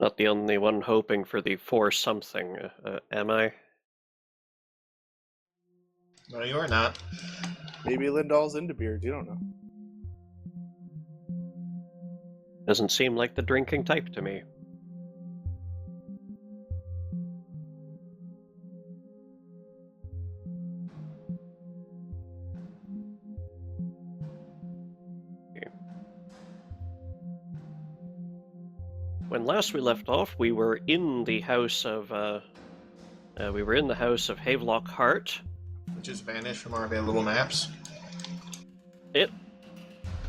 Not the only one hoping for the for something, am I? No, you are not. Maybe Lindahl's into beers, you don't know. Doesn't seem like the drinking type to me. When last we left off, we were in the house of Havelock Hart. Which has vanished from our available maps.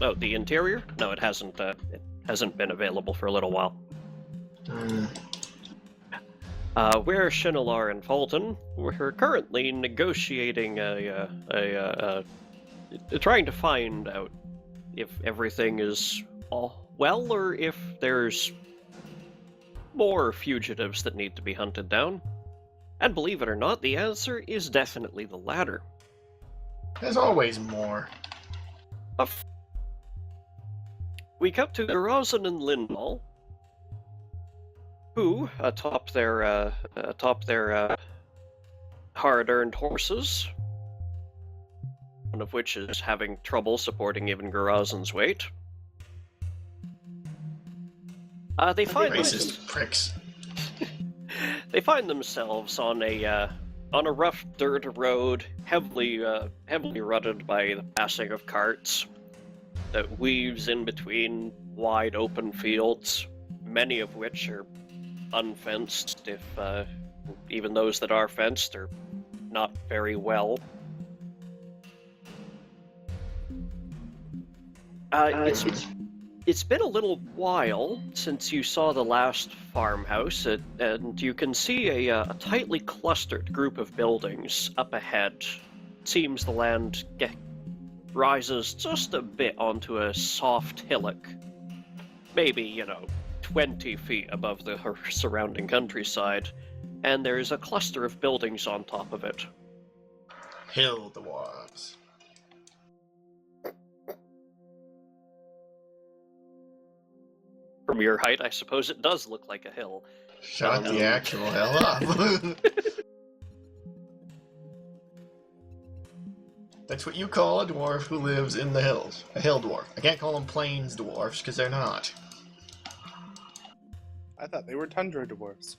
Oh, the interior? No, it hasn't. It hasn't been available for a little while. We're Shinalar and Fulton. We're currently negotiating trying to find out if everything is all well, or if there's more fugitives that need to be hunted down. And believe it or not, the answer is definitely the latter. There's always more. We cut to Rosen and Lindahl, who, atop their hard-earned horses, one of which is having trouble supporting even Garazen's weight. They find Racist pricks. They find themselves on a rough dirt road, heavily rutted by the passing of carts, that weaves in between wide open fields, many of which are unfenced. If even those that are fenced are not very well. It's been a little while since you saw the last farmhouse, and you can see a tightly clustered group of buildings up ahead. It seems the land rises just a bit onto a soft hillock, maybe, 20 feet above the surrounding countryside, and there's a cluster of buildings on top of it. Hill dwarves. From your height, I suppose it does look like a hill. Shut the actual hell up. That's what you call a dwarf who lives in the hills. A hill dwarf. I can't call them plains dwarfs, because they're not. I thought they were tundra dwarves.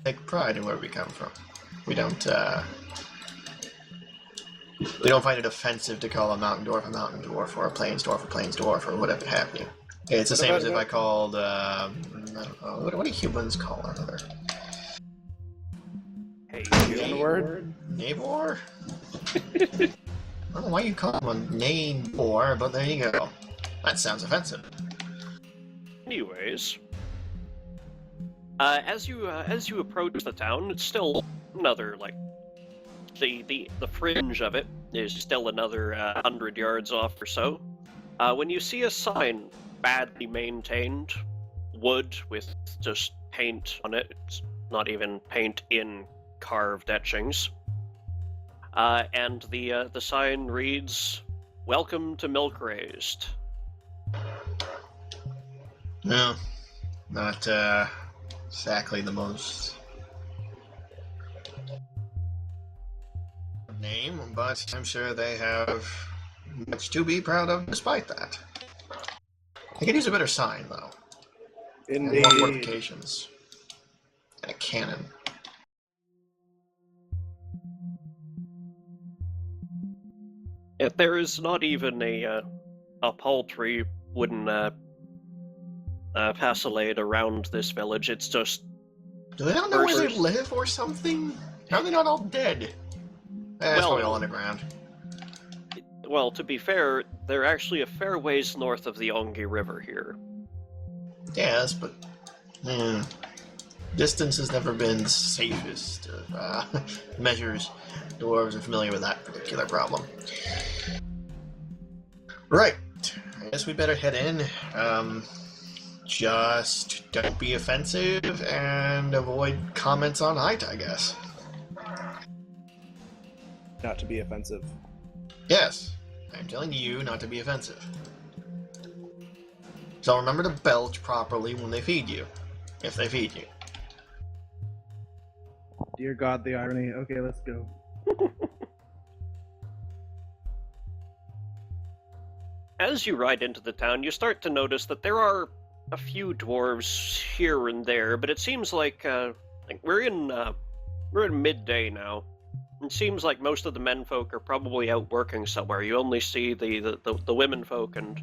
Take pride in where we come from. We don't find it offensive to call a mountain dwarf, or a plains dwarf, or whatever have you. It's the same as if I called, I don't know, what do humans call another? Hey, Word? Nabor? I don't know why you call him a name-bor, but there you go. That sounds offensive. Anyways, as you approach the town, it's still another, the fringe of it is still another 100 yards off or so. When you see a sign, badly maintained, wood with just paint on it, it's not even paint in carved etchings, and the sign reads, "Welcome to Milk Raised." No, not exactly the most name, but I'm sure they have much to be proud of despite that. I could use a better sign, though. And more fortifications. And a cannon. There is not even a paltry wooden palisade around this village. It's just... Do they not know where they live or something? How are they not all dead? It's probably all underground. Well, to be fair, they're actually a fair ways north of the Ongi River here. Yes, but... distance has never been the safest of measures. Dwarves are familiar with that particular problem. Right. I guess we better head in. Just don't be offensive and avoid comments on height, I guess. Not to be offensive. Yes, I'm telling you not to be offensive. So remember to belch properly when they feed you. If they feed you. Dear God, the irony. Okay, let's go. As you ride into the town, you start to notice that there are a few dwarves here and there, but it seems like we're in midday now. It seems like most of the menfolk are probably out working somewhere. You only see the womenfolk and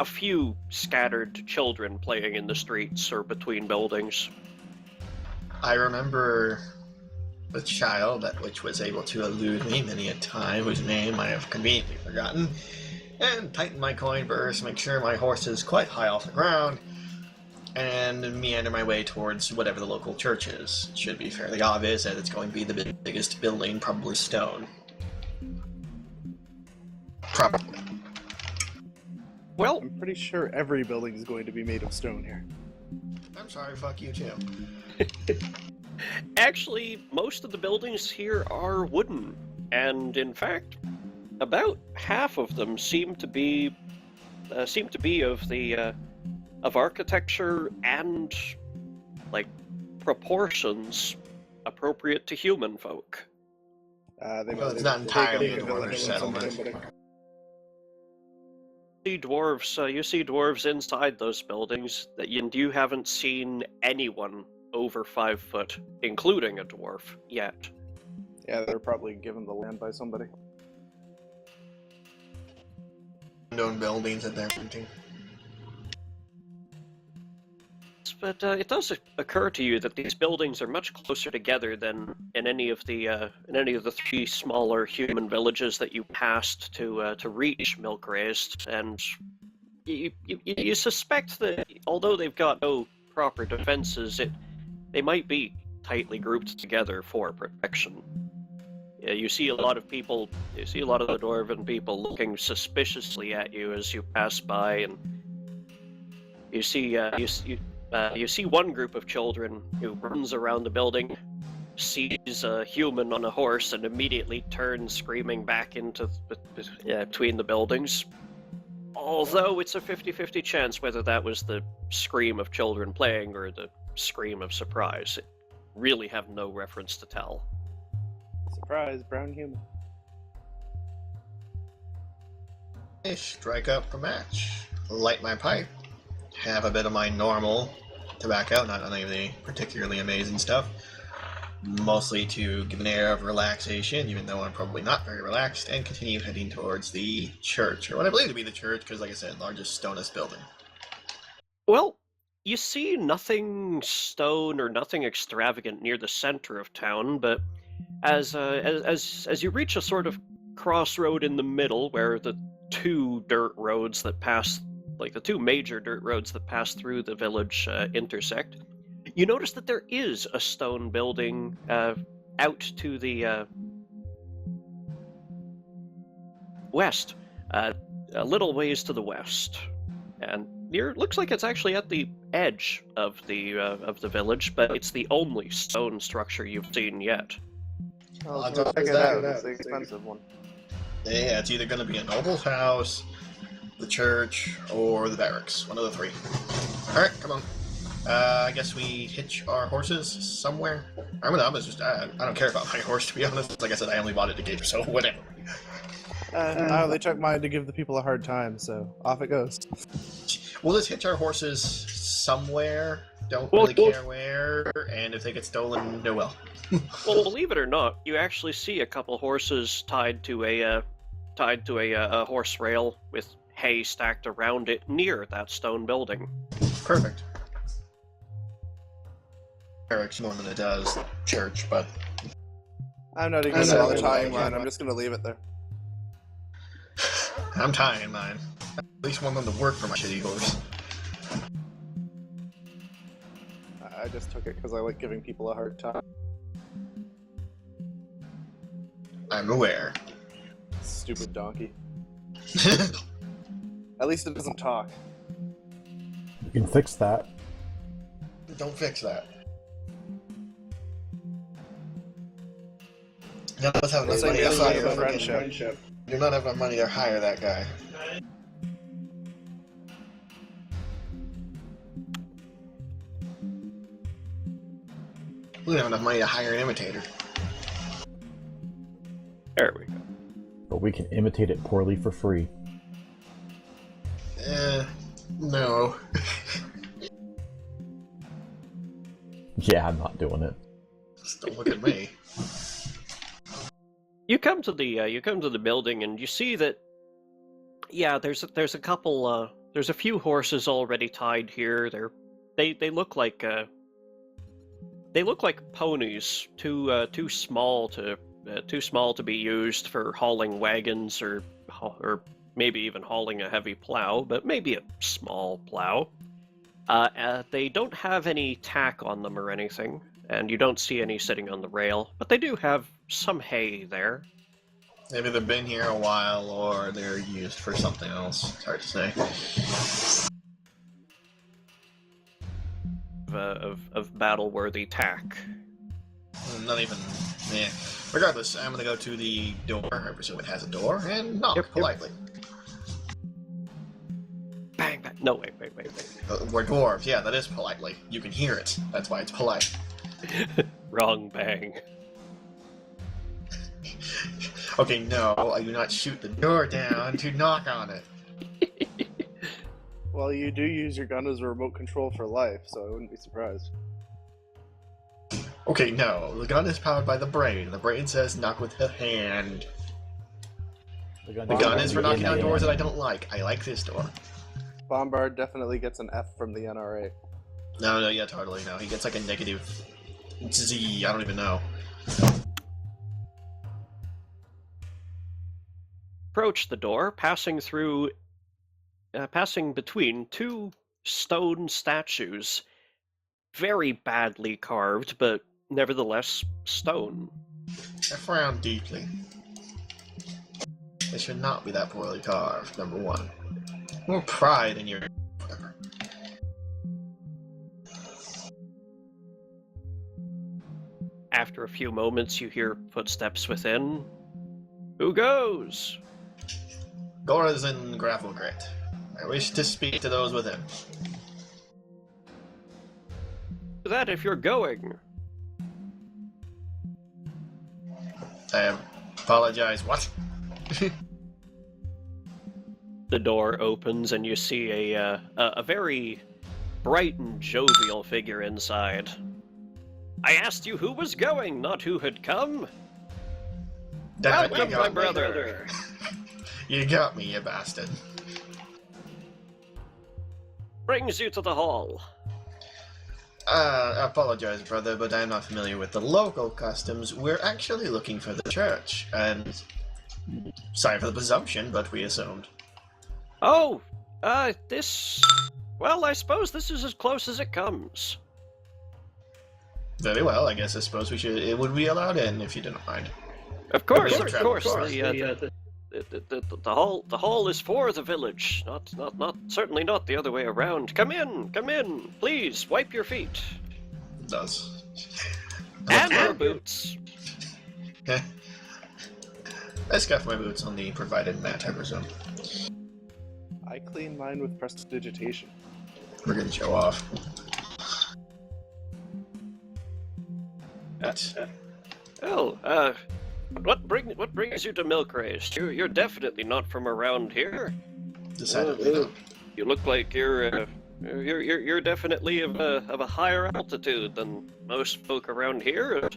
a few scattered children playing in the streets or between buildings. I remember a child which was able to elude me many a time, whose name I have conveniently forgotten, and tighten my coin purse, make sure my horse is quite high off the ground, and meander my way towards whatever the local church is. It should be fairly obvious that it's going to be the biggest building, probably stone. Probably. Well, I'm pretty sure every building is going to be made of stone here. I'm sorry, fuck you too. actually, most of the buildings here are wooden, and in fact, about half of them seem to be of architecture and like proportions appropriate to human folk. Well, it's not entirely a dwarven settlement. You see dwarves inside those buildings, and you haven't seen anyone over 5 foot, including a dwarf, yet. Yeah, they're probably given the land by somebody. Known buildings that they're renting. But it does occur to you that these buildings are much closer together than in any of the 3 smaller human villages that you passed to reach Milk Raised, and you suspect that although they've got no proper defenses, they might be tightly grouped together for protection. Yeah, you see a lot of the dwarven people looking suspiciously at you as you pass by, and you see one group of children who runs around the building, sees a human on a horse, and immediately turns screaming back into between the buildings. Although it's a 50-50 chance whether that was the scream of children playing or the scream of surprise. It really have no reference to tell. Surprise, brown human. I strike up a match, light my pipe, have a bit of my normal tobacco, not any of the particularly amazing stuff, mostly to give an air of relaxation, even though I'm probably not very relaxed, and continue heading towards the church, or what I believe to be the church, because like I said, largest stonest building. Well, you see nothing stone or nothing extravagant near the center of town, but as you reach a sort of crossroad in the middle where the two major dirt roads that pass through the village intersect, you notice that there is a stone building out to the west, a little ways to the west, and looks like it's actually at the edge of the village, but it's the only stone structure you've seen yet. I'll check it out. It's the expensive one. Yeah, it's either going to be a noble's house, the church, or the barracks. One of the 3. Alright, come on. I guess we hitch our horses somewhere. I don't care about my horse, to be honest. Like I said, I only bought it to give, so whatever. They took mine to give the people a hard time, so off it goes. We'll just hitch our horses somewhere. Don't really care where, and if they get stolen, no well. Well, believe it or not, you actually see a couple horses tied to a horse rail with hay stacked around it near that stone building. Perfect. Barracks more than it does church, but I'm not even going to tie mine. I'm just going to leave it there. I'm tying mine. At least want them to work for my shitty horse. I just took it because I like giving people a hard time. I'm aware. Stupid donkey. At least it doesn't talk. You can fix that. Don't fix that. None of us have enough money to hire a friendship. Do not have enough money to hire that guy. We don't have enough money to hire an imitator. There we go. But we can imitate it poorly for free. No. Yeah, I'm not doing it. Just don't look at me. You come to the building and you see that, yeah, there's a couple, there's a few horses already tied here. They look like ponies, too small to be used for hauling wagons or maybe even hauling a heavy plow, but maybe a small plow. They don't have any tack on them or anything, and you don't see any sitting on the rail, but they do have some hay there. Maybe they've been here a while, or they're used for something else. It's hard to say. Of battle-worthy tack. Not even... Yeah. Regardless, I'm gonna go to the door. I presume it has a door, and knock politely. Bang, bang. No, wait. We're dwarves. Yeah, that is politely. You can hear it. That's why it's polite. Wrong bang. Okay, no, I do not shoot the door down to knock on it. Well, you do use your gun as a remote control for life, so I wouldn't be surprised. Okay, no, the gun is powered by the brain. The brain says knock with the hand. The gun is for knocking on doors that I don't like. I like this door. Bombard definitely gets an F from the NRA. No, yeah, totally, no. He gets like a negative Z, I don't even know. Approach the door, passing between two stone statues, very badly carved, but nevertheless stone. I frown deeply. They should not be that poorly carved, number one. More pride in your... whatever. After a few moments, you hear footsteps within. Who goes? Gora's in Grapple Grit. I wish to speak to those within. Do that if you're going. I apologize, what? The door opens and you see a very bright and jovial figure inside. I asked you who was going, not who had come. Welcome, my brother. You got me, you bastard. Brings you to the hall. I apologize, brother, but I'm not familiar with the local customs. We're actually looking for the church, and... sorry for the presumption, but we assumed. Oh, this... well, I suppose this is as close as it comes. Very well, I suppose we should... it would be allowed in, if you didn't mind. Of course. The hall is for the village, not certainly not the other way around. Come in, please, wipe your feet. It does. And your boots. Okay. I scuff my boots on the provided mat, I presume. I clean mine with prestidigitation. We're gonna show off. What brings you to Milkrace? You're definitely not from around here. Decidedly not. You look like you're definitely of a higher altitude than most folk around here.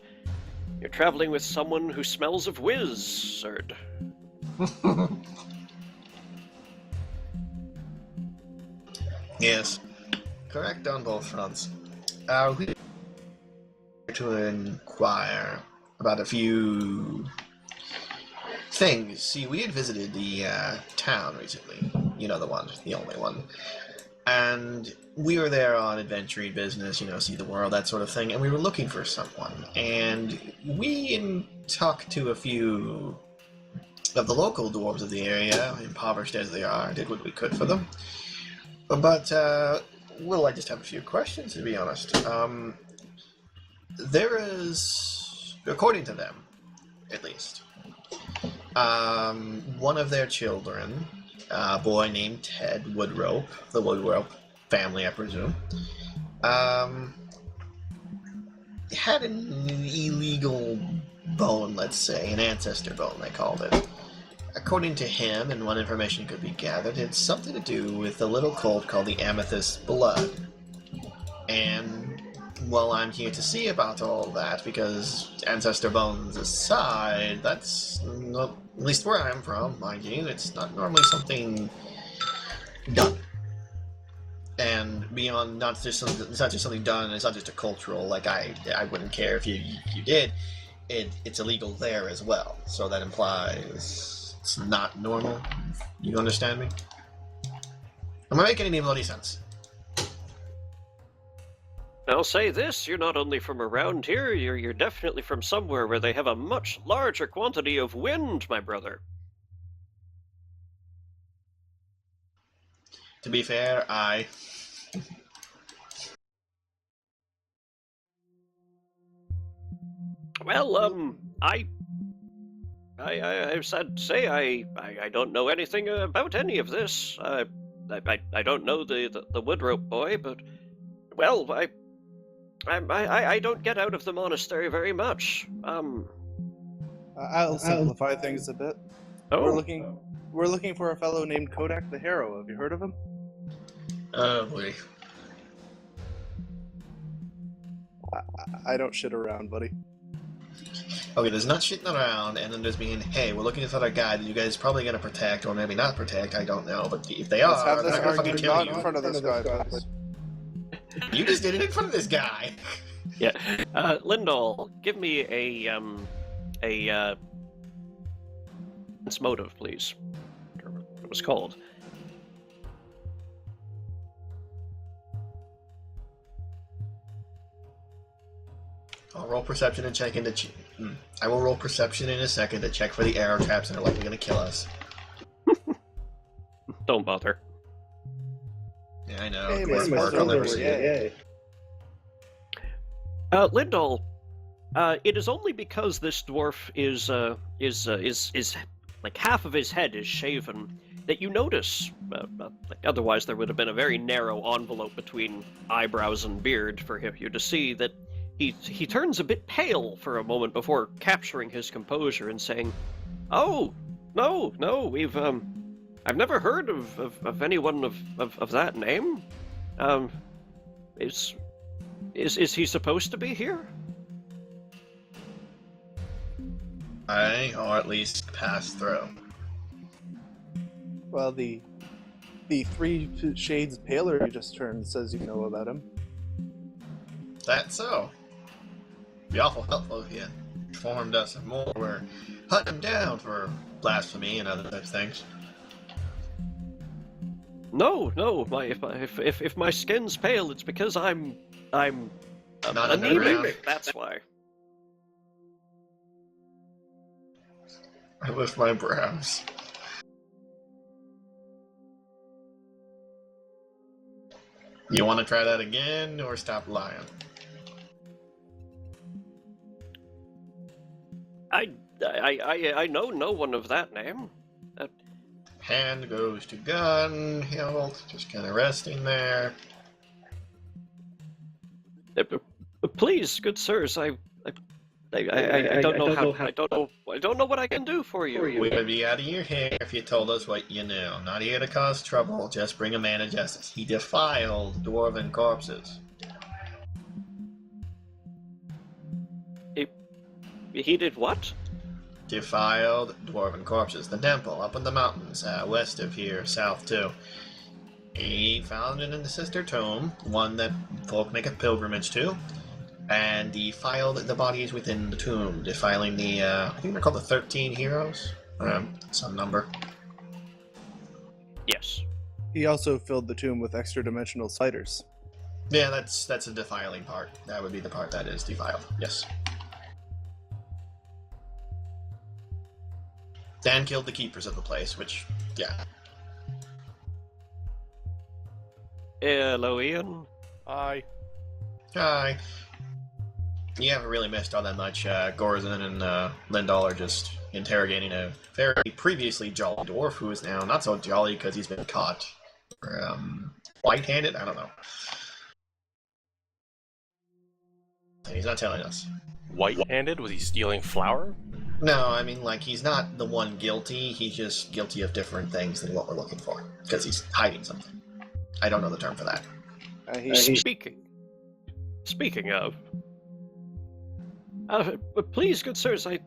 You're traveling with someone who smells of wizard. Yes, correct on both fronts. We to inquire about a few things. See, we had visited the town recently. You know, the one, the only one. And we were there on adventuring business, see the world, that sort of thing, and we were looking for someone. And we talked to a few of the local dwarves of the area, impoverished as they are, did what we could for them. But, well, I just have a few questions, to be honest. There is, according to them, at least, one of their children, a boy named Ted Woodrope, the Woodrope family, I presume, had an illegal bone, let's say, an ancestor bone, they called it. According to him, and what information could be gathered, it's something to do with a little cult called the Amethyst Blood. And, well, I'm here to see about all that, because ancestor bones aside, that's not, at least where I'm from, mind you, it's not normally something done. And beyond, it's not just something done, it's not just a cultural, like, I wouldn't care if you did, it's illegal there as well. So that implies it's not normal. You understand me? Am I making any bloody sense? I'll say this, you're not only from around here, you're definitely from somewhere where they have a much larger quantity of wind, my brother. To be fair, Well, I'm sad to say I don't know anything about any of this. I don't know the Woodrope boy, but well, I don't get out of the monastery very much. I'll simplify things a bit. Oh, We're looking for a fellow named Kodak the Harrow. Have you heard of him? oh boy. I don't shit around, buddy. Okay, there's not shitting around, and then there's being, hey, we're looking for a guy that you guys are probably going to protect, or maybe not protect, I don't know, but if they Let's are, have this they're going to fucking argument kill not you. in front of this guy, please. You just did it in front of this guy! yeah. Lindall, give me a sense motive, please. Or what it was called. I'll roll perception and check into... I will roll perception in a second to check for the arrow traps that are likely going to kill us. Don't bother. Yeah, I know. Hey, It's my work, I'll never silver, see it. Lindall, it is only because this dwarf is like half of his head is shaven that you notice. Like otherwise, there would have been a very narrow envelope between eyebrows and beard for you to see that he turns a bit pale for a moment before capturing his composure and saying, "Oh, no, we've I've never heard of anyone of that name. Is he supposed to be here?" Or at least pass through. Well, the 3 shades paler you just turned says you know about him. That's so. Be awful helpful if you informed us of more. We're hunting him down for blasphemy and other such things. No. If my skin's pale, it's because I'm Not anemic. That's why. I lift my brows. You want to try that again, or stop lying? I know no one of that name. Hand goes to gun, hilt, just kind of resting there. Please, good sirs, I don't know how. I don't know what I can do for you. We would be out of your hair if you told us what you knew. Not here to cause trouble, just bring a man to justice. He defiled dwarven corpses. He did what? Defiled dwarven corpses. The temple up in the mountains, west of here, south too. He found it in the sister tomb, one that folk make a pilgrimage to, and defiled the bodies within the tomb, defiling the, I think they're called the 13 heroes? Some number. Yes. He also filled the tomb with extra-dimensional spiders. Yeah, that's a defiling part. That would be the part that is defiled, yes. Dan killed the keepers of the place, which, yeah. Hello, Ian. Hi. Hi. You haven't really missed all that much. Gorzin and Lindahl are just interrogating a very previously jolly dwarf who is now not so jolly because he's been caught white-handed? I don't know. He's not telling us. White-handed? Was he stealing flour? No, I mean, like, he's not the one guilty. He's just guilty of different things than what we're looking for. Because he's hiding something. I don't know the term for that. Speaking of, but please, good sirs, I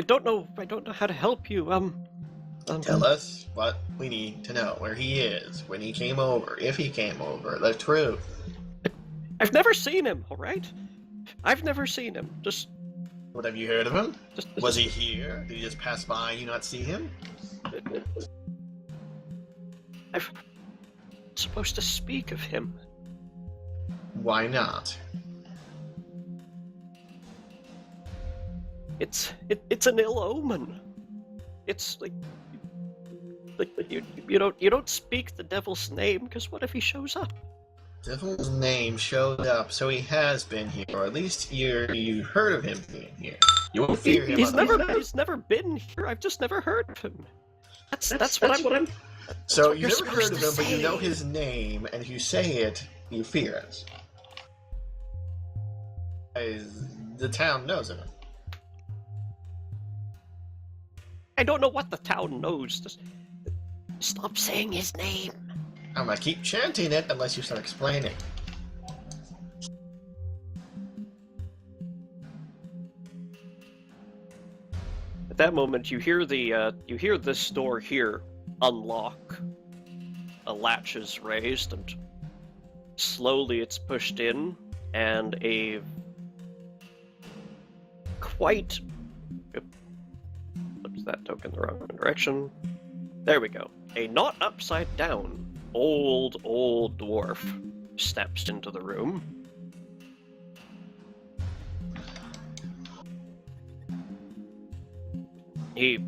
don't know how to help you. Tell us what we need to know. Where he is, when he came over, if he came over, the truth. I've never seen him. All right, I've never seen him. Just. What, have you heard of him? Just Was he here? Did he just pass by and you not see him? I'm supposed to speak of him. Why not? It's an ill omen. It's like you don't speak the devil's name, because what if he shows up? Devil's name showed up, so he has been here, or at least you heard of him being here. You won't fear him. He's never been here. I've just never heard of him. That's what I'm. So you never heard of him, but you know his name, and if you say it, you fear it. The town knows of him. I don't know what the town knows. Just stop saying his name. I'm gonna keep chanting it unless you start explaining. At that moment, you hear this door here unlock. A latch is raised, and slowly it's pushed in, and a quite. Flips that token the wrong direction. There we go. A not upside down. Old dwarf steps into the room. He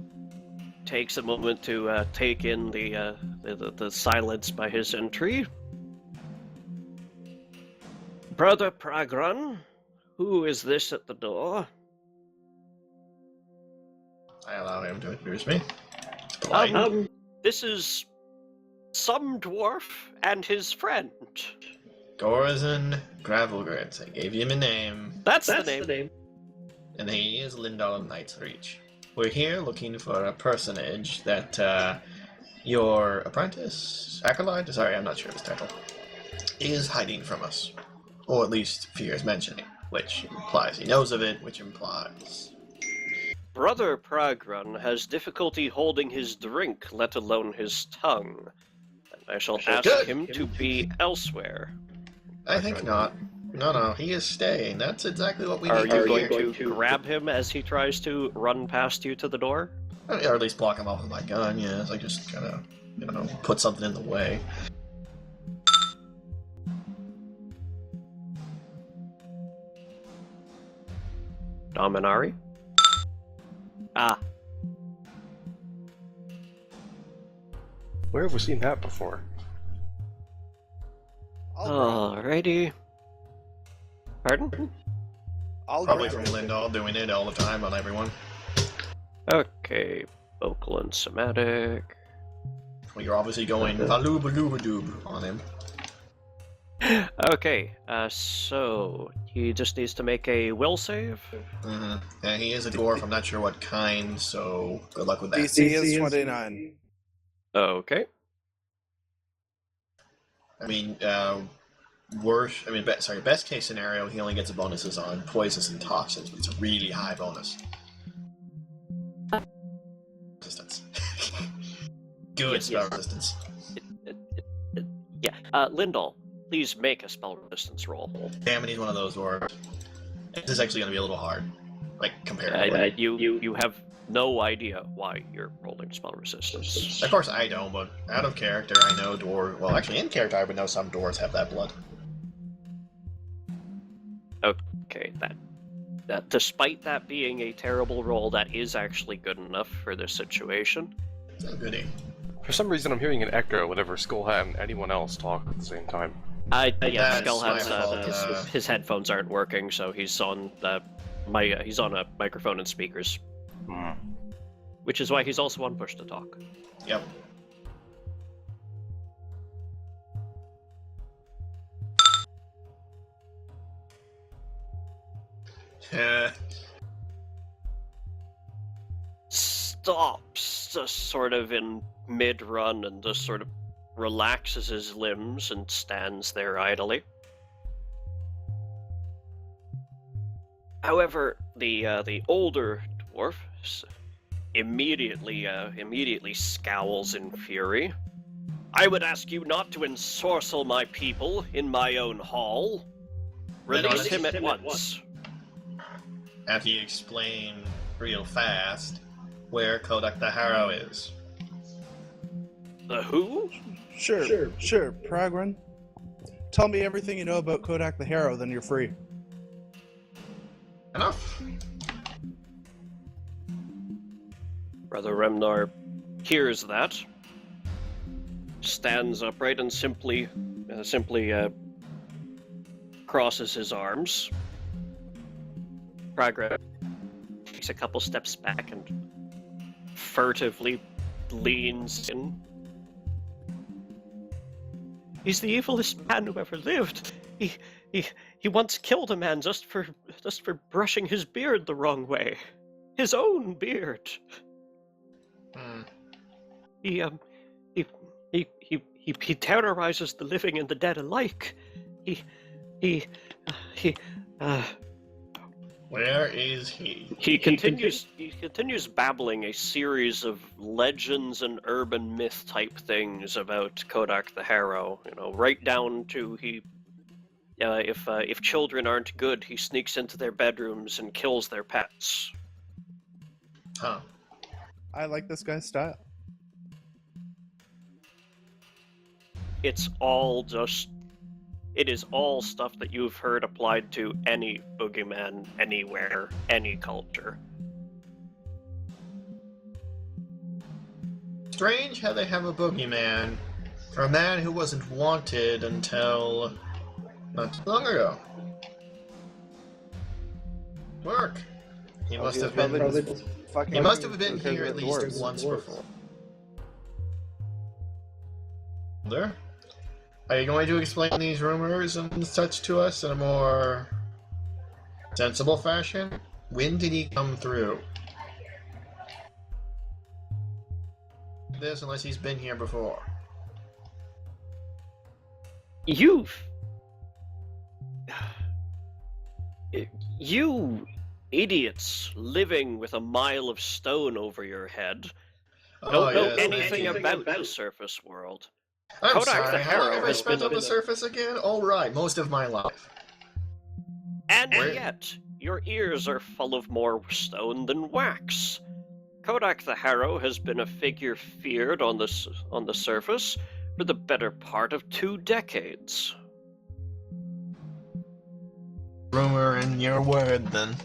takes a moment to take in the silence by his entry. Brother Pragron, who is this at the door? I allow him to introduce me. Polite. This is some dwarf and his friend. Gorazin Gravelgrit. I gave him a name. That's the name. And he is Lindal of Knight's Reach. We're here looking for a personage that your apprentice, acolyte, sorry, I'm not sure of his title, is hiding from us. Or at least fears mentioning, which implies he knows of it, which implies... Brother Pragron has difficulty holding his drink, let alone his tongue. And I shall ask him to be elsewhere. I think not. No, he is staying. That's exactly what we Are need you to going hear. to grab him as he tries to run past you to the door? Or at least block him off with my gun, yes. I just kind of, put something in the way. Dominari? Ah. Where have we seen that before? Alrighty. Pardon? Probably from Lindal doing it all the time on everyone. Okay, vocal and somatic. Well, you're obviously going valooba-dooba-doob on him. Okay, so he just needs to make a will save. Mm-hmm. And he is a dwarf, I'm not sure what kind, so good luck with that. DC is 29. Okay. I mean, best case scenario, he only gets bonuses on poisons and toxins, but it's a really high bonus. Resistance. Good spell resistance. Yeah, Lindal, please make a spell resistance roll. Damn it, he's one of those dwarves. This is actually going to be a little hard, like, comparatively. You have no idea why you're rolling spell resistance. Of course I don't, but out of character, I know dwarves. Well, actually, in character, I would know some dwarves have that blood. Okay, that despite that being a terrible roll, that is actually good enough for this situation. It's a goodie. For some reason, I'm hearing an echo whenever Skullhat and anyone else talk at the same time. Yeah, That's Skullhat's my fault, his headphones aren't working, so he's on he's on a microphone and speakers. Which is why he's also on push to talk. Yep. Stops just sort of in mid-run and just sort of relaxes his limbs and stands there idly. However, the older dwarf immediately scowls in fury. I would ask you not to ensorcel my people in my own hall. Release him at once. After you explain real fast where Kodak the Harrow is. The who? Sure, Pragrun. Tell me everything you know about Kodak the Harrow, then you're free. Enough. Brother Remnar hears that, stands upright and simply crosses his arms. Pragrun takes a couple steps back and furtively leans in. He's the evilest man who ever lived. He once killed a man just for brushing his beard the wrong way. His own beard. He terrorizes the living and the dead alike. Where is he? He continues babbling a series of legends and urban myth type things about Kodak the Harrow. You know, right down to if children aren't good, he sneaks into their bedrooms and kills their pets. Huh. I like this guy's style. It is all stuff that you've heard applied to any boogeyman, anywhere, any culture. Strange how they have a boogeyman for a man who wasn't wanted until not too long ago. Work. He must have been. He must have been here at least once before. There. Are you going to explain these rumors and such to us in a more sensible fashion? When did he come through? This, unless he's been here before. You idiots living with a mile of stone over your head don't know anything about the surface world. I'm Kodak sorry, the how Harrow long have I has spent been on the surface again? All right, most of my life. And yet, your ears are full of more stone than wax. Kodak the Harrow has been a figure feared on the surface for the better part of 2 decades. Rumor in your word, then.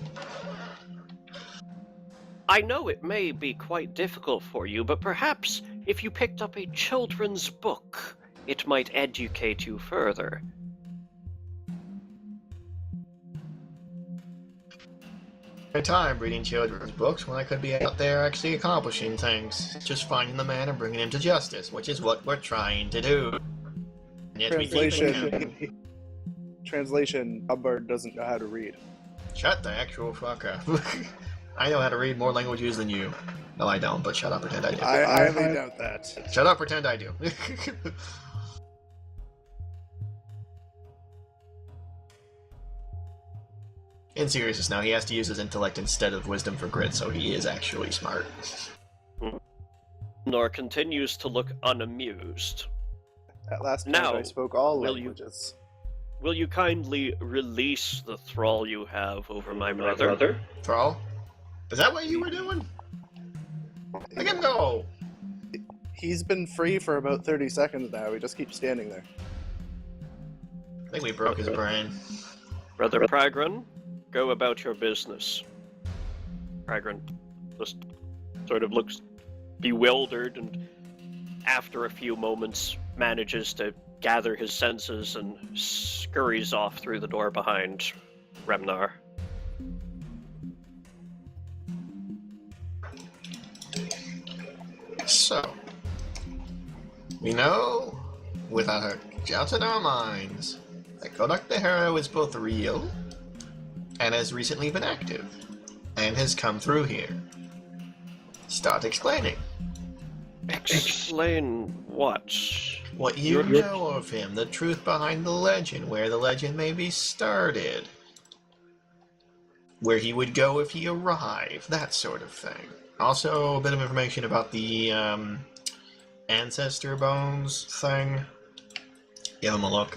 I know it may be quite difficult for you, but perhaps if you picked up a children's book, it might educate you further. My time reading children's books when I could be out there actually accomplishing things. Just finding the man and bringing him to justice, which is what we're trying to do. And yet we keep him. Translation, Hubbard doesn't know how to read. Shut the actual fuck up. I know how to read more languages than you. No, I don't, but shut up, pretend I do. I highly doubt that. Shut up, pretend I do. In seriousness now, he has to use his intellect instead of wisdom for grit, so he is actually smart. Nor continues to look unamused. At last Now, point, I spoke all will languages. Will you kindly release the thrall you have over my brother? Thrall? Is that what you were doing? Let him go! He's been free for about 30 seconds now. He just keeps standing there. I think we broke his brain. Brother Pragrun, go about your business. Pragrun just sort of looks bewildered and after a few moments manages to gather his senses and scurries off through the door behind Remnar. So, we know, without a doubt in our minds, that Kodak the Harrow is both real and has recently been active, and has come through here. Start explaining. Explain what? What you know of him, the truth behind the legend, where the legend may be started. Where he would go if he arrived, that sort of thing. Also, a bit of information about the ancestor bones thing. Give him a look.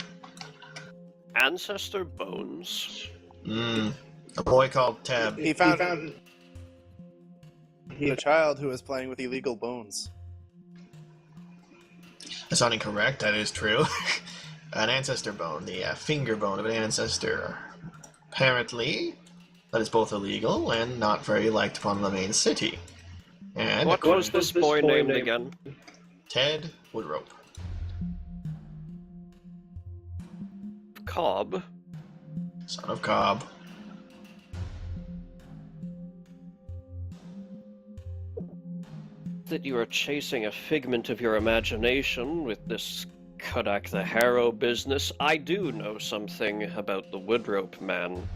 Ancestor bones? A boy called Teb. He found a child who was playing with illegal bones. That's not incorrect, that is true. An ancestor bone, the finger bone of an ancestor. Apparently, that is both illegal and not very liked upon the main city. And What was this boy named again? Ted Woodrope. Cobb? Son of Cobb. That you are chasing a figment of your imagination with this Kodak the Harrow business. I do know something about the Woodrope man.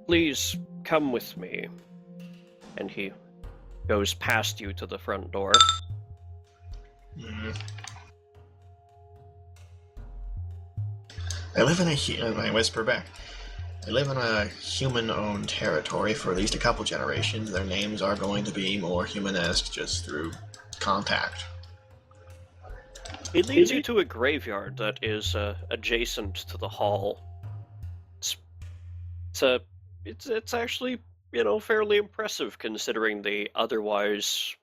Please come with me. And he goes past you to the front door. I live in I whisper back. I live in a human-owned territory for at least a couple generations. Their names are going to be more human-esque just through contact. It leads you to a graveyard that is adjacent to the hall. It's actually, fairly impressive considering the otherwise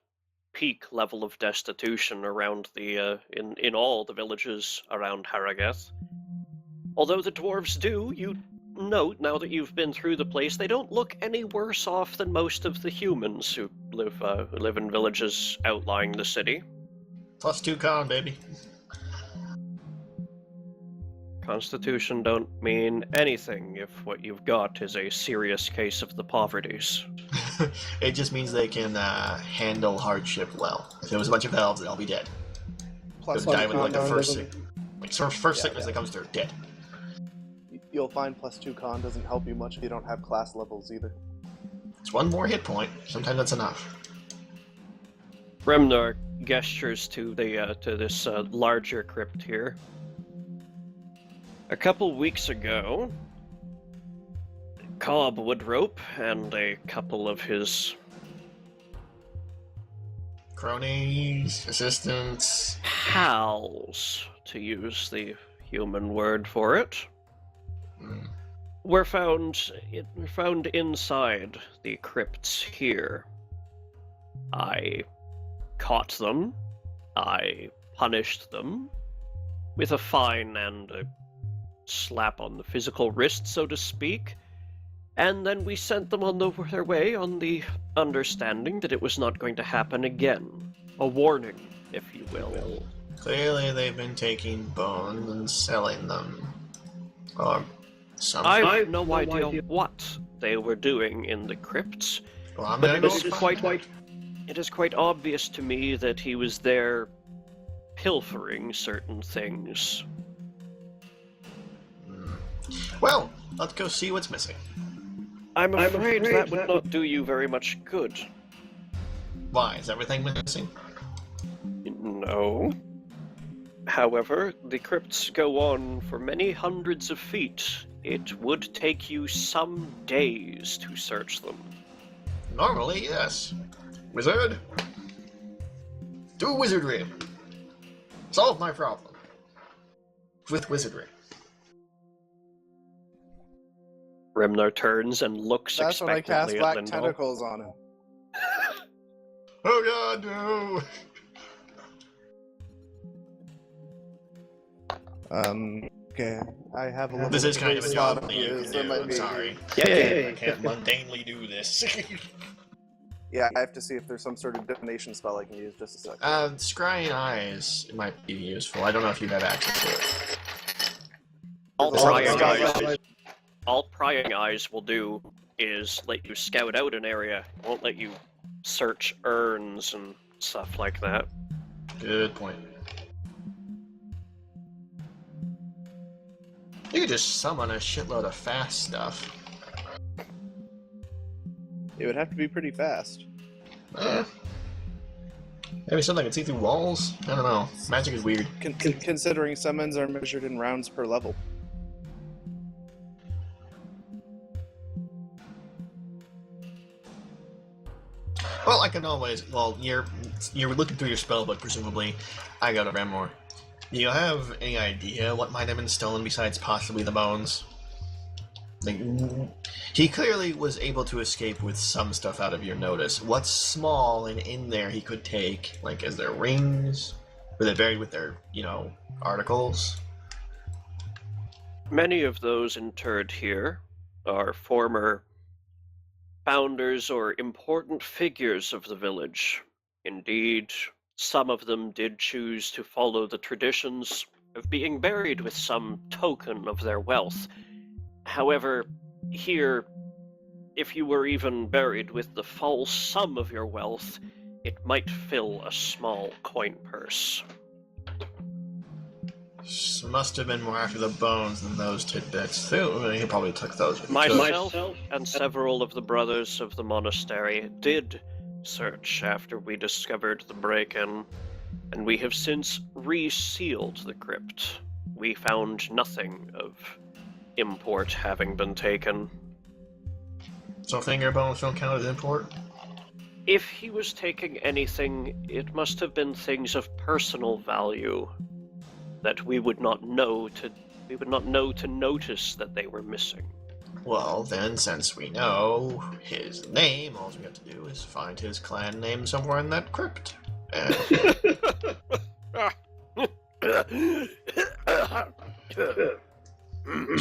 peak level of destitution around the in all the villages around Harrogate. Although the dwarves do, you note now that you've been through the place, they don't look any worse off than most of the humans who live in villages outlying the city. +2 con, baby. Constitution don't mean anything if what you've got is a serious case of the poverties. It just means they can handle hardship well. If it was a bunch of elves, they'd all be dead. Plus, They'll die with con like the first doesn't- first sickness that comes through, dead. You'll find +2 con doesn't help you much if you don't have class levels either. It's one more hit point. Sometimes that's enough. Remnar gestures to this larger crypt here. A couple weeks ago, Cobb Woodrope and a couple of his Cronies, assistants. pals, to use the human word for it, Mm. were found inside the crypts here. I caught them. I punished them with a fine and a slap on the physical wrist, so to speak. And then we sent them on their way on the understanding that it was not going to happen again. A warning, if you will. Clearly, they've been taking bones and selling them. Or something. I have no idea what they were doing in the crypts, Well, I'm but gonna it go is quite obvious to me that he was there pilfering certain things. Well, let's go see what's missing. I'm afraid that would not do you very much good. Why? Is everything missing? No. However, the crypts go on for many hundreds of feet. It would take you some days to search them. Normally, yes. Wizard? Do wizardry. Solve my problem. With wizardry. Remnar turns and looks That's when I cast expectantly at black Lindell. tentacles on him. Oh god, no! Okay. I have a little This is kind of a job that you is, can there do, might I'm be- sorry. Yeah. I can't mundanely do this. Yeah, I have to see if there's some sort of divination spell I can use. Just a second. Scrying eyes might be useful. I don't know if you have access to it. All There's prying something- eyes. All prying eyes will do is let you scout out an area. It won't let you search urns and stuff like that. Good point. You could just summon a shitload of fast stuff. It would have to be pretty fast. Maybe something that can see through walls? I don't know. Magic is weird. Considering summons are measured in rounds per level. Well, I can always... Well, you're looking through your spellbook, presumably. I got a Grimoire. Do you have any idea what might have been stolen besides possibly the bones? Like, he clearly was able to escape with some stuff out of your notice. What's small and in there he could take? Like, is there rings? Were they buried with their, articles? Many of those interred here are former founders or important figures of the village. Indeed, some of them did choose to follow the traditions of being buried with some token of their wealth. However, here, if you were even buried with the full sum of your wealth, it might fill a small coin purse. Must have been more after the bones than those tidbits. He probably took those with Myself and several of the brothers of the monastery did search after we discovered the break-in, and we have since resealed the crypt. We found nothing of import having been taken. So finger bones don't count as import? If he was taking anything, it must have been things of personal value that we would not know to notice that they were missing. Well, then, since we know his name, all we have to do is find his clan name somewhere in that crypt.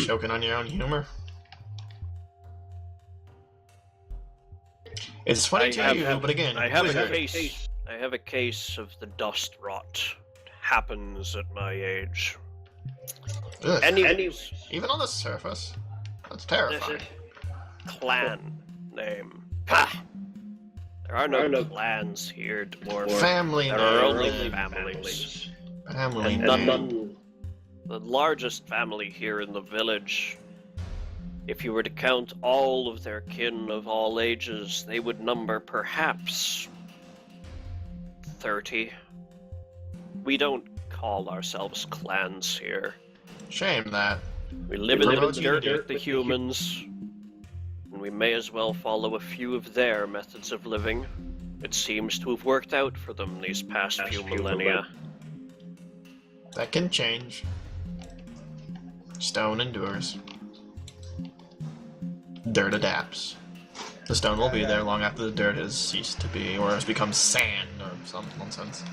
Choking on your own humor? It's funny to you, but again, I have a case of the dust rot. It happens at my age. Ugh. Anyways, Even on the surface? That's terrifying. clan name. Ha! There are no clans here, dwarf. Family There name. are only families. Family And name. the largest family here in the village, if you were to count all of their kin of all ages, they would number perhaps 30. We don't call ourselves clans here. Shame that. We live in the Promote dirt you. with the humans, and we may as well follow a few of their methods of living. It seems to have worked out for them these past few millennia. That can change. Stone endures. Dirt adapts. The stone will be there long after the dirt has ceased to be, or has become sand, or some nonsense.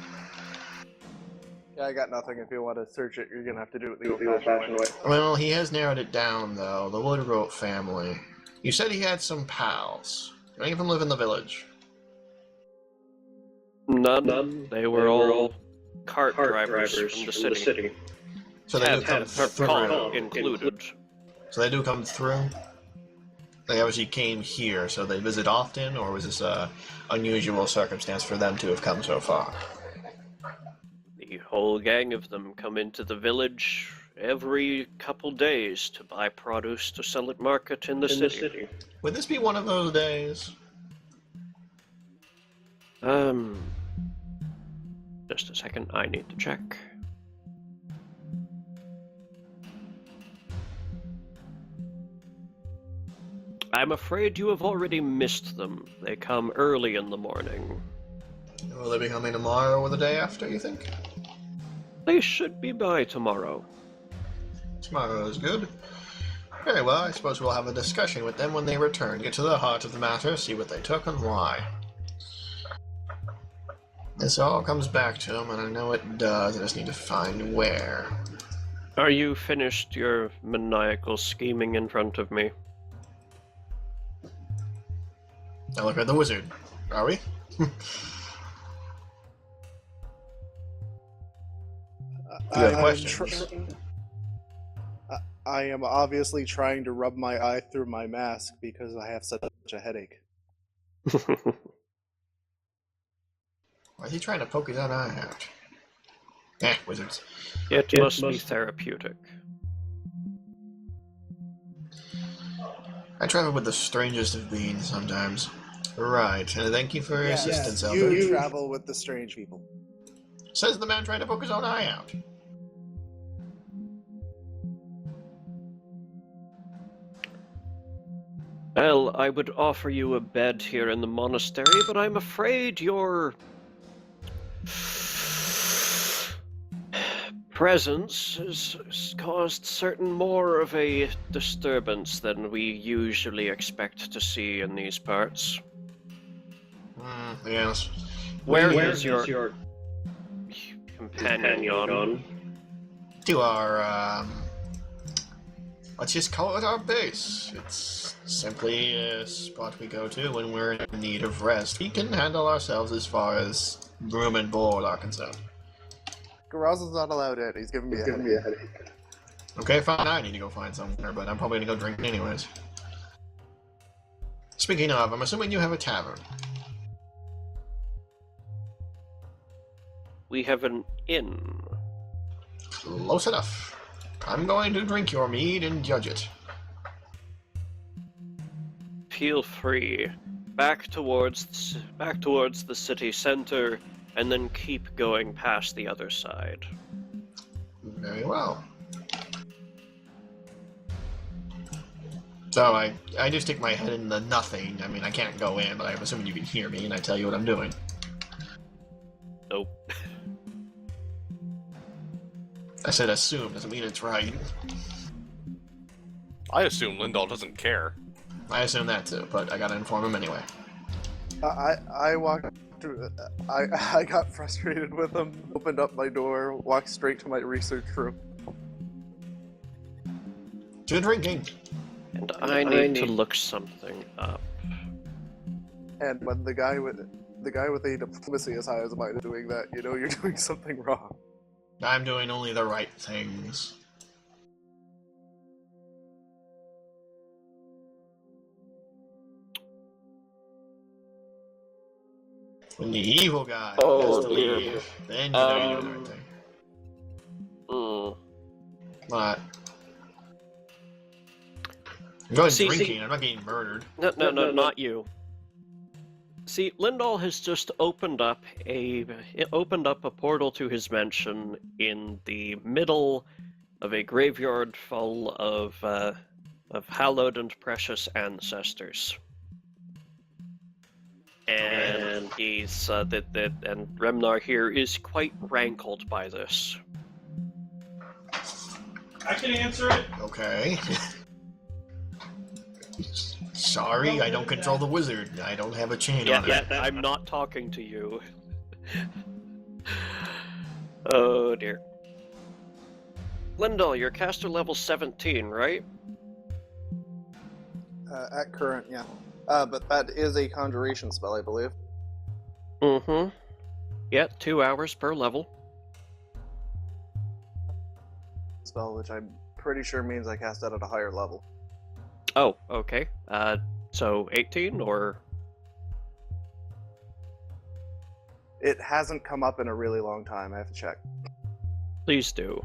Yeah, I got nothing. If you want to search it, you're gonna have to do it the old-fashioned way. Well, he has narrowed it down, though. The Woodrow family. You said he had some pals. Do any of them live in the village? None. They were all cart drivers from the city. So they do come through. Included. So they do come through? They obviously came here, so they visit often, or was this a unusual circumstance for them to have come so far? The whole gang of them come into the village every couple days to buy produce to sell at market in the city. Would this be one of those days? Just a second, I need to check. I'm afraid you have already missed them. They come early in the morning. Will they be coming tomorrow or the day after, you think? They should be by tomorrow. Tomorrow is good. Very well, I suppose we'll have a discussion with them when they return. Get to the heart of the matter, see what they took and why. This all comes back to them, and I know it does. I just need to find where. Are you finished your maniacal scheming in front of me? Now look at the wizard. Are we? You have questions? I am obviously trying to rub my eye through my mask because I have such a headache. Why is he trying to poke his own eye out? Wizards. It must be therapeutic. I travel with the strangest of beings sometimes. Right, and thank you for your assistance, Yes, Elder. you travel with the strange people. Says the man trying to poke his own eye out. Well, I would offer you a bed here in the monastery, but I'm afraid your presence has caused certain more of a disturbance than we usually expect to see in these parts. Yes. Where is your companion gone? To our, let's just call it our base. It's simply a spot we go to when we're in need of rest. We can handle ourselves as far as room and board are concerned. Garazza's not allowed in. He's giving me a headache. Okay, fine, I need to go find somewhere, but I'm probably gonna go drinking anyways. Speaking of, I'm assuming you have a tavern. We have an inn. Close enough. I'm going to drink your mead and judge it. Feel free. Back towards the city center, and then keep going past the other side. Very well. So I just stick my head in the nothing. I mean, I can't go in, but I'm assuming you can hear me, and I tell you what I'm doing. Nope. I said assume, doesn't mean it's right. I assume Lindahl doesn't care. I assume that too, but I gotta inform him anyway. I walked through. I got frustrated with him. Opened up my door, walked straight to my research room. To drinking. And I need to look something up. And when the guy with a diplomacy as high as mine is doing that, you know you're doing something wrong. I'm doing only the right things. When the evil guy has to leave, then you know you're doing the right thing. What? I'm going drinking, I'm not getting murdered. No, not you. See, Lindahl has just opened up a portal to his mansion in the middle of a graveyard full of hallowed and precious ancestors. And he's and Remnar here is quite rankled by this. I can answer it. Okay. Sorry, I don't control the wizard. I don't have a chain on it. Yeah, I'm not talking to you. Oh dear. Lindahl, you're caster level 17, right? At current, yeah. But that is a conjuration spell, I believe. Mm-hmm. Yeah, 2 hours per level. Spell, which I'm pretty sure means I cast that at a higher level. Oh, okay. So 18, or? It hasn't come up in a really long time. I have to check. Please do.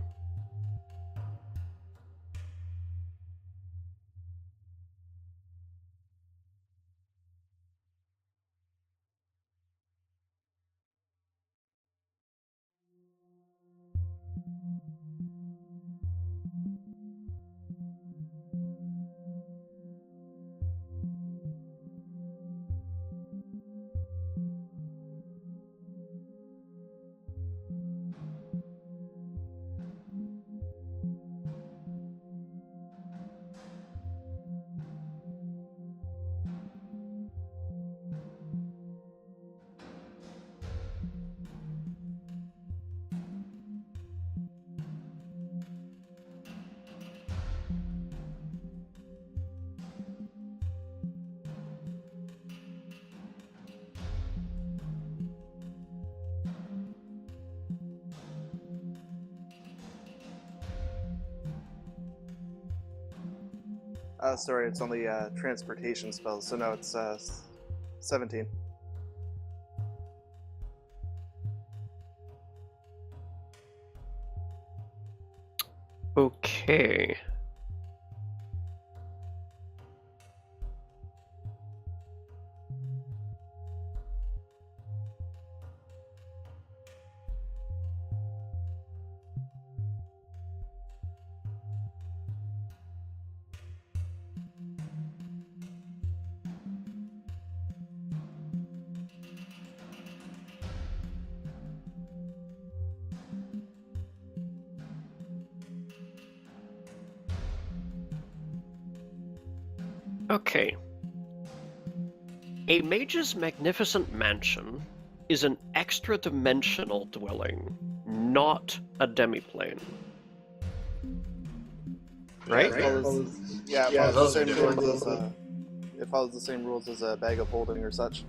Sorry, it's on the transportation spell, so no, it's 17. Okay. Okay. A mage's magnificent mansion is an extra-dimensional dwelling, not a demiplane. Right? Yeah, it Yeah, follows those the are same different. rules as it follows the same rules as a bag of holding or such.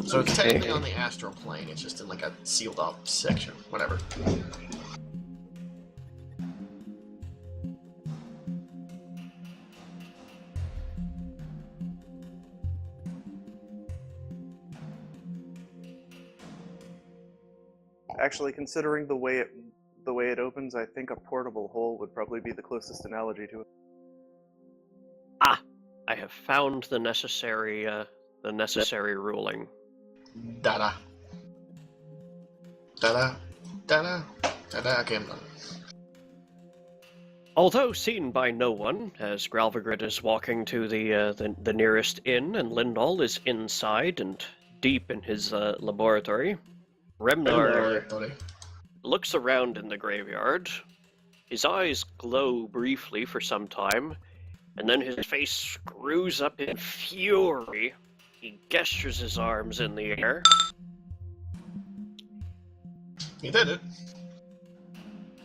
So it's Okay. technically on the astral plane, it's just in like a sealed off section, whatever. Actually, considering the way it opens, I think a portable hole would probably be the closest analogy to it. Ah, I have found the necessary ruling. Da-da. Da-da. Da-da. Da-da. Okay, I'm done. Although seen by no one, as Gralvagrid is walking to the nearest inn and Lindal is inside and deep in his laboratory, Remnar Buddy. looks around in the graveyard. His eyes glow briefly for some time, and then his face screws up in fury. He gestures his arms in the air. He did it.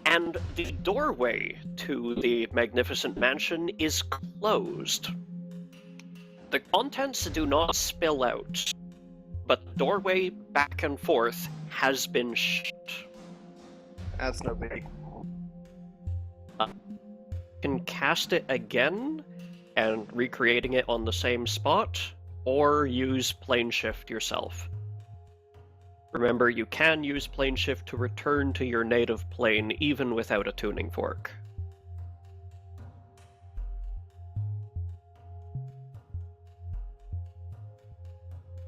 And the doorway to the magnificent mansion is closed. The contents do not spill out, but the doorway back and forth has been shut. That's no biggie. You can cast it again and recreating it on the same spot, or use plane shift yourself. Remember, you can use plane shift to return to your native plane even without a tuning fork.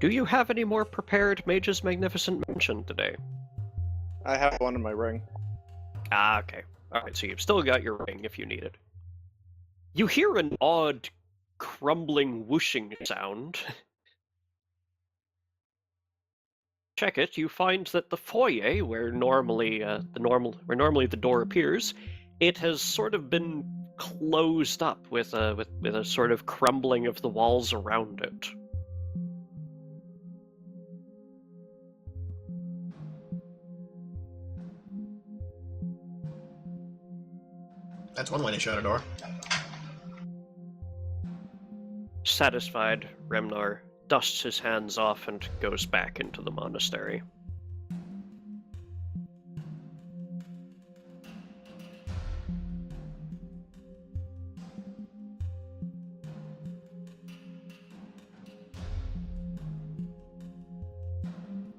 Do you have any more prepared Mage's Magnificent Mansion today? I have one in my ring. Ah, okay. Alright, so you've still got your ring if you need it. You hear an odd, crumbling, whooshing sound. Check it, you find that the foyer, where normally the door appears, it has sort of been closed up with a sort of crumbling of the walls around it. That's one way to shut a door. Satisfied, Remnar dusts his hands off and goes back into the monastery.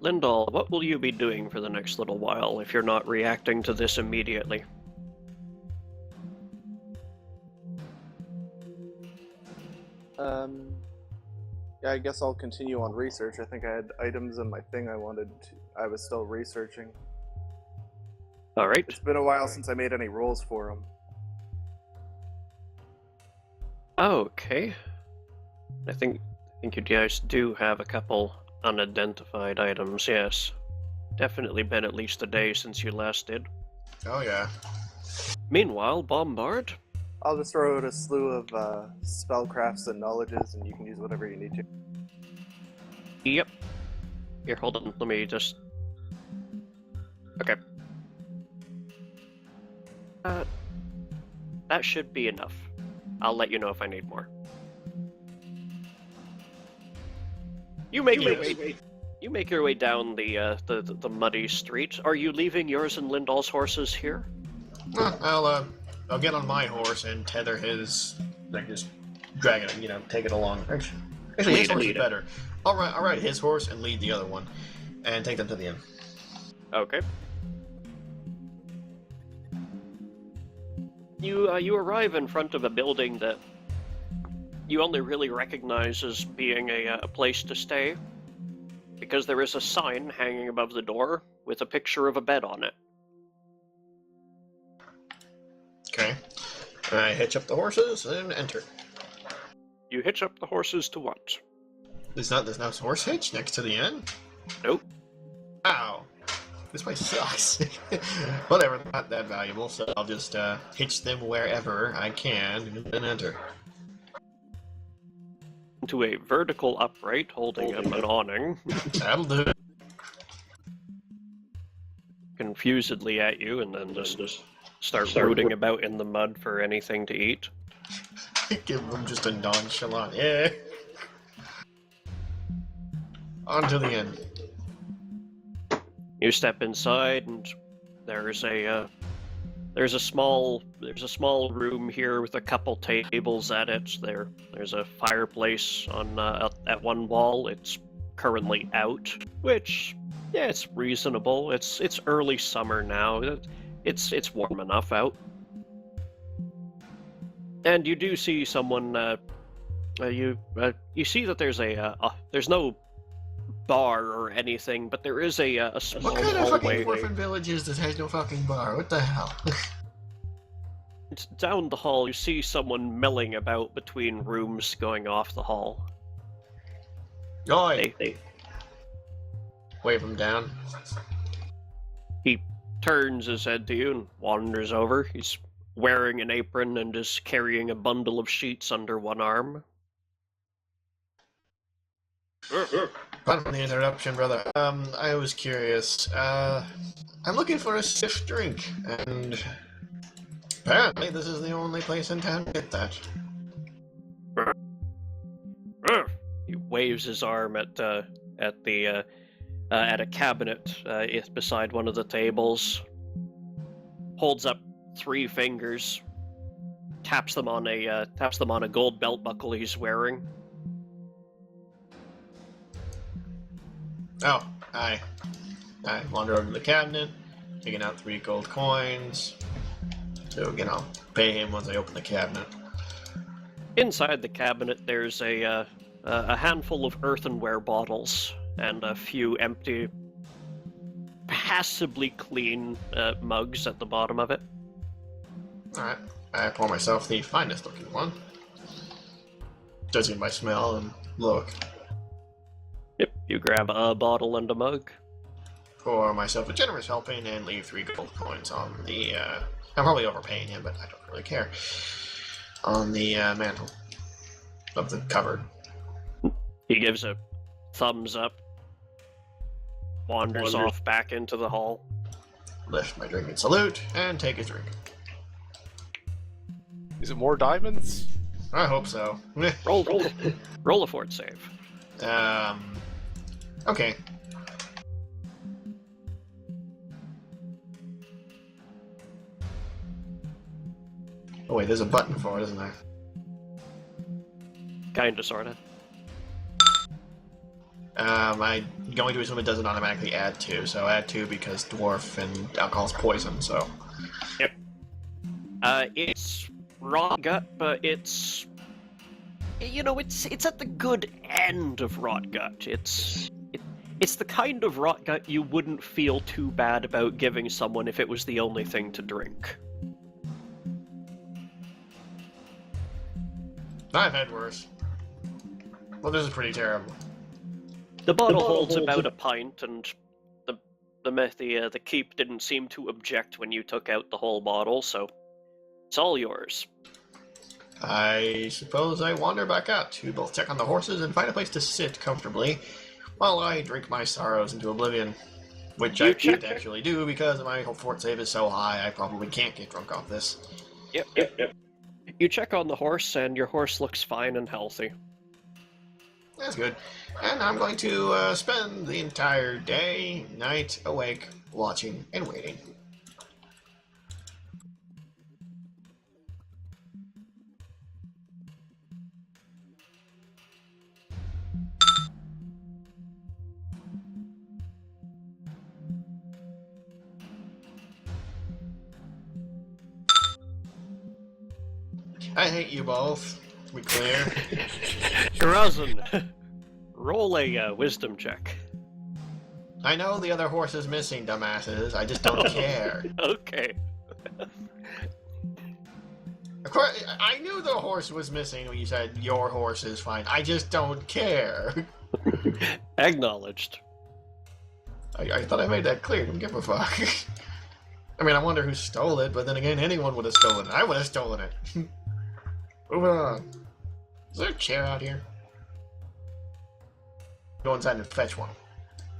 Lindal, what will you be doing for the next little while if you're not reacting to this immediately? Yeah, I guess I'll continue on research. I think I had items in my thing I was still researching. Alright. It's been a while since I made any rolls for them. Okay. I think you guys do have a couple unidentified items, yes. Definitely been at least a day since you last did. Oh yeah. Meanwhile, Bombard. I'll just throw out a slew of spellcrafts and knowledges, and you can use whatever you need to. Yep. Here, hold on. Let me just... Okay. That should be enough. I'll let you know if I need more. You make your way down the muddy street. Are you leaving yours and Lindal's horses here? I'll get on my horse and tether his, like just drag it, take it along. Actually, his horse is better. I'll ride his horse and lead the other one, and take them to the inn. Okay. You arrive in front of a building that you only really recognize as being a place to stay, because there is a sign hanging above the door with a picture of a bed on it. Okay. I hitch up the horses and enter. You hitch up the horses to what? There's no horse hitch next to the inn? Nope. Ow. This place sucks. Whatever, not that valuable, so I'll just hitch them wherever I can and then enter. to a vertical upright holding up an awning, That'll do. confusedly at you, and then just start rooting about in the mud for anything to eat. Give him just a nonchalant, yeah. On to the end. You step inside, and there's a small room here with a couple tables at it. There's a fireplace on at one wall. It's currently out, which yeah, it's reasonable. It's early summer now. It's warm enough out. And you do see someone. You see that there's no bar or anything, but there is a small What kind of hallway. fucking orphan village is this has no fucking bar? What the hell? Down the hall, you see someone milling about between rooms going off the hall. Oi! They Wave him down. He turns his head to you and wanders over. He's wearing an apron and is carrying a bundle of sheets under one arm. Pardon for the interruption, brother. I was curious. I'm looking for a stiff drink, and apparently this is the only place in town to get that. He waves his arm at a cabinet beside one of the tables. Holds up 3 fingers. Taps them on a gold belt buckle he's wearing. Oh, I wander over to the cabinet, taking out 3 gold coins. So, pay him once I open the cabinet. Inside the cabinet, there's a handful of earthenware bottles and a few empty, passably clean mugs at the bottom of it. Alright, I pour myself the finest looking one. Judging by smell and look. Yep, you grab a bottle and a mug. Pour myself a generous helping and leave 3 gold coins on the, I'm probably overpaying him, but I don't really care. On the mantle of the cupboard. He gives a thumbs up, wanders off back into the hall. Lift my drink and salute, and take a drink. Is it more diamonds? I hope so. Roll a fort save. Okay. Oh wait, there's a button for it, isn't there? Kinda, sorta. I going to assume it doesn't automatically add 2, so add 2 because dwarf and alcohol's poison, so. Yep. It's rot gut, but it's at the good end of rot gut. It's the kind of rot gut you wouldn't feel too bad about giving someone if it was the only thing to drink. I've had worse. Well, this is pretty terrible. The bottle holds about a pint, and the keep didn't seem to object when you took out the whole bottle, so it's all yours. I suppose I wander back out to both check on the horses and find a place to sit comfortably while I drink my sorrows into oblivion. Which I can't actually do because my fort save is so high I probably can't get drunk off this. Yep. You check on the horse, and your horse looks fine and healthy. That's good. And I'm going to spend the entire day, night, awake, watching, and waiting. I hate you both. We clear? Grazin, roll a wisdom check. I know the other horse is missing, dumbasses. I just don't care. Okay. Of course, I knew the horse was missing when you said your horse is fine. I just don't care. Acknowledged. I thought I made that clear. Don't give a fuck. I mean, I wonder who stole it, but then again, anyone would have stolen it. I would have stolen it. Moving on. Is there a chair out here? Go inside and fetch one.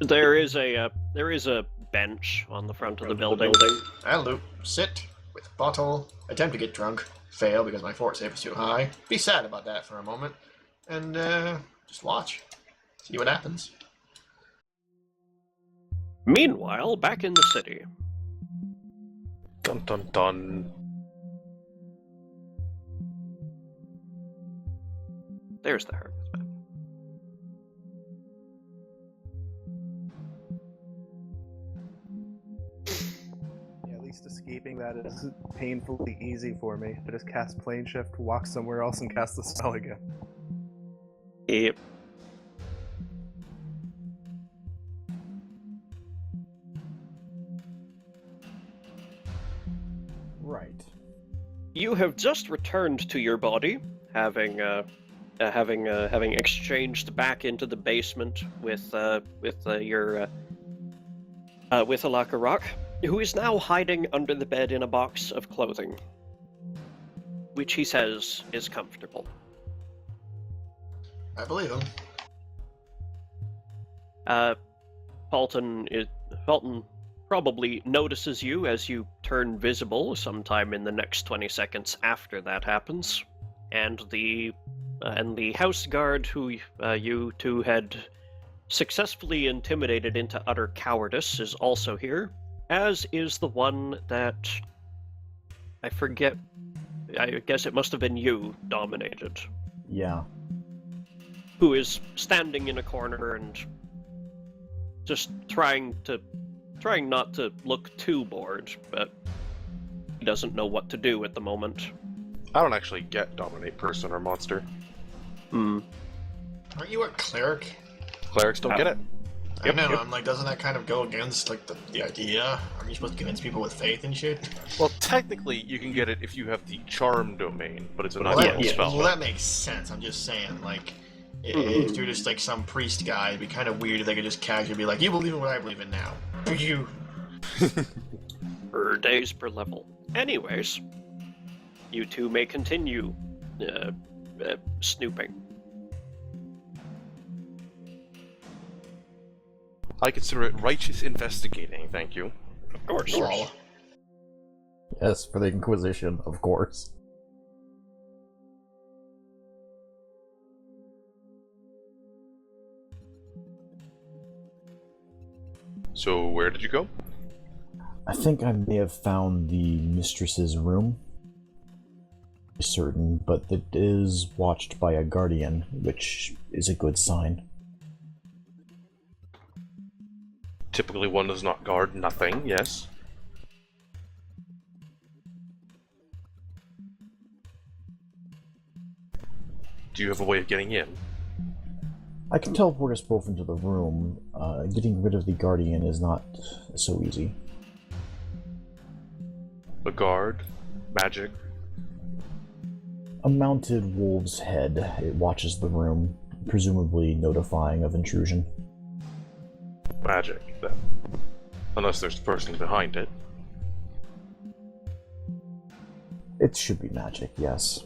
There is a bench on the front of the building. I'll loot. Sit with bottle. Attempt to get drunk. Fail because my fort save is too high. Be sad about that for a moment. And just watch. See what happens. Meanwhile, back in the city. Dun dun dun. There's the hermit map. Yeah, at least escaping that is painfully easy for me. I just cast plane shift, walk somewhere else, and cast the spell again. Yep. Right. You have just returned to your body, having exchanged back into the basement with Alakarak, who is now hiding under the bed in a box of clothing, which he says is comfortable. I believe him. Fulton probably notices you as you turn visible sometime in the next 20 seconds after that happens, and the house guard who you two had successfully intimidated into utter cowardice is also here, as is the one that I forget. I guess it must have been you dominated, Yeah. who is standing in a corner and just trying not to look too bored, but he doesn't know what to do at the moment. I don't actually get dominate person or monster. Hmm. Aren't you a cleric? Clerics don't get it. I know, I'm like, doesn't that kind of go against, like, the idea? Aren't you supposed to convince people with faith and shit? Well, technically, you can get it if you have the charm domain, but it's a Well, non-level that, spell. well, that makes sense. I'm just saying, like, if you're just, like, some priest guy, it'd be kind of weird if they could just casually be like, you believe in what I believe in now. You. Per days per level. Anyways, you two may continue snooping. I consider it righteous investigating, thank you. Of course. Lol. Yes, for the Inquisition, of course. So, where did you go? I think I may have found the mistress's room. Certain, but it is watched by a guardian, which is a good sign. Typically one does not guard nothing, yes. Do you have a way of getting in? I can teleport us both into the room. Getting rid of the guardian is not so easy. A guard? Magic? A mounted wolf's head. It watches the room, presumably notifying of intrusion. Magic, then. Unless there's a person behind it. It should be magic, yes.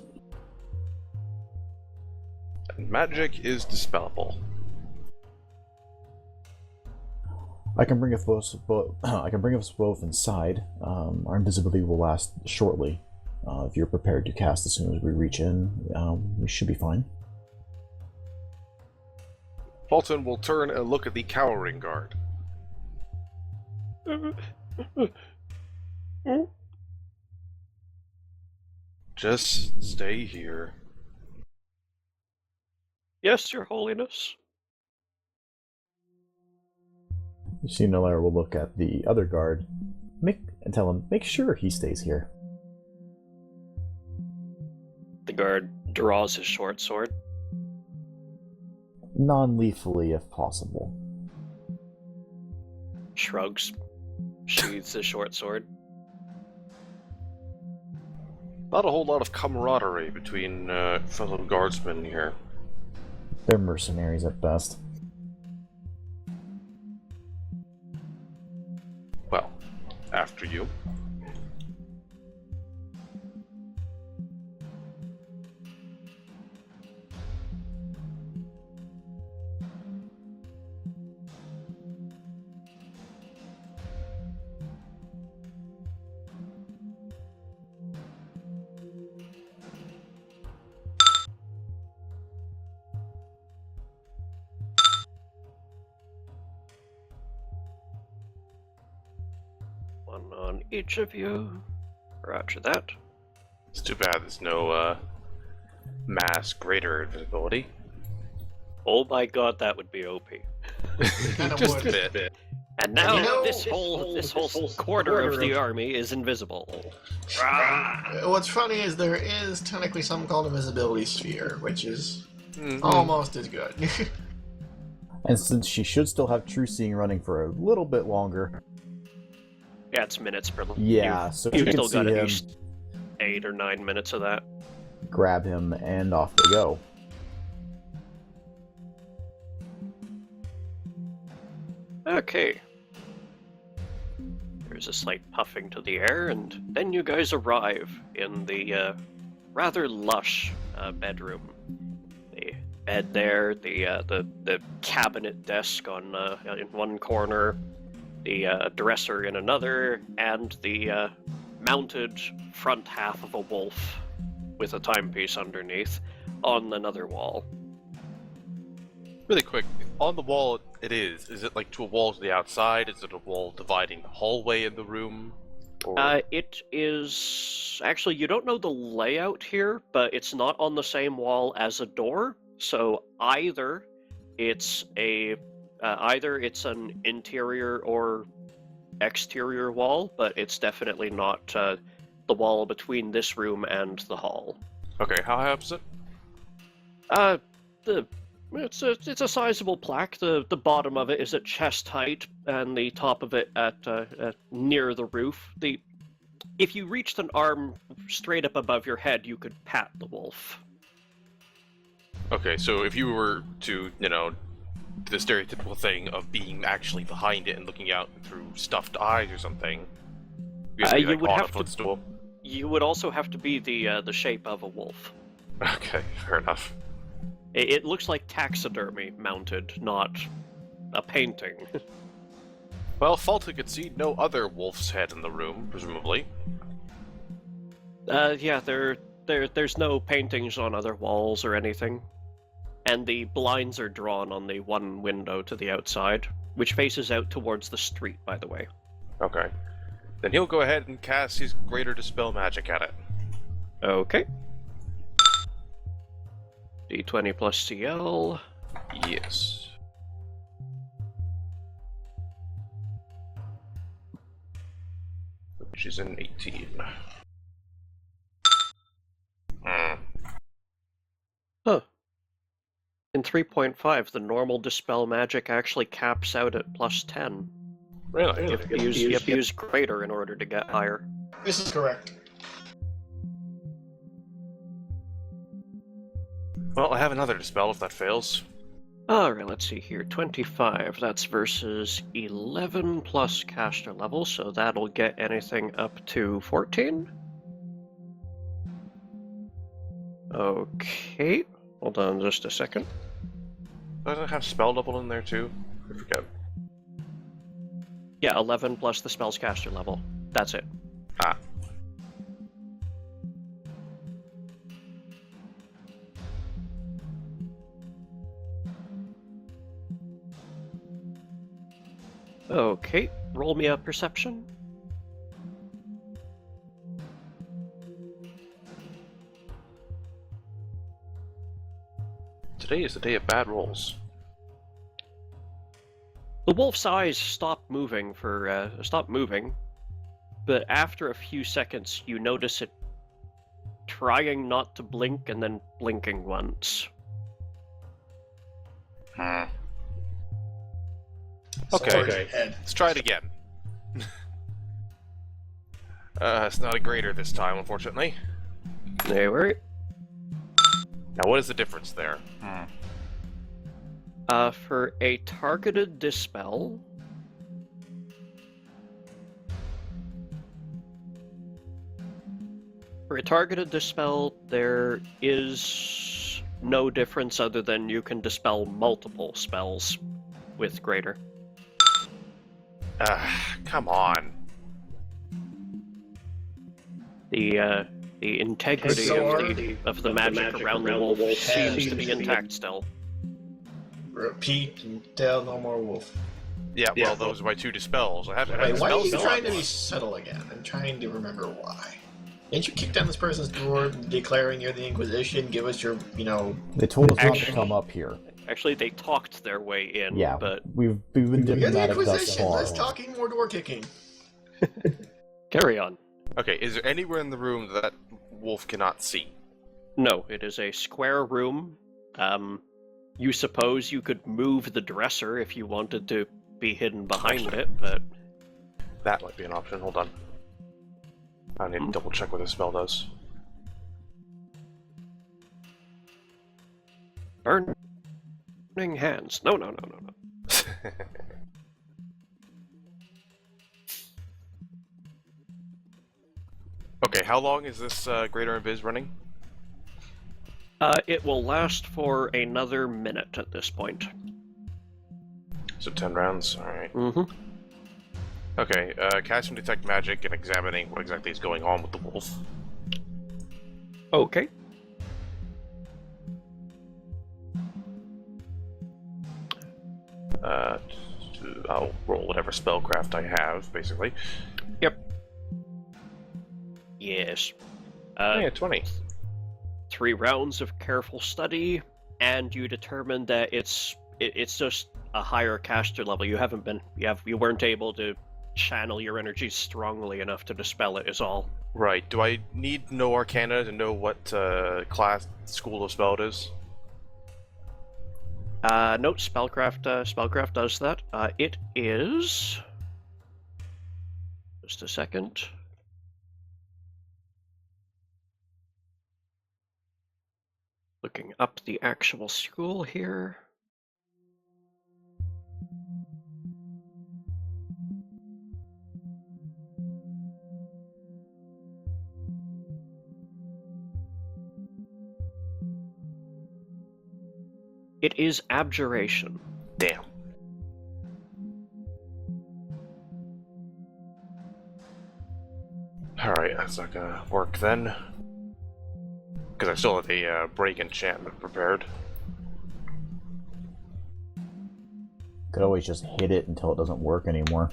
And magic is dispellable. I can bring us both. I can bring us both inside. Our invisibility will last shortly. If you're prepared to cast as soon as we reach in, we should be fine. Fulton will turn and look at the cowering guard. Just stay here. Yes, Your Holiness. Sinalair will look at the other guard and tell him, make sure he stays here. The guard draws his short sword. Non-lethally, if possible. Shrugs. Sheathes his short sword. Not a whole lot of camaraderie between fellow guardsmen here. They're mercenaries at best. Well, after you. One on each of you. Roger that. It's too bad there's no mass greater invisibility. Oh my god, that would be OP. Kind of Just a would. bit. And now you know, this whole quarter of the army is invisible. What's funny is there is technically something called invisibility sphere, which is Mm-hmm. almost as good. And since she should still have True Seeing running for a little bit longer, Yeah, it's minutes per. yeah, so You've you can still see got at him, least 8 or 9 minutes of that. grab him, and off they go. Okay. There's a slight puffing to the air, and then you guys arrive in the rather lush bedroom. The bed there, the cabinet desk on in one corner, the dresser in another, and the mounted front half of a wolf with a timepiece underneath on another wall. Really quick, on the wall is it like to a wall to the outside? Is it a wall dividing the hallway in the room? Or... It is... Actually, you don't know the layout here, but it's not on the same wall as a door, so either it's an interior or exterior wall, but it's definitely not the wall between this room and the hall. Okay, how high up is it? It's a sizable plaque. The bottom of it is at chest height, and the top of it at near the roof. If you reached an arm straight up above your head, you could pat the wolf. Okay, so if you were to, the stereotypical thing of being actually behind it and looking out through stuffed eyes or something, you would on have a footstool. You would also have to be the shape of a wolf. Okay, fair enough. It looks like taxidermy mounted, not a painting. Well, Falta could see no other wolf's head in the room, presumably. Yeah, there's no paintings on other walls or anything. And the blinds are drawn on the one window to the outside, which faces out towards the street, by the way. Okay. Then he'll go ahead and cast his Greater Dispel Magic at it. Okay. D20 plus CL. Yes. Which is an 18. Huh. In 3.5, the normal Dispel Magic actually caps out at plus 10. Really? You have to use greater in order to get higher. This is correct. Well, I have another Dispel if that fails. Alright, let's see here. 25, that's versus 11 plus caster level, so that'll get anything up to 14. Okay, hold on just a second. Doesn't it have spell level in there too? I forget. Yeah, 11 plus the spell's caster level. That's it. Ah. Okay, roll me a perception. Today is the day of bad rolls. The wolf's eyes stop moving, but after a few seconds, you notice it trying not to blink and then blinking once. Okay, let's try it again. It's not a greater this time, unfortunately. No worry. Now, what is the difference there? For a targeted dispel, there is no difference other than you can dispel multiple spells with greater. Come on. The integrity of the magic around the wolf seems to be intact still. Repeat and tell no more wolf. Yeah, well, those are my 2 dispels. I haven't had Wait, why are dispels you in a trying to while. be subtle again? I'm trying to remember why. Didn't you kick down this person's door, declaring you're the Inquisition? Give us your, They told us not to Actually- come up here. Actually, they talked their way in, Yeah, but we've been You're the diplomatic thus Inquisition. far. Less talking, more door kicking. carry on. Okay, is there anywhere in the room that Wolf cannot see? No, it is a square room. You suppose you could move the dresser if you wanted to be hidden behind it, but That might be an option. Hold on. I need to double check what this spell does. burning hands. No. Okay, how long is this Greater Invis running? It will last for another minute at this point. So 10 rounds? Alright. Mm-hmm. Okay, casting Detect Magic and examining what exactly is going on with the wolf. Okay. I'll roll whatever spellcraft I have, basically. Yep. Yes. Yeah, 20. 3 rounds of careful study, and you determine that it's just a higher caster level. You weren't able to channel your energy strongly enough to dispel it. Is all. Right. Do I need to know Arcana to know what class school of spell it is? Note spellcraft does that. It is. Just a second. Looking up the actual school here. It is abjuration. Damn. Alright, that's not gonna work then. Because I still have a break enchantment prepared. Could always just hit it until it doesn't work anymore.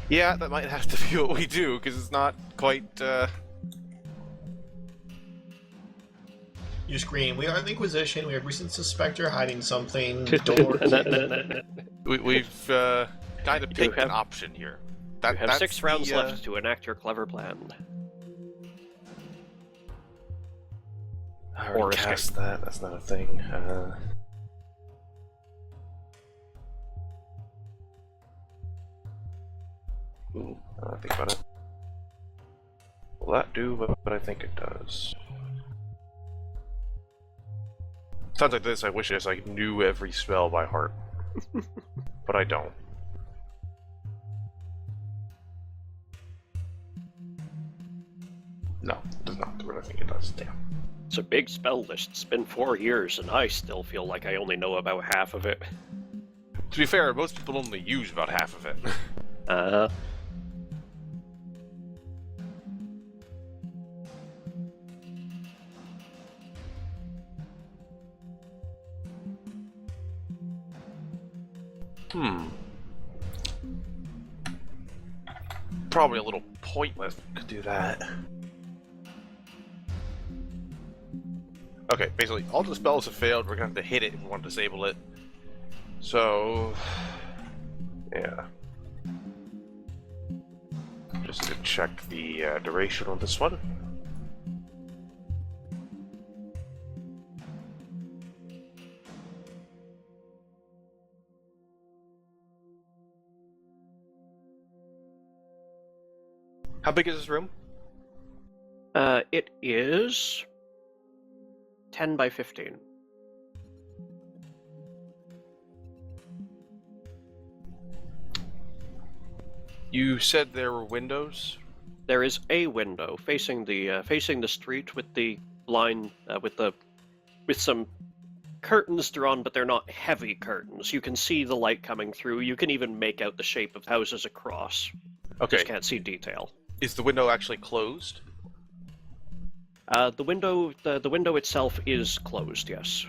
Yeah, that might have to be what we do, because it's not quite, You scream, "We are the Inquisition. We have recent suspect you're hiding something." Door kicking. We've kind of picked an have- option here. You have That's 6 rounds the, left to enact your clever plan. I or already escape. cast that. That's not a thing. Ooh, I don't think about it. Will that do what I think it does? Sounds like this. I wish I knew every spell by heart, but I don't. No, it does not do what I think it does. Damn. It's a big spell list. It's been 4 years, and I still feel like I only know about half of it. To be fair, most people only use about half of it. Probably a little pointless to do that. Okay, basically, all the spells have failed. We're gonna have to hit it if we want to disable it. So, yeah. Just to check the duration on this one. How big is this room? It is 10 by 15. You said there were windows? There is a window facing the street with the blind with some curtains drawn, but they're not heavy curtains. You can see the light coming through. You can even make out the shape of houses across. Okay. Just can't see detail. Is the window actually closed? The window itself is closed. Yes.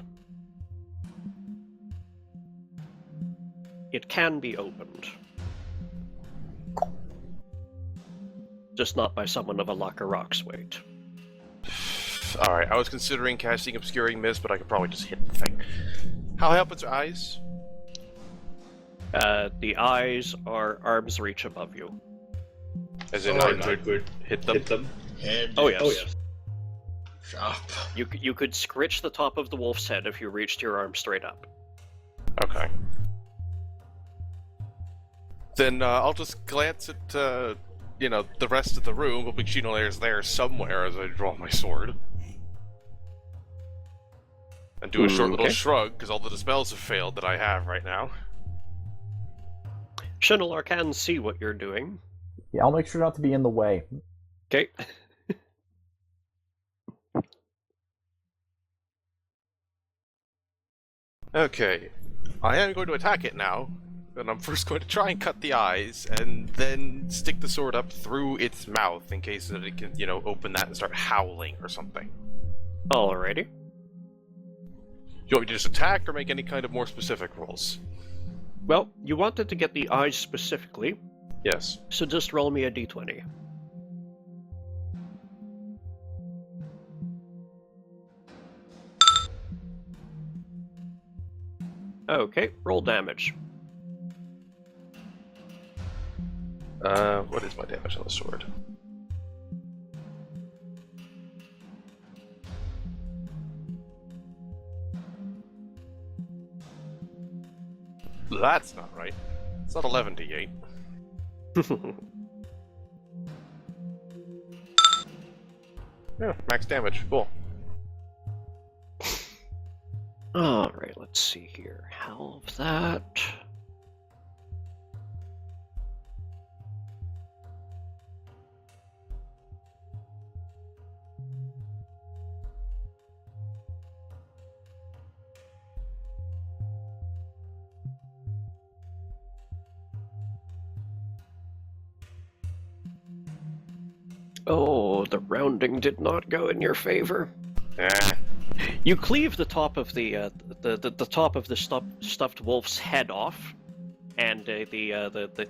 It can be opened. Just not by someone of a Locker Rock's weight. Alright, I was considering casting Obscuring Mist, but I could probably just hit the thing. How high up its eyes? The eyes are arm's reach above you. As in, I could hit them? Head. Oh yes. Sharp. You could scritch the top of the wolf's head if you reached your arm straight up. Okay. Then I'll just glance at, the rest of the room, hoping Shinolayer's there somewhere as I draw my sword. And do a short little shrug, because all the dispels have failed that I have right now. Shinolar can see what you're doing. Yeah, I'll make sure not to be in the way. Okay. Okay. I am going to attack it now. And I'm first going to try and cut the eyes, and then stick the sword up through its mouth in case that it can, open that and start howling or something. Alrighty. You want me to just attack or make any kind of more specific rolls? Well, you wanted to get the eyes specifically, Yes. so just roll me a d20. Okay, roll damage. What is my damage on the sword? That's not right. It's not 11d8. Yeah, max damage. Cool. Alright, let's see here. Halve that. Oh, the rounding did not go in your favor. Eh. You cleave the top of the top of the stuffed wolf's head off, and the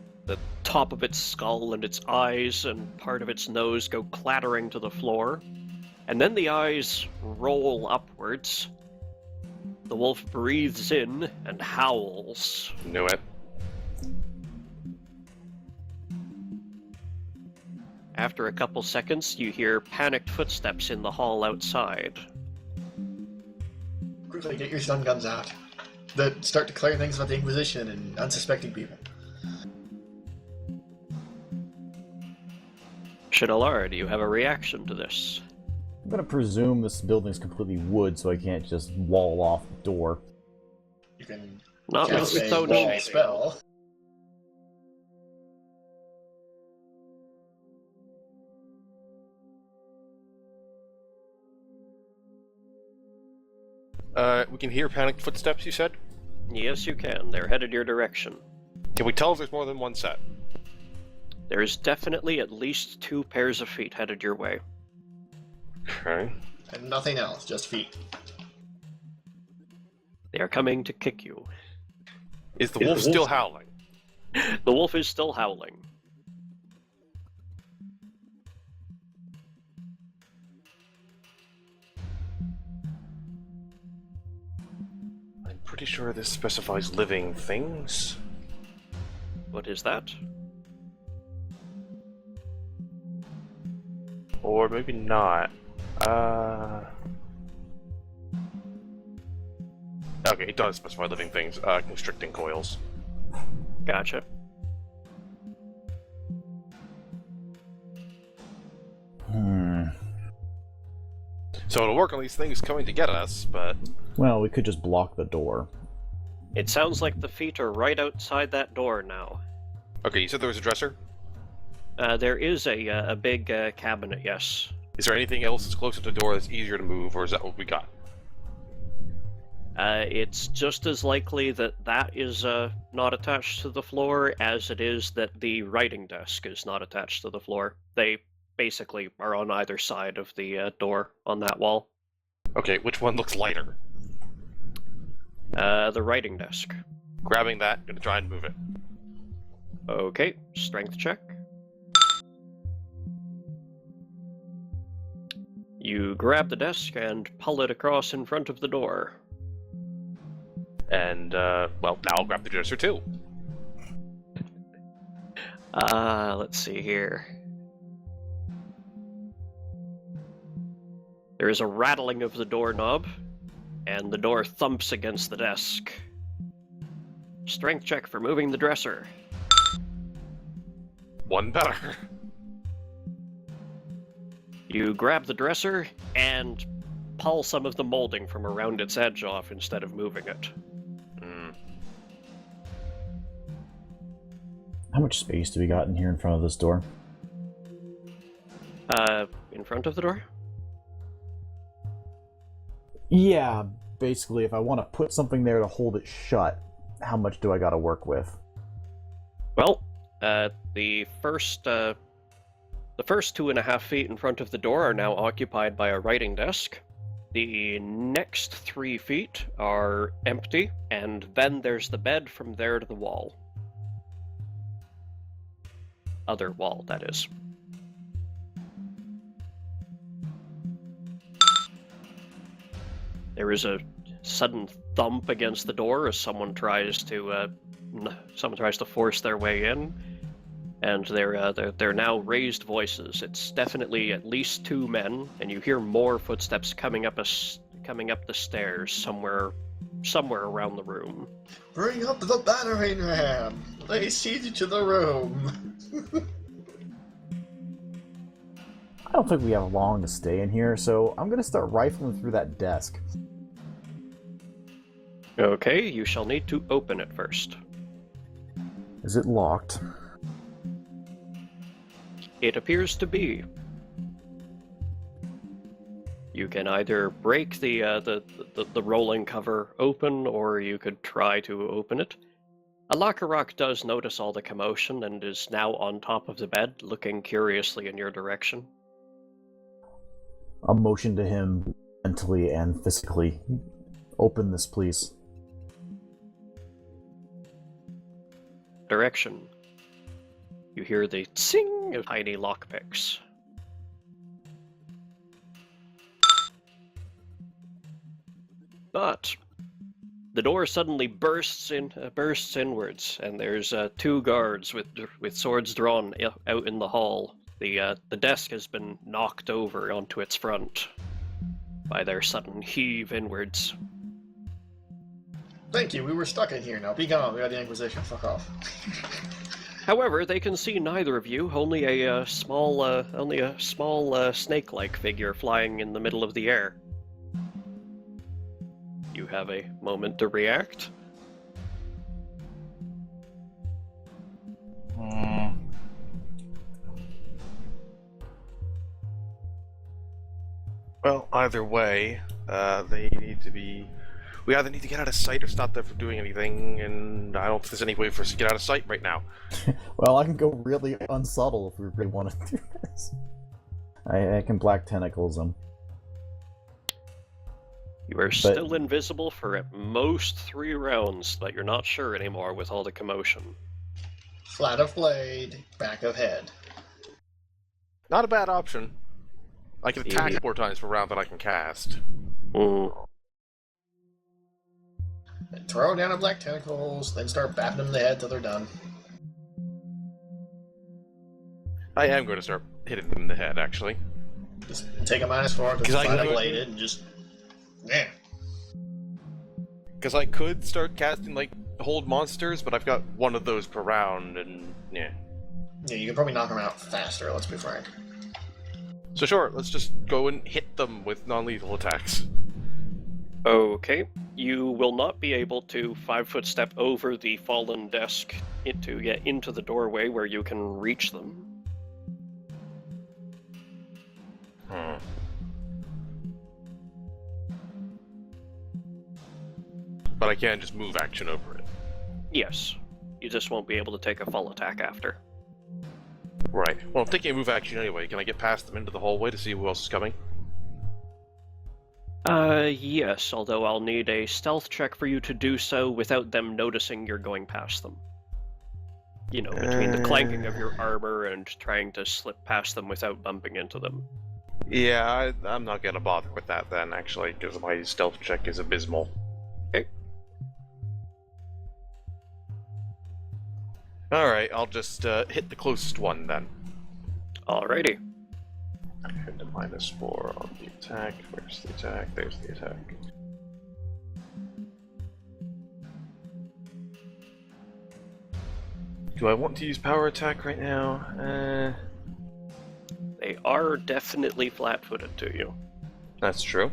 top of its skull and its eyes and part of its nose go clattering to the floor, and then the eyes roll upwards. The wolf breathes in and howls. Knew it. After a couple seconds, you hear panicked footsteps in the hall outside. Quickly, get your stun guns out. Start declaring things about the Inquisition and unsuspecting people. Shinolara, do you have a reaction to this? I'm gonna presume this building's completely wood, so I can't just wall off the door. You can Not cast with a stone wall shading. spell. We can hear panicked footsteps, you said? Yes, you can. They're headed your direction. Can we tell if there's more than one set? There's definitely at least 2 pairs of feet headed your way. Okay. And nothing else, just feet. They are coming to kick you. Is the wolf still howling? The wolf is still howling. I'm pretty sure this specifies living things. What is that? Or maybe not. Okay, it does specify living things. Constricting coils. Gotcha. So it'll work on these things coming to get us, but... Well, we could just block the door. It sounds like the feet are right outside that door now. Okay, you said there was a dresser? There is a big cabinet, yes. Is there anything else that's closer to the door that's easier to move, or is that what we got? It's just as likely that that is not attached to the floor as it is that the writing desk is not attached to the floor. They basically are on either side of the door on that wall. Okay, which one looks lighter? The writing desk. Grabbing that, gonna try and move it. Okay, strength check. You grab the desk and pull it across in front of the door. And, well, now I'll grab the dresser too. Let's see here. There is a rattling of the doorknob, and the door thumps against the desk. Strength check for moving the dresser. One better. You grab the dresser and pull some of the molding from around its edge off instead of moving it. How much space do we got in here in front of this door? In front of the door? Yeah, basically, if I want to put something there to hold it shut, how much do I got to work with? Well, the first 2.5 feet in front of the door are now occupied by a writing desk. The next 3 feet are empty, and then there's the bed from there to the wall. Other wall, that is. There is a sudden thump against the door as someone tries to force their way in, and they're now raised voices. It's definitely at least 2 men, and you hear more footsteps coming up the stairs somewhere around the room. Bring up the battering ram! Lay siege to the room! I don't think we have long to stay in here, so I'm going to start rifling through that desk. Okay, you shall need to open it first. Is it locked? It appears to be. You can either break the rolling cover open, or you could try to open it. Alakarok does notice all the commotion and is now on top of the bed, looking curiously in your direction. I'll motion to him mentally and physically. Open this, please. Direction. You hear the tsing of tiny lockpicks. But the door suddenly bursts inwards, and there's 2 guards with swords drawn out in the hall. The desk has been knocked over onto its front by their sudden heave inwards. Thank you, we were stuck in here. Now be gone, we got the Inquisition. Fuck off. However, they can see neither of you, only a small snake-like figure flying in the middle of the air. You have a moment to react. Well, either way, they need to be... We either need to get out of sight or stop them from doing anything, and I don't think there's any way for us to get out of sight right now. Well, I can go really unsubtle if we really want to do this. I can black tentacles them. You are still invisible for at most 3 rounds, but you're not sure anymore with all the commotion. Flat of blade, back of head. Not a bad option. I can attack 4 times per round that I can cast. And throw down a black tentacles, then start bapping them in the head till they're done. I am going to start hitting them in the head, actually. Just take a -4 because it's flat of bladed and just... Yeah. Because I could start casting, like, hold monsters, but I've got 1 of those per round, and yeah. Yeah, you can probably knock them out faster, let's be frank. So sure, let's just go and hit them with non-lethal attacks. Okay. You will not be able to 5-foot step over the fallen desk to get into the doorway where you can reach them. But I can just move action over it. Yes. You just won't be able to take a full attack after. Right. Well, I'm taking a move action anyway. Can I get past them into the hallway to see who else is coming? Yes, although I'll need a stealth check for you to do so without them noticing you're going past them. You know, between the clanking of your armor and trying to slip past them without bumping into them. Yeah, I'm not gonna bother with that then, actually, because my stealth check is abysmal. Okay. Alright, I'll just hit the closest one then. Alrighty. And then -4 on the attack. Where's the attack? There's the attack. Do I want to use power attack right now? They are definitely flat-footed to you. That's true.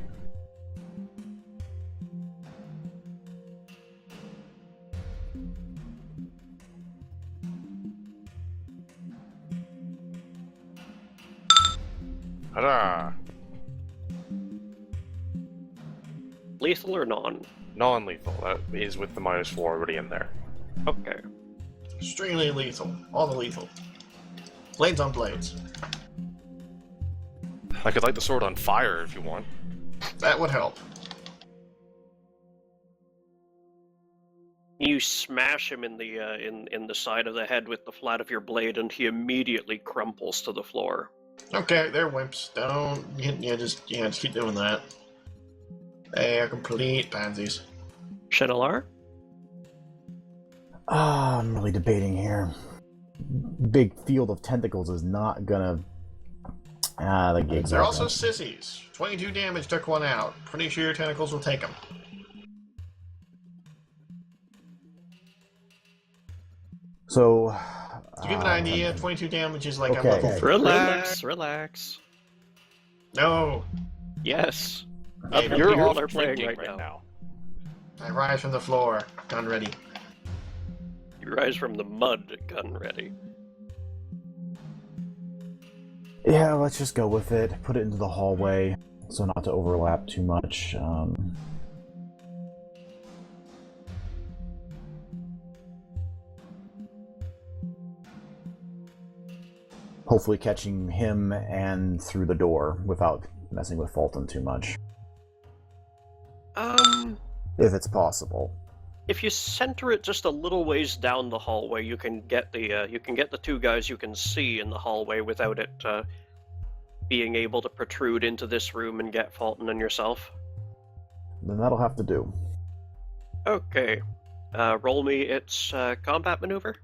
Hurrah! Lethal or non? Non-lethal. That is with the -4 already in there. Okay. Extremely lethal. All the lethal. Blades on blades. I could light the sword on fire if you want. That would help. You smash him in the in the side of the head with the flat of your blade, and he immediately crumples to the floor. Okay, they're wimps. Just keep doing that. They are complete pansies. Shinalar? I'm really debating here. Big field of tentacles is not gonna... the gigs They're are also gonna- sissies. 22 damage took one out. Pretty sure your tentacles will take them. So... To give an idea, 22 damage is like Okay. a level 3. Relax. No! Yes. Hey, Other You're people off are playing drinking right now. I rise from the floor. Gun ready. You rise from the mud, gun ready. Yeah, let's just go with it. Put it into the hallway, so not to overlap too much. Hopefully catching him and through the door without messing with Fulton too much. If it's possible. If you center it just a little ways down the hallway, you can get the two guys you can see in the hallway without it being able to protrude into this room and get Fulton and yourself. Then that'll have to do. Okay. Roll me its combat maneuver.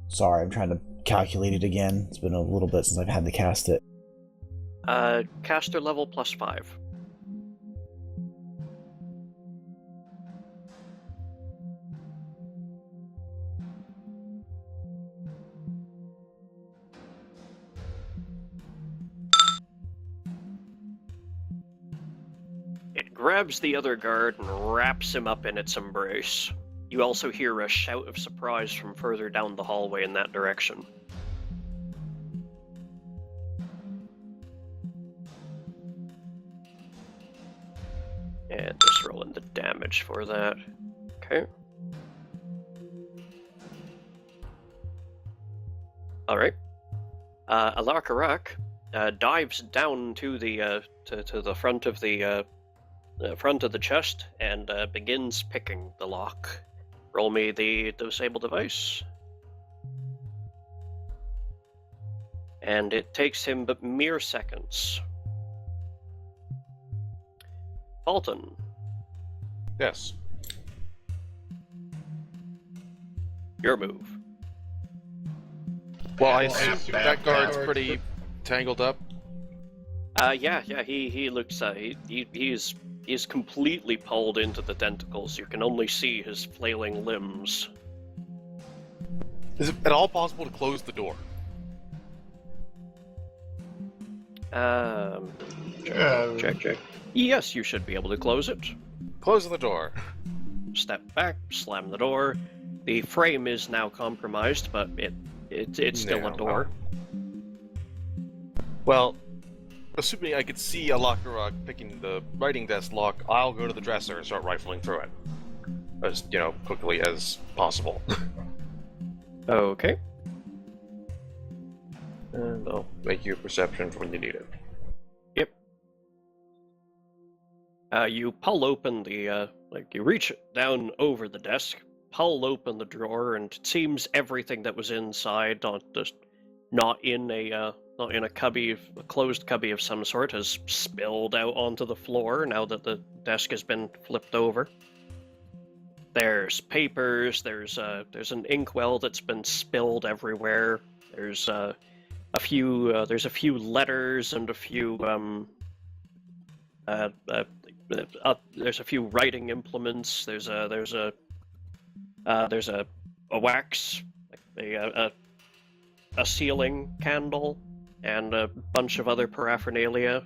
Sorry, I'm trying to calculate it again. It's been a little bit since I've had to cast it. Caster level +5. It grabs the other guard and wraps him up in its embrace. You also hear a shout of surprise from further down the hallway in that direction. And just rolling the damage for that. Okay. Alright. Alakarak dives down to the to the front of the chest and begins picking the lock. Roll me the disable device. And it takes him but mere seconds. Fulton. Yes. Your move. Well, I Well, assume bad that guard's guard. pretty tangled up. Yeah, he looks, he's completely pulled into the tentacles. You can only see his flailing limbs. Is it at all possible to close the door? Check. Yes, you should be able to close it. Close the door. Step back, slam the door. The frame is now compromised, but it's still Yeah, a door. Well, assuming I could see a locker rock picking the writing desk lock, I'll go to the dresser and start rifling through it. As, quickly as possible. Okay. And I'll make you a perception for when you need it. Yep. You pull open the, you reach down over the desk, pull open the drawer, and it seems everything that was inside, not in a cubby, a closed cubby of some sort, has spilled out onto the floor now that the desk has been flipped over. There's papers, there's an inkwell that's been spilled everywhere. There's a few letters and a few there's a few writing implements. There's a wax, a ceiling candle, and a bunch of other paraphernalia.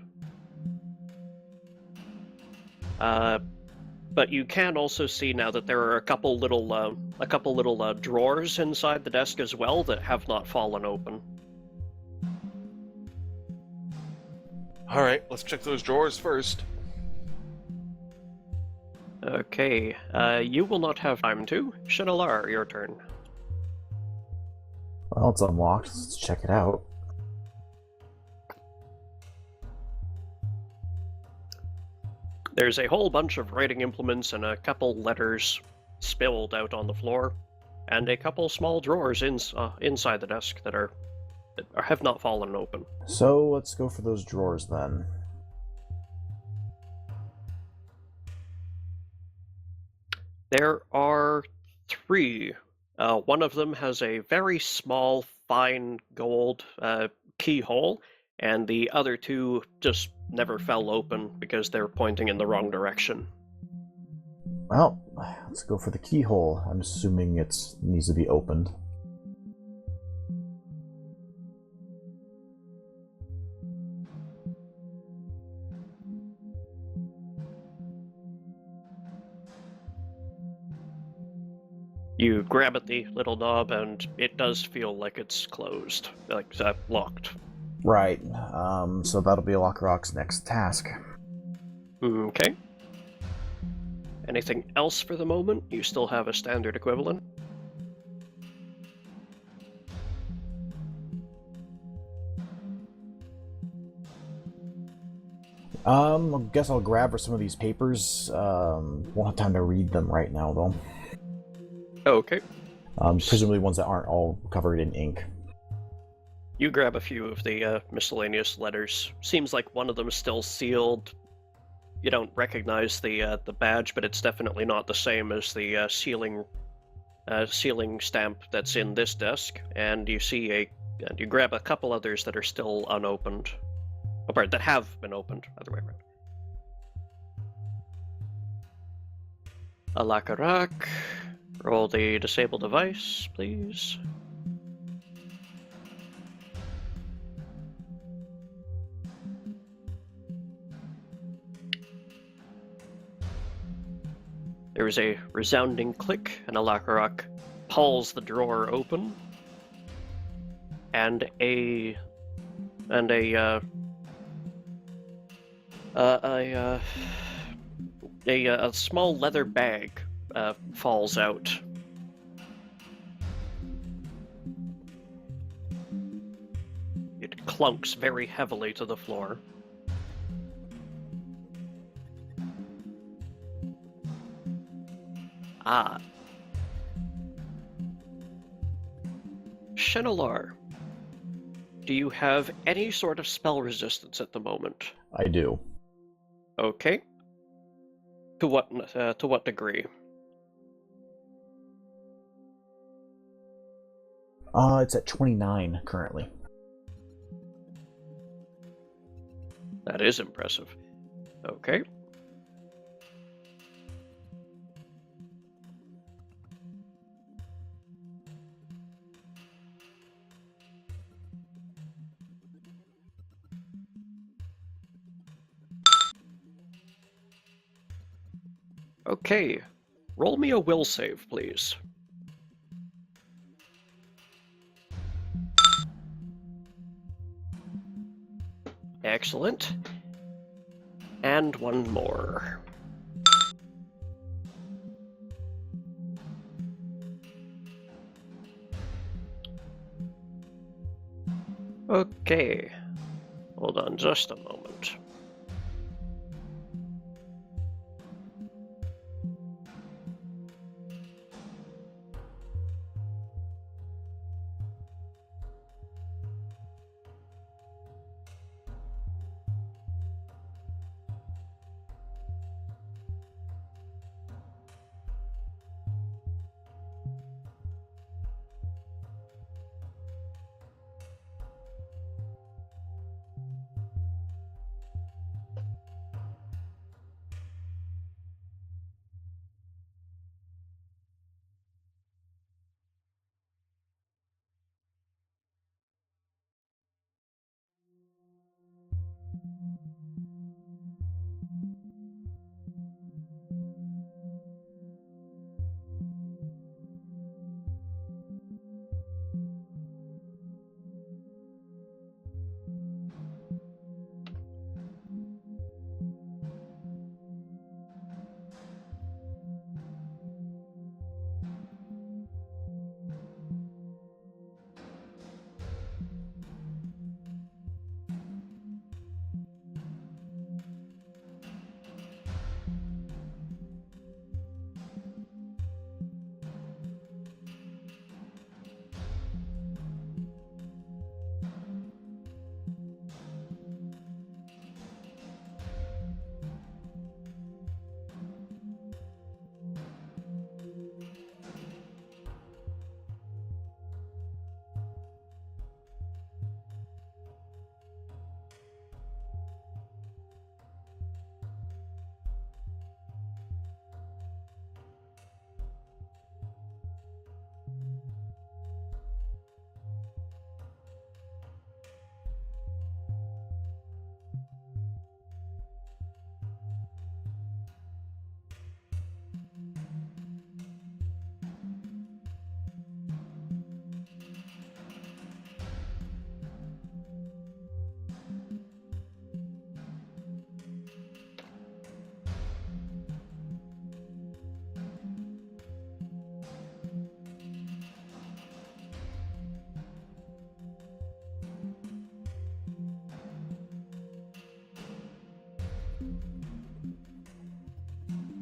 But you can also see now that there are a couple little drawers inside the desk as well that have not fallen open. All right, let's check those drawers first. Okay, you will not have time to. Shinalar, your turn. Well, it's unlocked. Let's check it out. There's a whole bunch of writing implements and a couple letters spilled out on the floor, and a couple small drawers inside the desk that have not fallen open. So let's go for those drawers then. There are 3. One of them has a very small, fine gold keyhole, and the other 2 just never fell open because they're pointing in the wrong direction. Well, let's go for the keyhole. I'm assuming it needs to be opened. You grab at the little knob, and it does feel like it's closed, locked. Right. So that'll be Lockrock's next task. Okay. Anything else for the moment? You still have a standard equivalent? I guess I'll grab for some of these papers. Won't have time to read them right now, though. Okay. Presumably ones that aren't all covered in ink. You grab a few of the miscellaneous letters. Seems like one of them is still sealed. You don't recognize the badge, but it's definitely not the same as the sealing stamp that's in this desk. And you see and you grab a couple others that are still unopened, or that have been opened. Other way around. Alakarak, roll the disable device, please. There is a resounding click, and Alakarak pulls the drawer open, and a small leather bag falls out. It clunks very heavily to the floor. Ah. Shinalar, do you have any sort of spell resistance at the moment? I do. Okay. To what degree? It's at 29 currently. That is impressive. Okay. Okay, roll me a will save, please. Excellent. And one more. Okay. Hold on just a moment.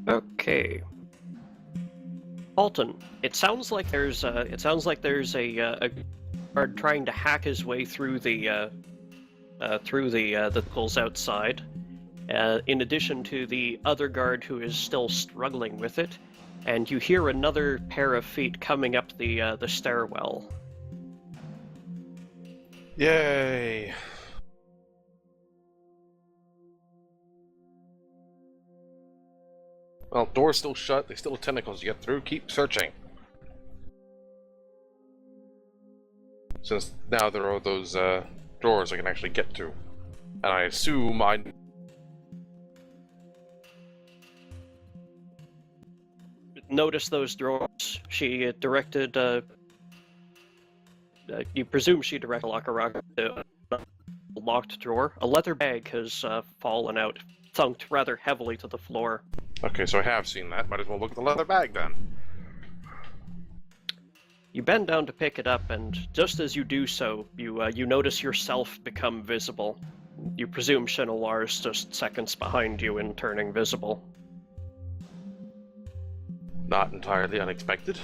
Okay. Alton, it sounds like there's a guard trying to hack his way through the vehicles outside. In addition to the other guard who is still struggling with it, and you hear another pair of feet coming up the stairwell. Yay! Well, door's still shut, there's still tentacles to get through, keep searching. Since now there are those drawers I can actually get to. And I assume I... Notice those drawers. She directed, you presume she directed Lockarock to a locked drawer. A leather bag has fallen out, thunked rather heavily to the floor. Okay, so I have seen that. Might as well look at the leather bag then. You bend down to pick it up, and just as you do so, you notice yourself become visible. You presume Shinolar is just seconds behind you in turning visible. Not entirely unexpected.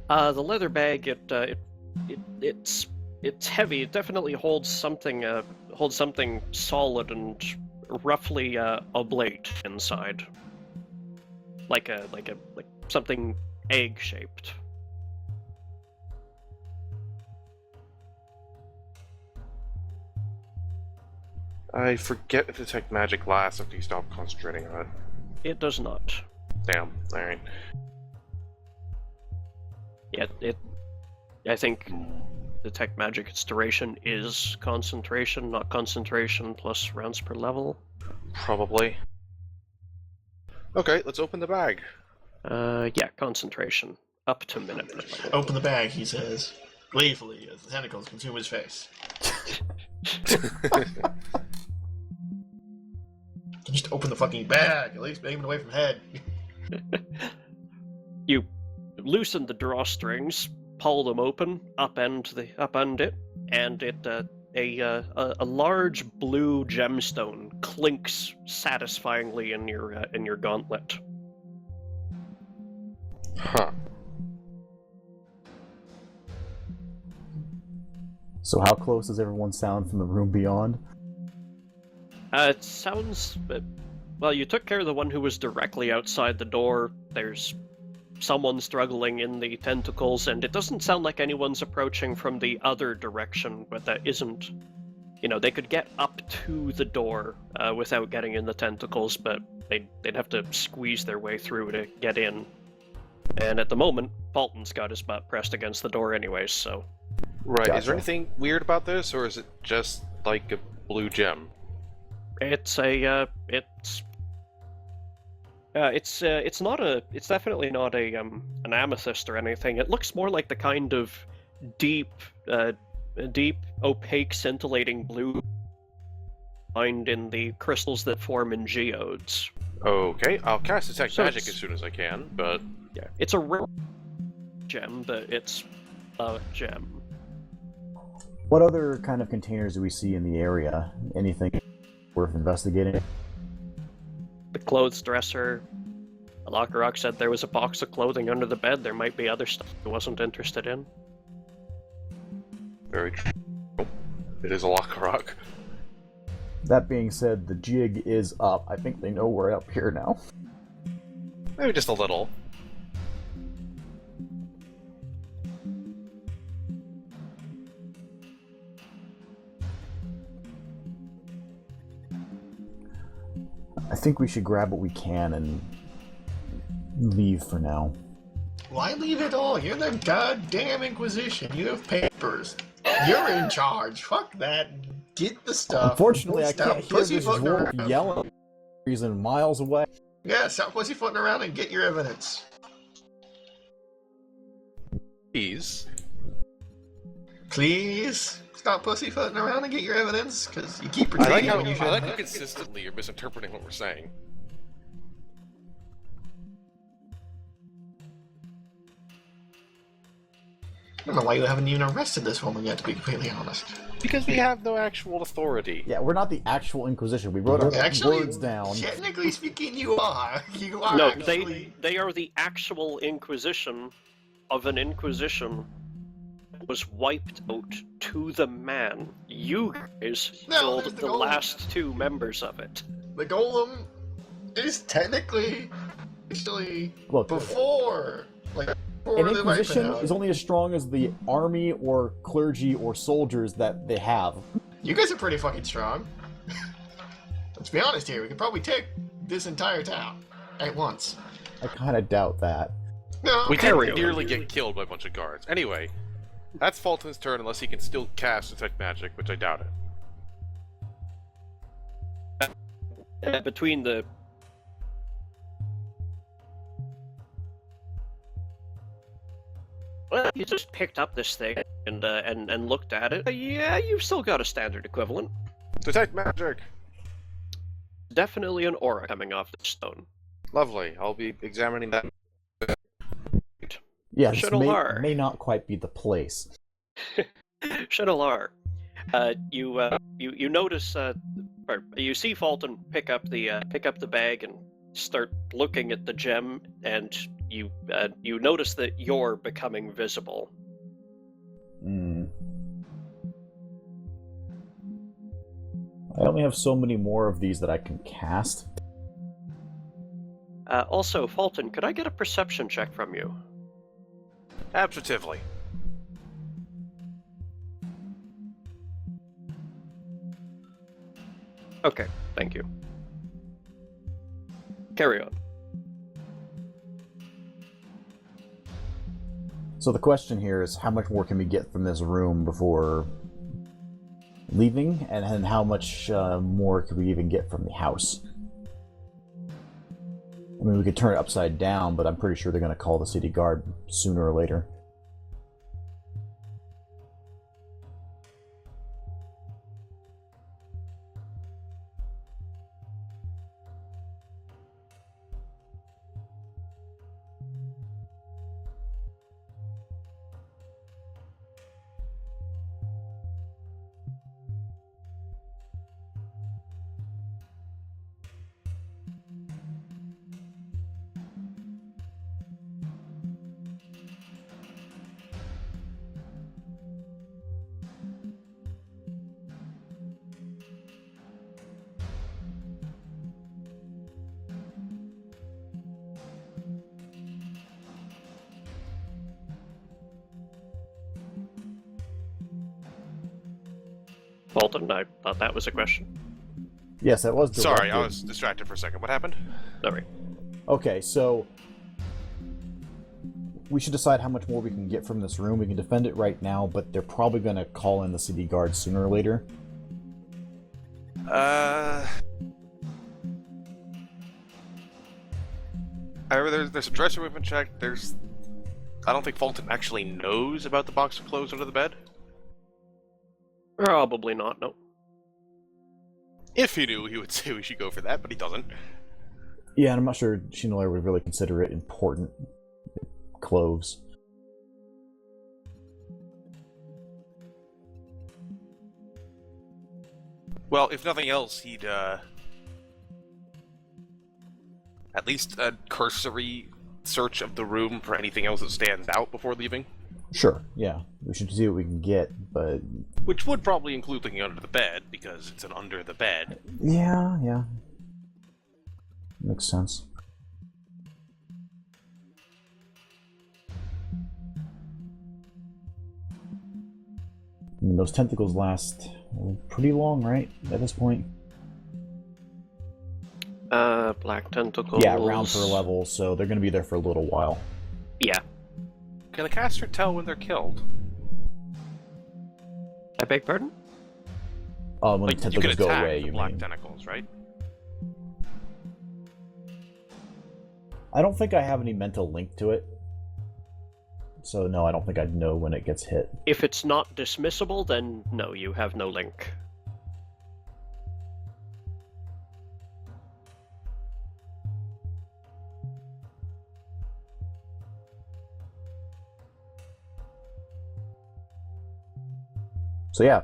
The leather bag, it's heavy. It definitely holds something solid and roughly oblate inside, like something egg-shaped. I forget to detect magic lasts after you stop concentrating on it. It does not. Damn. Alright. Yeah, I think detect magic, its duration is concentration, not concentration plus rounds per level. Probably. Okay, let's open the bag. Yeah, concentration. Up to minute per level. Open the bag, he says, gleefully, as the tentacles consume his face. Just open the fucking bag. At least aim it away from head. You loosen the drawstrings, pull them open, upend it, and a large blue gemstone clinks satisfyingly in your gauntlet. Huh. So how close does everyone sound from the room beyond? It sounds... well, you took care of the one who was directly outside the door. There's someone struggling in the tentacles, and it doesn't sound like anyone's approaching from the other direction, but that isn't... they could get up to the door without getting in the tentacles, but they'd have to squeeze their way through to get in. And at the moment, Fulton's got his butt pressed against the door anyways, so... Right, Gotcha. Is there anything weird about this, or is it just like a blue gem? It's definitely not an amethyst or anything. It looks more like the kind of deep, opaque, scintillating blue find in the crystals that form in geodes. Okay, I'll cast Detect So Magic it's- as soon as I can, but... Yeah, it's a rare gem, but it's a gem. What other kind of containers do we see in the area? Anything worth investigating? The clothes dresser. Lockrock said there was a box of clothing under the bed. There might be other stuff he wasn't interested in. Very true. It is a Lockrock. That being said, the jig is up. I think they know we're up here now. Maybe just a little. I think we should grab what we can and leave for now. Why leave it all? You're the goddamn Inquisition. You have papers. You're in charge. Fuck that. Get the stuff. Unfortunately, I Stop can't hear this pussyfooting dwarf around. yelling. He's miles away. Yeah, stop pussyfooting around and get your evidence. Please. Please stop pussyfooting around and get your evidence, because you keep I like pretending how when you should. how consistently you're misinterpreting what we're saying. I don't know why you haven't even arrested this woman yet, to be completely honest. Because we have no actual authority. Yeah, we're not the actual Inquisition. We wrote our Actually, words down. technically speaking, you are. You are No, actually. they are the actual Inquisition of an Inquisition that was wiped out to the man. You guys No, killed there's the the golem. last two members of it. The golem is technically actually Look, before, like, before an the wiping Inquisition out. is only as strong as the army or clergy or soldiers that they have. You guys are pretty fucking strong. Let's be honest here. We could probably take this entire town at once. I kind of doubt that. No, We Carry didn't on. nearly get killed by a bunch of guards. Anyway, that's Fulton's turn unless he can still cast Detect Magic, which I doubt it. Between the... Well, you just picked up this thing and looked at it. Yeah, you've still got a standard equivalent. Detect Magic! Definitely an aura coming off the stone. Lovely. I'll be examining that. Yeah, this Shadowlar. may not quite be the place. Shadowlar, you notice, or you see Fulton pick up the bag and start looking at the gem, and you notice that you're becoming visible. Hmm. I only have so many more of these that I can cast. Also, Fulton, could I get a perception check from you? Absolutely. Okay, thank you. Carry on. So the question here is, how much more can we get from this room before leaving, and then how much more could we even get from the house? I mean, we could turn it upside down, but I'm pretty sure they're going to call the city guard sooner or later. Fulton, I thought that was a question. Yes, that was directed. Sorry, I was distracted for a second. What happened? Sorry. Okay, so we should decide how much more we can get from this room. We can defend it right now, but they're probably going to call in the city guard sooner or later. However, there's a dresser we've been checked. I don't think Fulton actually knows about the box of clothes under the bed. Probably not, no. If he knew, he would say we should go for that, but he doesn't. Yeah, and I'm not sure Shinolair would really consider it important clothes. Well, if nothing else, he'd, at least a cursory search of the room for anything else that stands out before leaving. Sure, yeah. We should see what we can get, but... Which would probably include looking under the bed, because it's an under the bed. Yeah. Makes sense. I mean, those tentacles last pretty long, right? At this point? Black tentacles... Yeah, around per level, so they're going to be there for a little while. Yeah. Can the caster tell when they're killed? I beg pardon? When Like, the tentacles go away, the you black mean? tentacles, right? I don't think I have any mental link to it. So no, I don't think I'd know when it gets hit. If it's not dismissible, then no, you have no link. So yeah,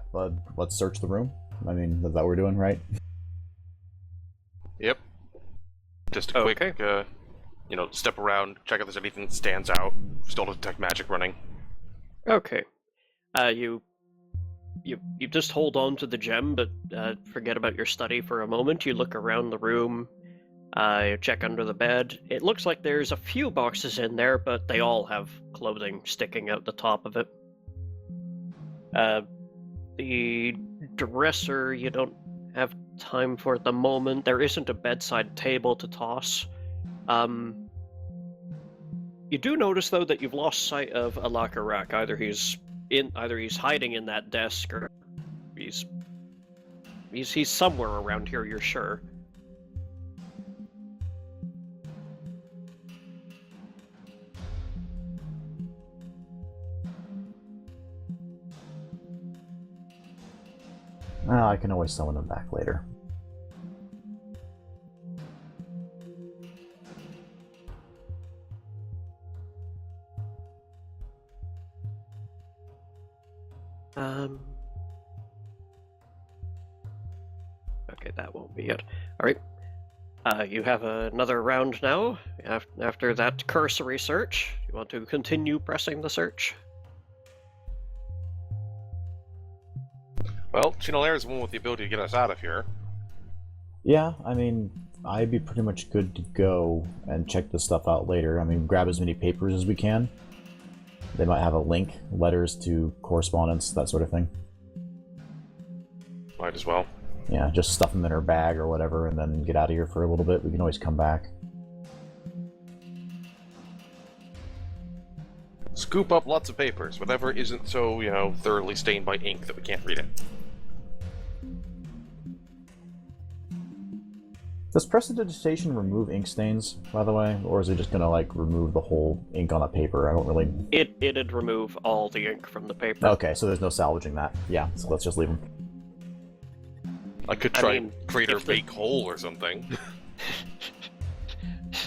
let's search the room. I mean, that's what we're doing, right? Yep. Just a quick, step around, check if there's anything that stands out. Still detect magic running. Okay. You just hold on to the gem, but forget about your study for a moment. You look around the room, check under the bed. It looks like there's a few boxes in there, but they all have clothing sticking out the top of it. The dresser you don't have time for at the moment. There isn't a bedside table to toss. You do notice though that you've lost sight of a locker rack. Either he's hiding in that desk, or he's somewhere around here. You're sure. I can always summon them back later. Okay, that won't be it. Alright. You have another round now. After that cursory search, you want to continue pressing the search? Well, Chinolair is the one with the ability to get us out of here. Yeah, I mean, I'd be pretty much good to go and check this stuff out later. I mean, grab as many papers as we can. They might have a link, letters to correspondence, that sort of thing. Might as well. Yeah, just stuff them in our bag or whatever, and then get out of here for a little bit. We can always come back. Scoop up lots of papers, whatever isn't so, thoroughly stained by ink that we can't read it. Does prestidigitation remove ink stains, by the way? Or is it just gonna, remove the whole ink on a paper? I don't really... It'd remove all the ink from the paper. Okay, so there's no salvaging that. Yeah, so let's just leave them. I could try and create a fake hole or something.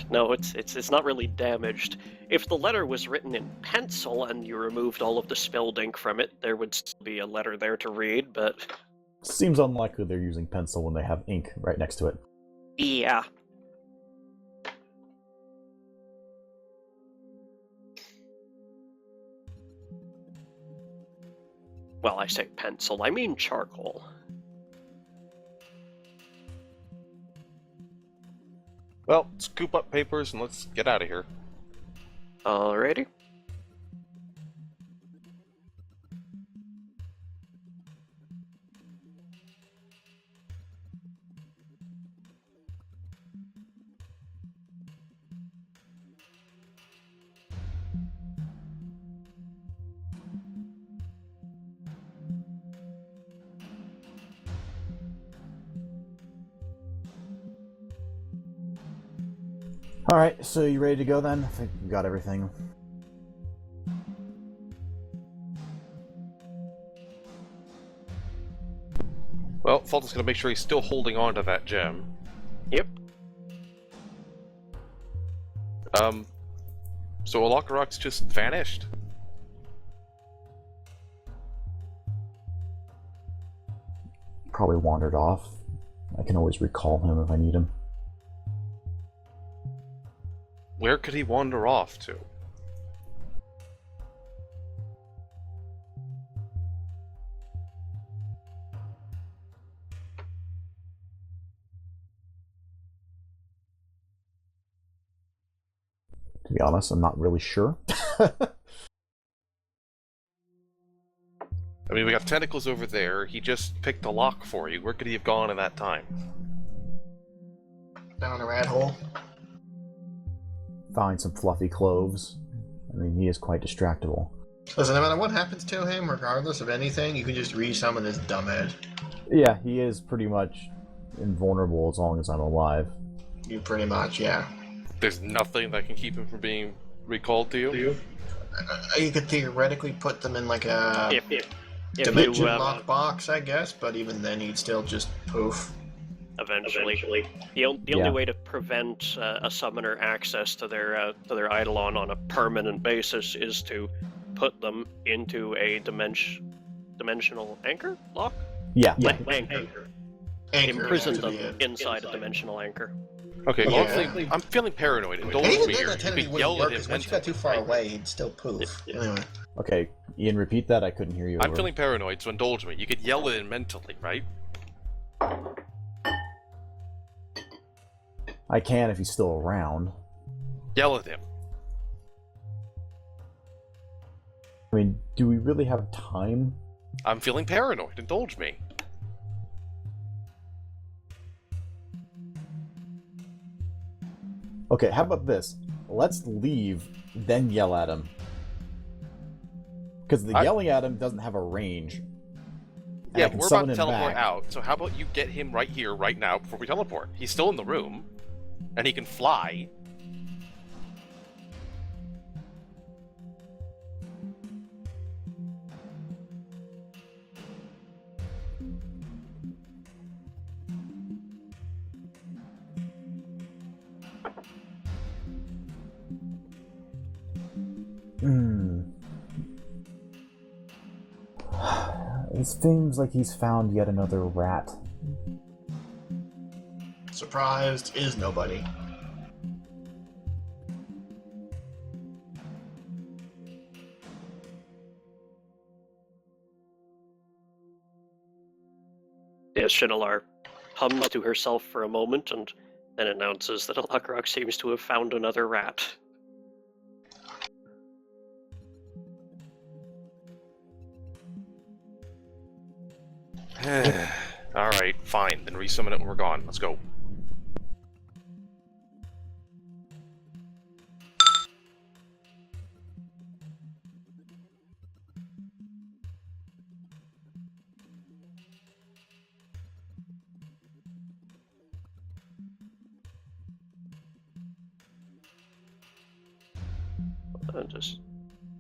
No, it's not really damaged. If the letter was written in pencil and you removed all of the spilled ink from it, there would still be a letter there to read, but... Seems unlikely they're using pencil when they have ink right next to it. Yeah. Well, I say pencil, I mean charcoal. Well, scoop up papers and let's get out of here. Alrighty. Alright, so you ready to go then? I think we got everything. Well, Fulton's gonna make sure he's still holding on to that gem. Yep. So Alakarok's just vanished? Probably wandered off. I can always recall him if I need him. Where could he wander off to? To be honest, I'm not really sure. I mean, we got tentacles over there. He just picked a lock for you. Where could he have gone in that time? Down a rat hole. Find some fluffy cloves. I mean, he is quite distractible. Listen, no matter what happens to him, regardless of anything, you can just re-summon this dumbhead. Yeah, he is pretty much invulnerable as long as I'm alive. You pretty much, yeah. There's nothing that can keep him from being recalled to you? You could theoretically put them in like a If dimension you lock box, I guess, but even then he'd still just poof. eventually. The only way to prevent a summoner access to their eidolon on a permanent basis is to put them into a dimensional anchor lock. Yeah. Anchor. Imprison them inside a dimensional anchor. Okay, Yeah. well, I'm feeling paranoid. Indulge And even me then, here. that You technically could wouldn't yell work, at him because once you got too mentally, far right? away, he'd still poof. Anyway. Okay, Ian, repeat that. I couldn't hear you. I'm over. feeling paranoid, so indulge me. You could yell at him mentally, right? I can if he's still around. Yell at him. I mean, do we really have time? I'm feeling paranoid. Indulge me. Okay, how about this? Let's leave, then yell at him. Because the yelling at him doesn't have a range. And I Yeah, can we're about summon to him teleport back. out, so how about you get him right here, right now, before we teleport? He's still in the room, and he can fly. It seems like he's found yet another rat. Surprised is nobody. Yes, Shinalar hums to herself for a moment and then announces that Alakarok seems to have found another rat. Alright, fine. Then resummon it when we're gone. Let's go.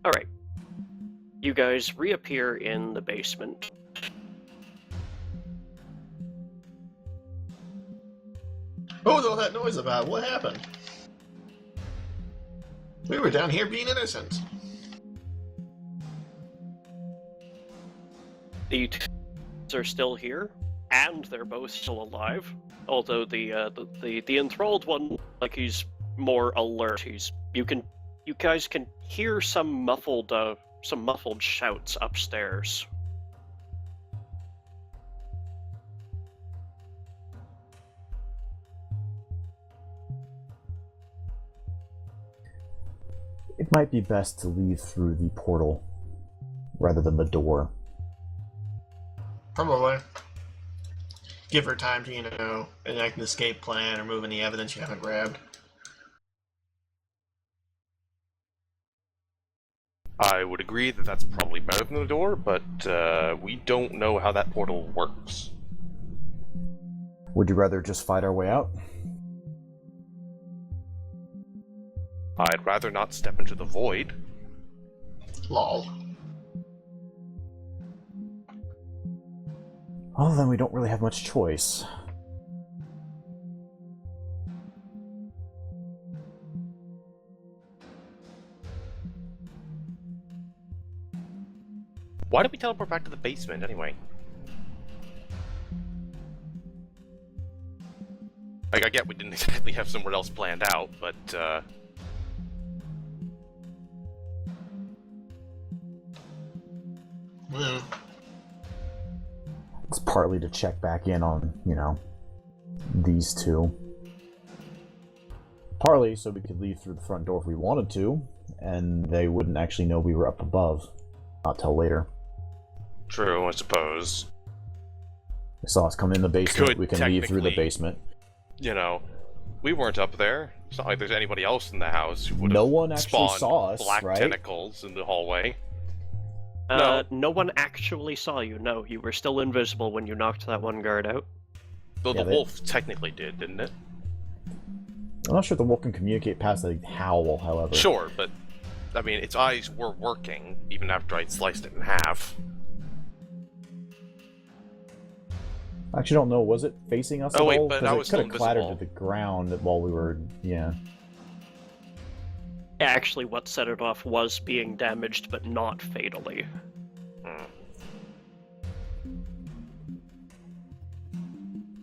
Alright. You guys reappear in the basement. What was all that noise about? What happened? We were down here being innocent. The two are still here, and they're both still alive. Although the enthralled one, like, he's more alert. You guys can hear some muffled shouts upstairs. It might be best to leave through the portal rather than the door. Probably. Give her time to, enact an escape plan or move any evidence you haven't grabbed. I would agree that that's probably better than the door, but we don't know how that portal works. Would you rather just fight our way out? I'd rather not step into the void. Lol. Well, then we don't really have much choice. Why did we teleport back to the basement, anyway? Like, I get we didn't exactly have somewhere else planned out, but, Well, It's partly to check back in on, you know, these two. Partly so we could leave through the front door if we wanted to, and they wouldn't actually know we were up above. Not till later. true, I suppose. They saw us come in the basement, Could we can leave through the technically- basement. You know, we weren't up there. It's not like there's anybody else in the house who would No have one actually spawned saw us, black right? tentacles in the hallway. No one actually saw you. No, you were still invisible when you knocked that one guard out. Though Yeah, the they- wolf technically did, didn't it? I'm not sure if the wolf can communicate past the howl, however. Sure, but I mean, its eyes were working even after I'd sliced it in half. I actually don't know, was it facing us Oh, at wait, all? but 'Cause I it was could still have clattered to invisible. the ground while we were, yeah. Actually, what set it off was being damaged, but not fatally. Hmm.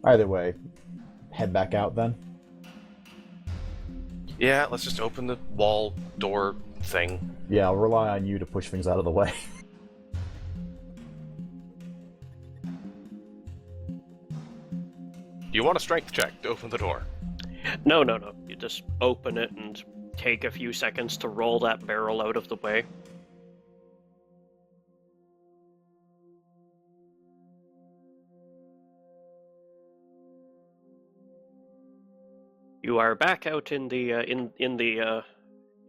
Either way, head back out then. Yeah, let's just open the wall door thing. Yeah, I'll rely on you to push things out of the way. You want a strength check to open the door? No. You just open it and take a few seconds to roll that barrel out of the way. You are back out in the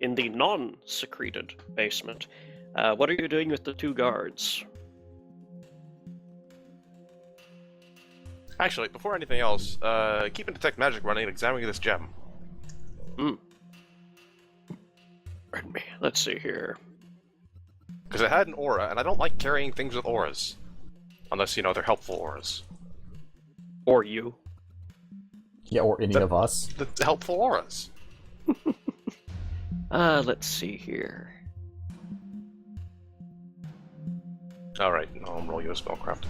non-secreted basement. What are you doing with the two guards? Actually, before anything else, keeping detect magic running and examining this gem. Pardon me. Let's see here. Because it had an aura, and I don't like carrying things with auras. Unless, you know, they're helpful auras. Or you. Yeah, or any of us. The helpful auras. Let's see here. Alright, no, I'll roll you a spellcraft.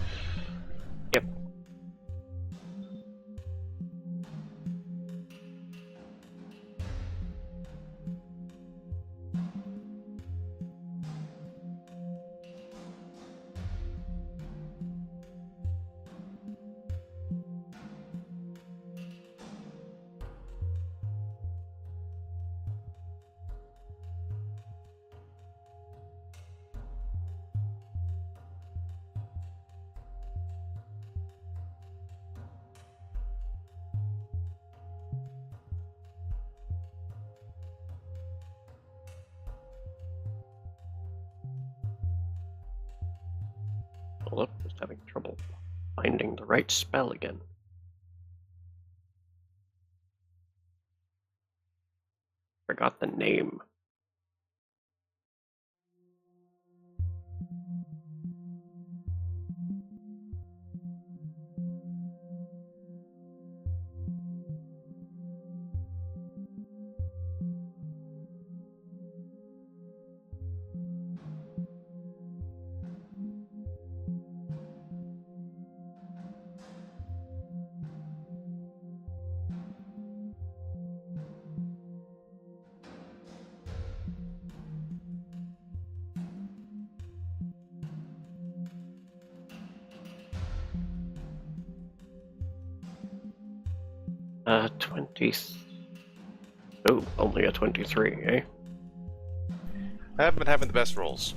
Yep. Hold up, just having trouble finding the right spell again. Forgot the name. Uh, 20. Oh, only a 23, eh? I haven't been having the best rolls.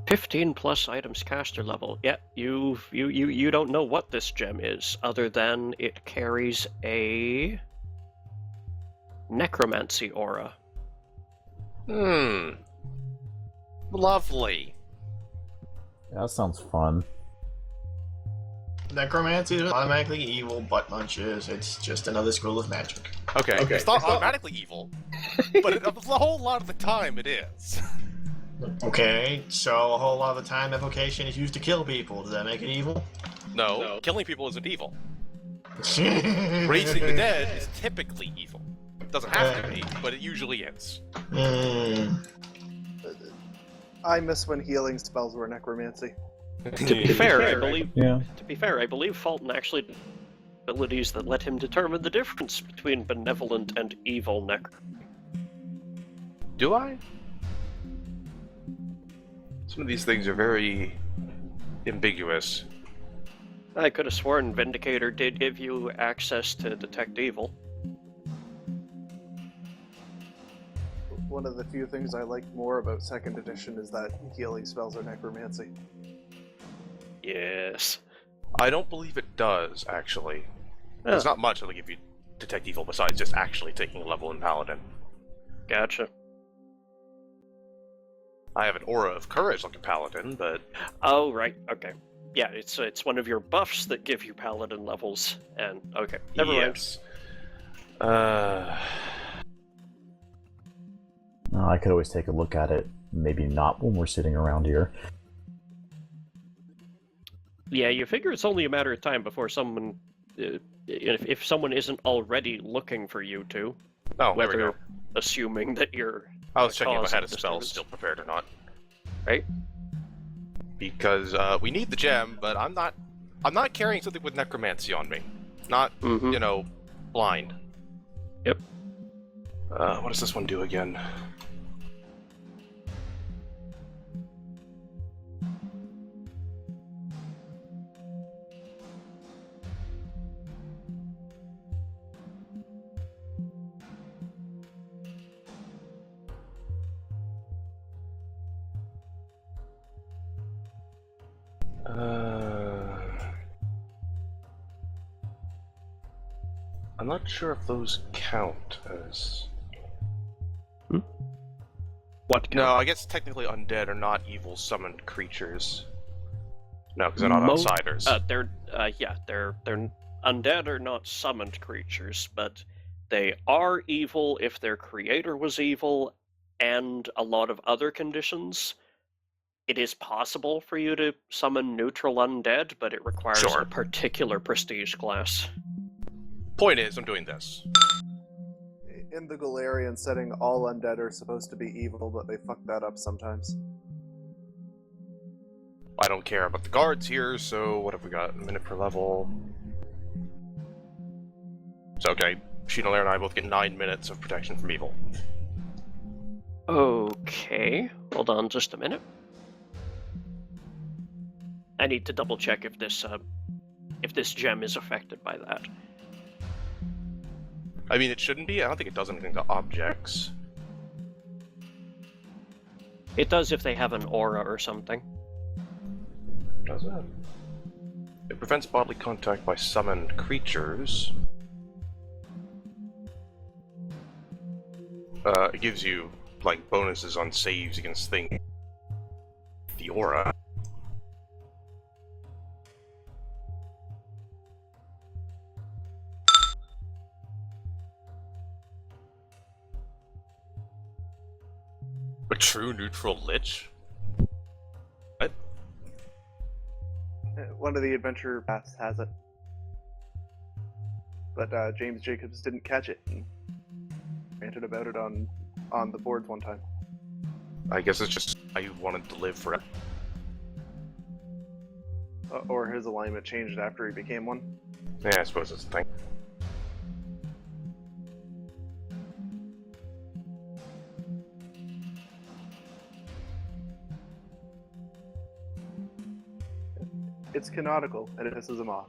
+15 items caster level. Yeah, you don't know what this gem is, other than it carries a necromancy aura. Lovely. That sounds fun. Necromancy is automatically evil, butt munches. It's just another school of magic. Okay, it's not automatically evil, but a whole lot of the time it is. Okay, so a whole lot of the time evocation is used to kill people. Does that make it evil? No, killing people isn't evil. Raising the dead is typically evil. It doesn't have to be, but it usually is. I miss when healing spells were necromancy. To be fair, I believe. Yeah. To be fair, I believe Fulton actually had abilities that let him determine the difference between benevolent and evil Do I? Some of these things are very ambiguous. I could have sworn Vindicator did give you access to detect evil. One of the few things I like more about 2nd edition is that healing spells are necromancy. Yes. I don't believe it does, actually. There's not much that'll give you detect evil besides just actually taking a level in Paladin. Gotcha. I have an aura of courage like a Paladin, but... Oh, right, okay. Yeah, it's one of your buffs that give you Paladin levels, and okay, never mind. I could always take a look at it. Maybe not when we're sitting around here. Yeah, you figure it's only a matter of time before someone, if someone isn't already looking for you to. Oh, there we whether go. Assuming that you're. I was checking if cause I had a of spell disturbance. still prepared or not. Right? Because we need the gem, but I'm not carrying something with necromancy on me. Not, Mm-hmm. you know, blind. Yep. What does this one do again? I'm not sure if those count as... What? No, I guess technically undead are not evil summoned creatures. No, because they're not Most- outsiders. They're undead are not summoned creatures, but they are evil if their creator was evil, and a lot of other conditions. It is possible for you to summon neutral undead, but it requires Sure. a particular prestige class. Point is, I'm doing this. In the Galarian setting, all undead are supposed to be evil, but they fuck that up sometimes. I don't care about the guards here, so what have we got? A minute per level. So, okay, Sheenalair and I both get 9 minutes of protection from evil. Okay, hold on just a minute. I need to double check if this gem is affected by that. I mean, it shouldn't be. I don't think it does anything to objects. It does if they have an aura or something. Does it? It prevents bodily contact by summoned creatures. It gives you, like, bonuses on saves against things. The aura. A true neutral lich? What? One of the adventure paths has it. But James Jacobs didn't catch it and ranted about it on the boards one time. I guess it's just I wanted to live forever. Or his alignment changed after he became one. Yeah, I suppose that's the thing. It's canonical, and it pisses him off.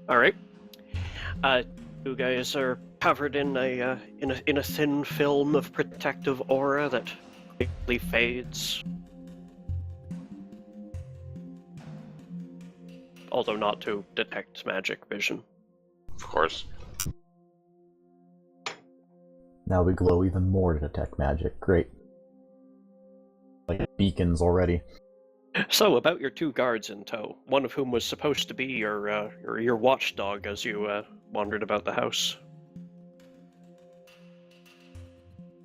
All right. You guys are covered in a thin film of protective aura that quickly fades. although not to detect magic vision. Of course. Now we glow even more to detect magic. Great. Like beacons already. So, about your 2 guards in tow, one of whom was supposed to be your watchdog as you wandered about the house.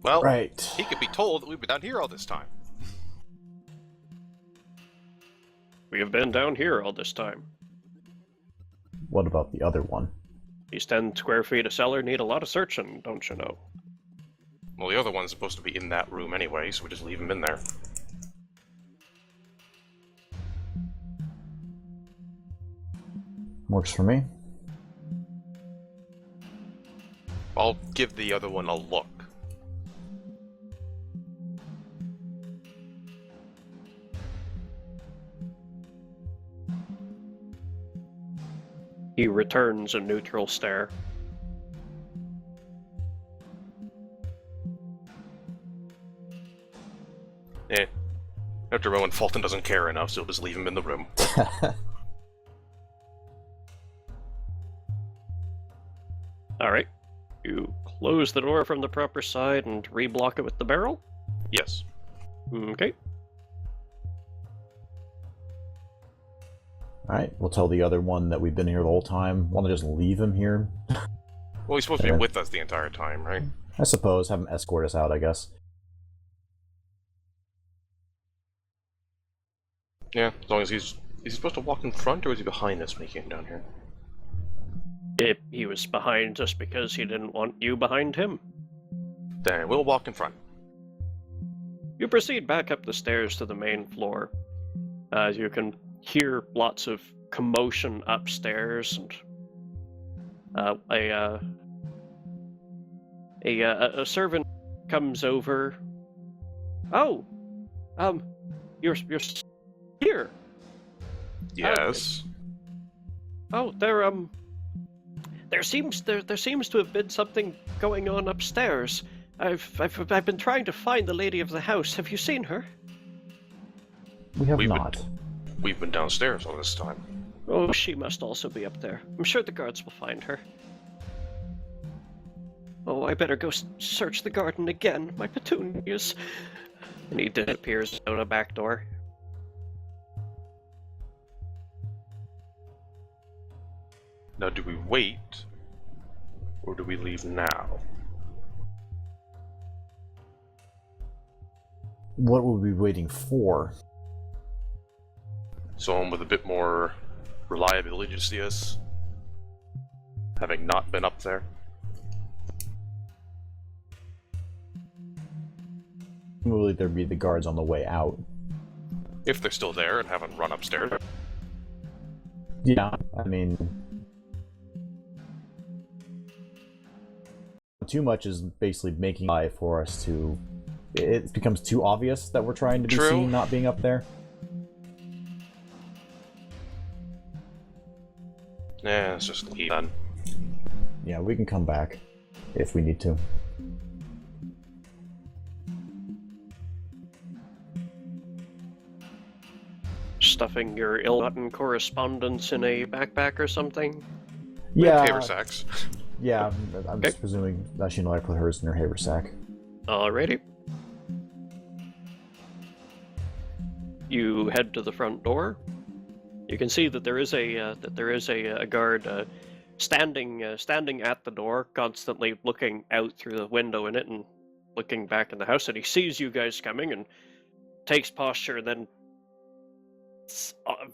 Well, Right. he could be told that we've been down here all this time. We have been down here all this time. What about the other one? These 10 square feet of cellar need a lot of searching, don't you know? Well, the other one's supposed to be in that room anyway, so we just leave him in there. Works for me. I'll give the other one a look. He returns a neutral stare. After Rowan, Fulton doesn't care enough, so he'll just leave him in the room. Alright. You close the door from the proper side and reblock it with the barrel? Yes. Okay. Alright, we'll tell the other one that we've been here the whole time. Want to just leave him here? Well, he's supposed to be with us the entire time, right? I suppose. Have him escort us out, I guess. Yeah, as long as he's... Is he supposed to walk in front, or is he behind us when he came down here? He was behind just because he didn't want you behind him. Then we'll walk in front. You proceed back up the stairs to the main floor. You can hear lots of commotion upstairs, and a servant comes over. Oh, you're here. Yes. There seems to have been something going on upstairs. I've been trying to find the lady of the house. Have you seen her? We have not. We've been downstairs all this time. Oh, she must also be up there. I'm sure the guards will find her. Oh, I better go search the garden again. My petunias. And he disappears out a back door. Now, do we wait, or do we leave now? What were we waiting for? Someone with a bit more reliability to see us, having not been up there. Will there be the guards on the way out? If they're still there and haven't run upstairs. Yeah, I mean... Too much is basically making eye for us to... It becomes too obvious that we're trying to be True. seen not being up there. Yeah, let's just leave then. Yeah, we can come back if we need to. Stuffing your ill-gotten correspondence in a backpack or something? Yeah, Paper sacks. yeah. I'm Okay. just presuming that she know I put hers in her haversack. Alrighty. You head to the front door. You can see that there is a guard standing at the door, constantly looking out through the window in it and looking back in the house. And he sees you guys coming and takes posture, and then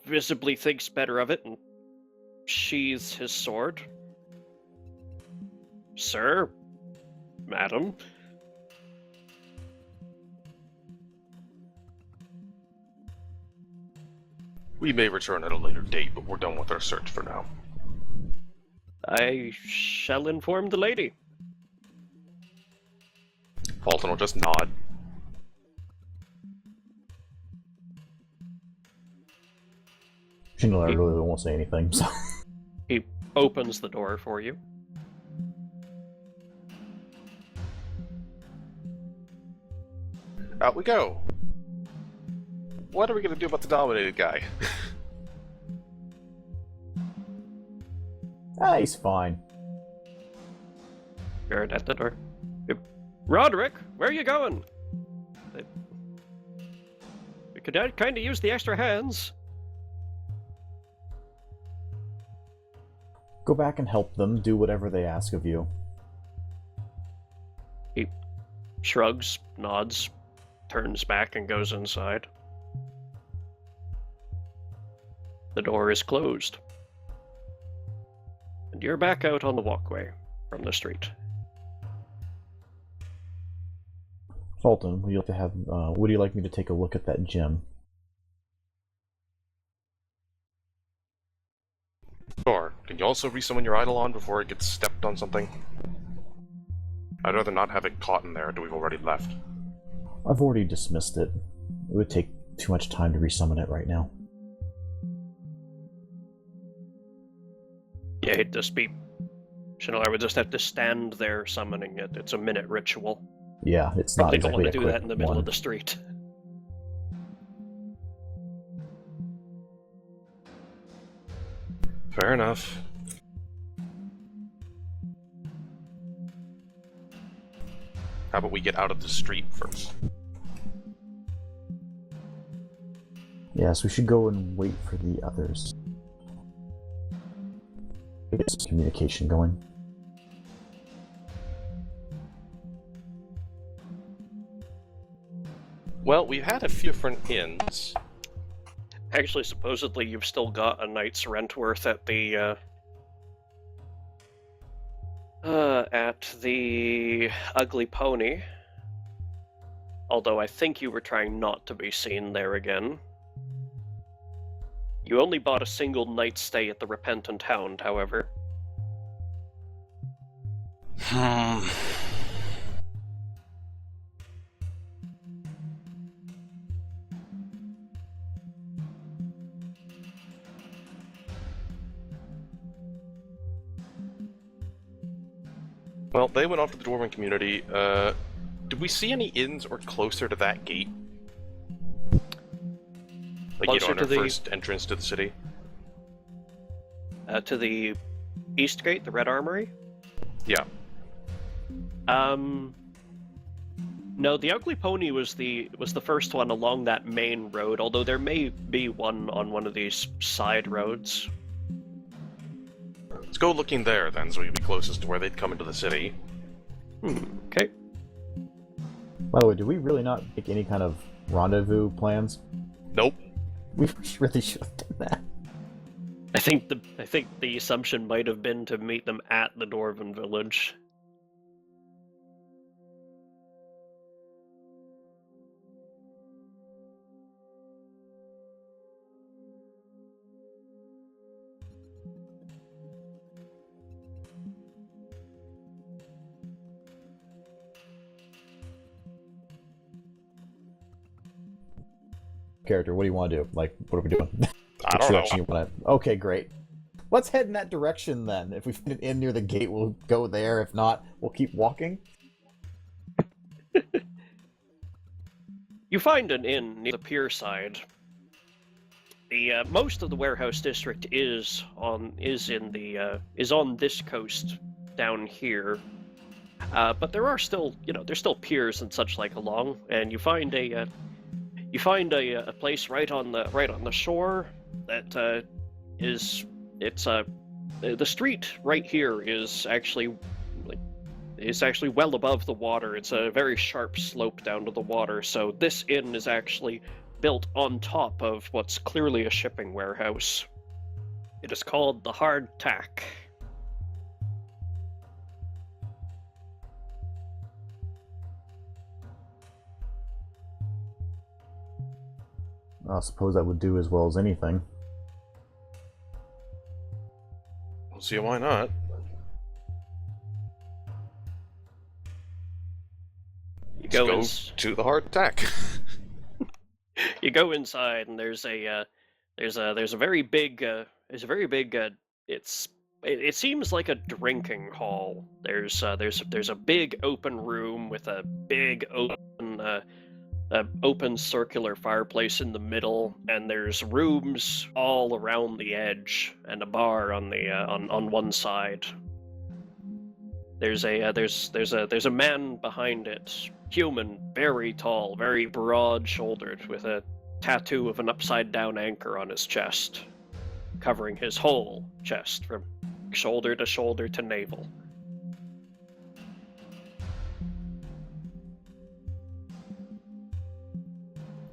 visibly thinks better of it and sheathes his sword. Sir, madam. We may return at a later date, but we're done with our search for now. I shall inform the lady. Fulton will just nod. She know I really won't say anything, so... He opens the door for you. Out we go. What are we gonna do about the dominated guy? Ah, he's fine. Guard at the door. Roderick, where are you going? We could kind of use the extra hands. Go back and help them, do whatever they ask of you. He shrugs, nods, turns back and goes inside. The door is closed. And you're back out on the walkway from the street. Fulton, would you like to have? Would you like me to take a look at that gym? Sure. Can you also resummon your Eidolon before it gets stepped on something? I'd rather not have it caught in there until we've already left. I've already dismissed it. It would take too much time to resummon it right now. Yeah, it'd just be... I would just have to stand there summoning it. It's a minute ritual. Yeah, it's Probably not don't exactly want to a do quick that in the middle one. of the street. Fair enough. How about we get out of the street first? Yes, we should go and wait for the others. Get some communication going. Well, we've had a few different inns. Actually, supposedly you've still got a night's rent worth at the Ugly Pony. Although I think you were trying not to be seen there again. You only bought a single night's stay at the Repentant Hound, however. Well, they went off to the Dwarven community. Did we see any inns or closer to that gate? Like, Closer on to our the- first entrance to the city? To the East Gate, the Red Armory? Yeah. No, the Ugly Pony was the first one along that main road, although there may be one on one of these side roads. Let's go looking there, then, so we'd be closest to where they'd come into the city. Okay. By the way, do we really not make any kind of rendezvous plans? Nope. We really should have done that. I think the assumption might have been to meet them at the Dwarven village. Character, what do you want to do? Like, what are we doing? I Which don't direction know. you wanna... Okay, great. Let's head in that direction then. If we find an inn near the gate, we'll go there. If not, we'll keep walking. You find an inn near the pier side. The most of the warehouse district is on this coast down here, but there are still there's still piers and such like along, and you find a place right on the shore that the street right here is actually well above the water. It's a very sharp slope down to the water, so this inn is actually built on top of what's clearly a shipping warehouse. It is called the Hard Tack. I suppose that would do as well as anything. We'll see why not. You Let's go to the hard attack. You go inside, and there's a very big it seems like a drinking hall. There's a big open room with a big open open circular fireplace in the middle, and there's rooms all around the edge, and a bar on the on one side. There's a man behind it, human, very tall, very broad-shouldered, with a tattoo of an upside-down anchor on his chest, covering his whole chest from shoulder to shoulder to navel.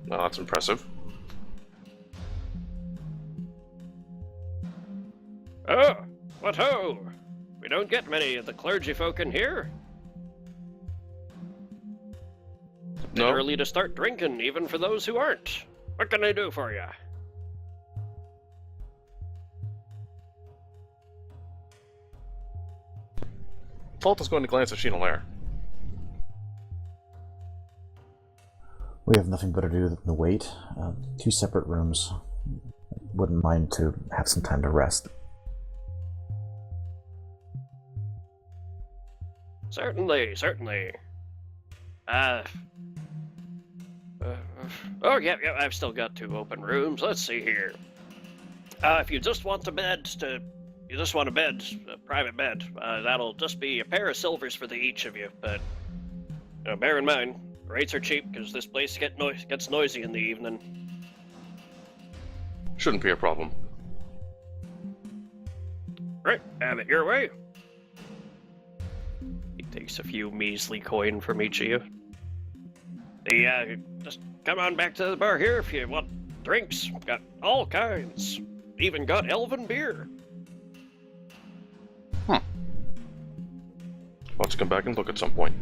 Well, that's impressive. Oh, what ho! We don't get many of the clergy folk in here. No. It's early to start drinking, even for those who aren't. What can I do for you? Falta's going to glance at Sheena. We have nothing better to do than wait. 2 separate rooms. Wouldn't mind to have some time to rest. Certainly. Oh, yeah, I've still got 2 open rooms. Let's see here. If you just want a private bed, that'll just be a pair of silvers for each of you. But bear in mind, rates are cheap because this place gets noisy in the evening. Shouldn't be a problem. Right, have it your way. He takes a few measly coin from each of you. Just come on back to the bar here if you want drinks. Got all kinds. Even got elven beer. I'll have to come back and look at some point.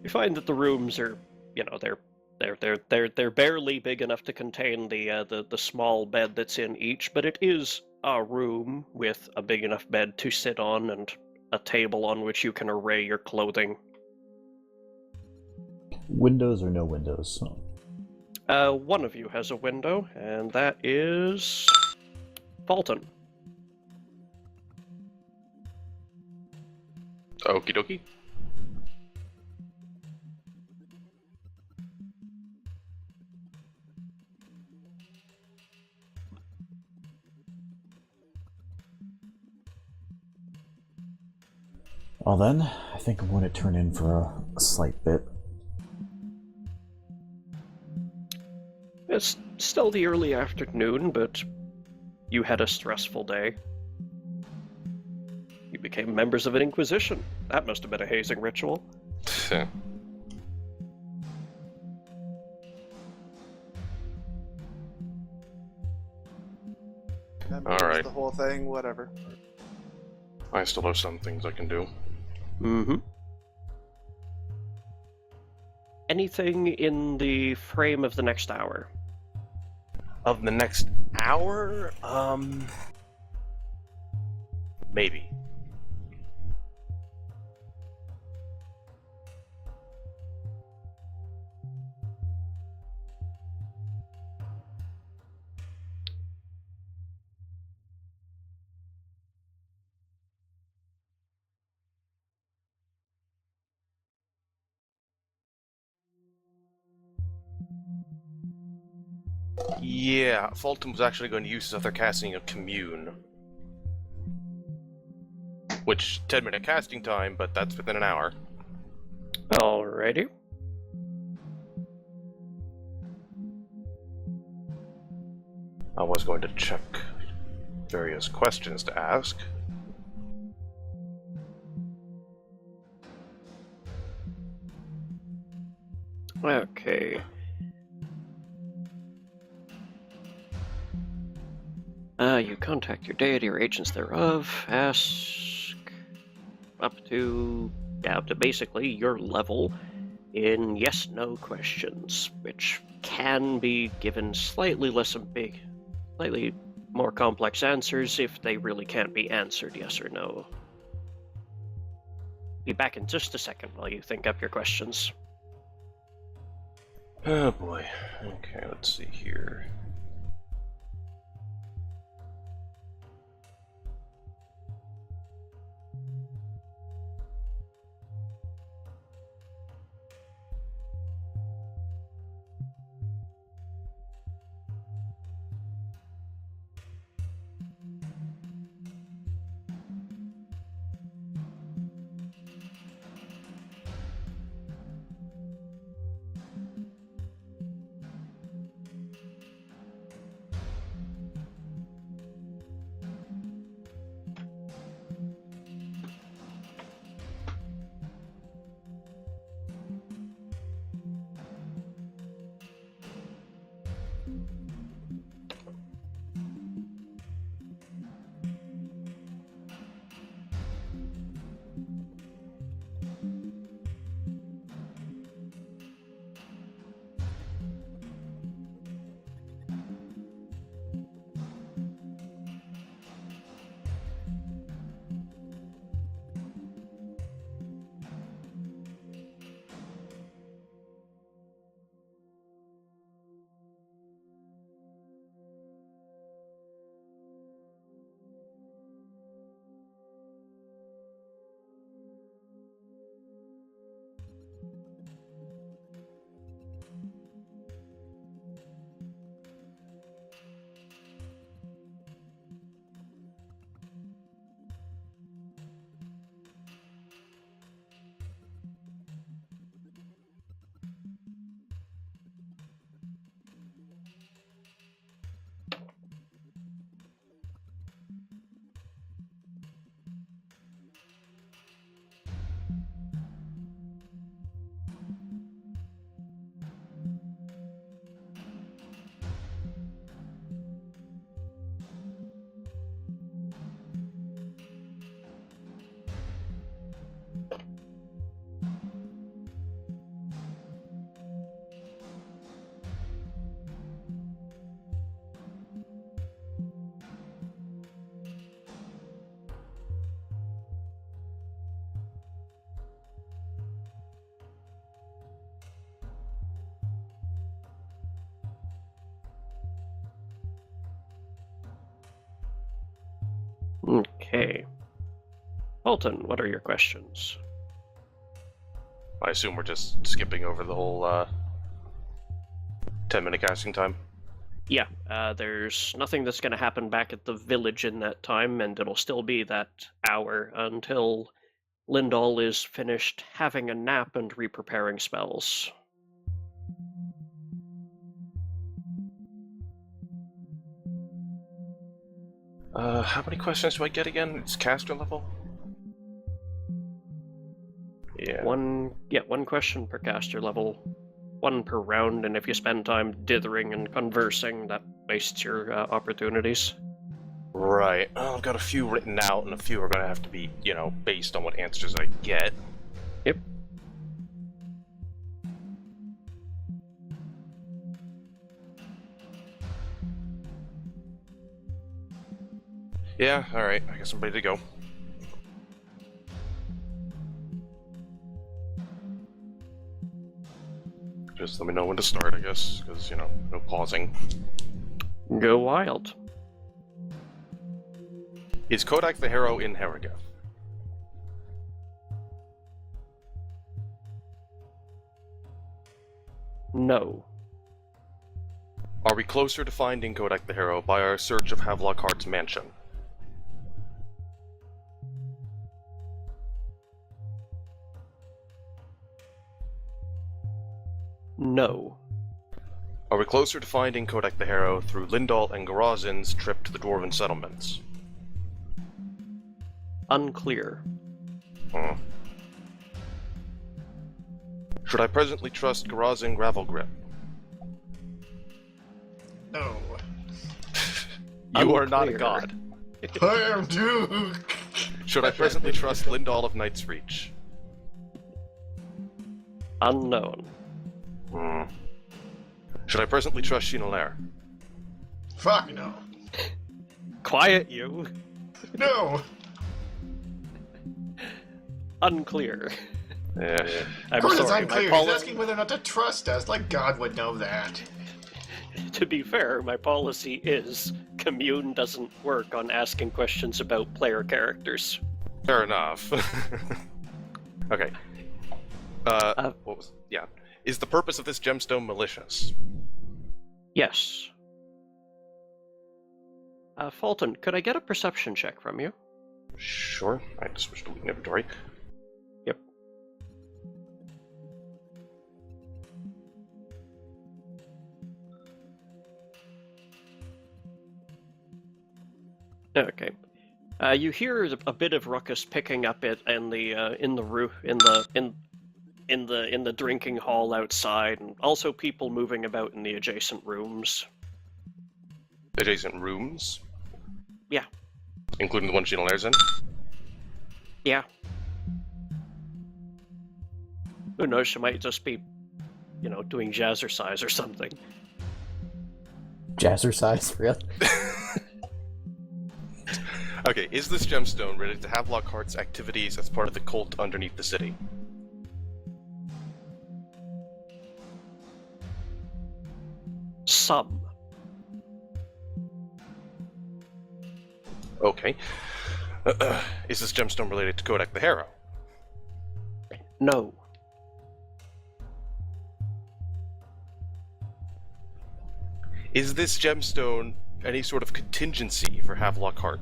You find that the rooms are, they're barely big enough to contain the small bed that's in each, but it is a room with a big enough bed to sit on and a table on which you can array your clothing. Windows or no windows? One of you has a window, and that is Fulton. Okie dokie. Well then, I think I'm going to turn in for a slight bit. It's still the early afternoon, but you had a stressful day. You became members of an Inquisition. That must have been a hazing ritual. That All right. The whole thing, whatever. I still have some things I can do. Mm-hmm. Anything in the frame of the next hour? Of the next hour? Maybe. Yeah, Fulton was actually going to use his other casting of Commune. Which, 10-minute casting time, but that's within an hour. Alrighty. I was going to check various questions to ask. Okay. You contact your deity or agents thereof, ask up to basically your level in yes-no questions, which can be given slightly slightly more complex answers if they really can't be answered yes or no. Be back in just a second while you think up your questions. Oh boy. Okay, let's see here. Okay. Fulton, what are your questions? I assume we're just skipping over the whole 10-minute casting time. Yeah, there's nothing that's going to happen back at the village in that time, and it'll still be that hour until Lindahl is finished having a nap and re-preparing spells. How many questions do I get again? It's caster level? Yeah. One question per caster level, one per round, and if you spend time dithering and conversing, that wastes your opportunities. Right. Oh, I've got a few written out, and a few are going to have to be, based on what answers I get. Yep. Yeah, alright. I guess I'm ready to go. Just let me know when to start, I guess, because, no pausing. Go wild. Is Kodak the hero in Harrogate? No. Are we closer to finding Kodak the hero by our search of Havelock Hart's mansion? No. Are we closer to finding Kodak the hero through Lindahl and Gorazin's trip to the Dwarven settlements? Unclear. Should I presently trust Gorazin Gravelgrip? No. You are not a Unclear. god. I am Duke. Should I presently trust Lindahl of Knight's Reach? Unknown. Should I presently trust Chenalair? Fuck no. Quiet you. No. Unclear. Yeah. I'm Of course it's sorry, unclear. my He's asking whether or not to trust us. Like God would know that. To be fair, my policy is Commune doesn't work on asking questions about player characters. Fair enough. Okay. What was... Yeah. Is the purpose of this gemstone malicious? Yes. Fulton, could I get a perception check from you? Sure. I have to switch to inventory. Yep. Okay. You hear a bit of ruckus picking up in the drinking hall outside, and also people moving about in the adjacent rooms. Adjacent rooms? Yeah. Including the one Chenalair's in? Yeah. Who knows? She might just be, doing jazzercise or something. Jazzercise, really? Okay, is this gemstone related to Havelock Hart's activities as part of the cult underneath the city? Some. Okay. Is this gemstone related to Kodak the hero? No. Is this gemstone any sort of contingency for Havelock Hart?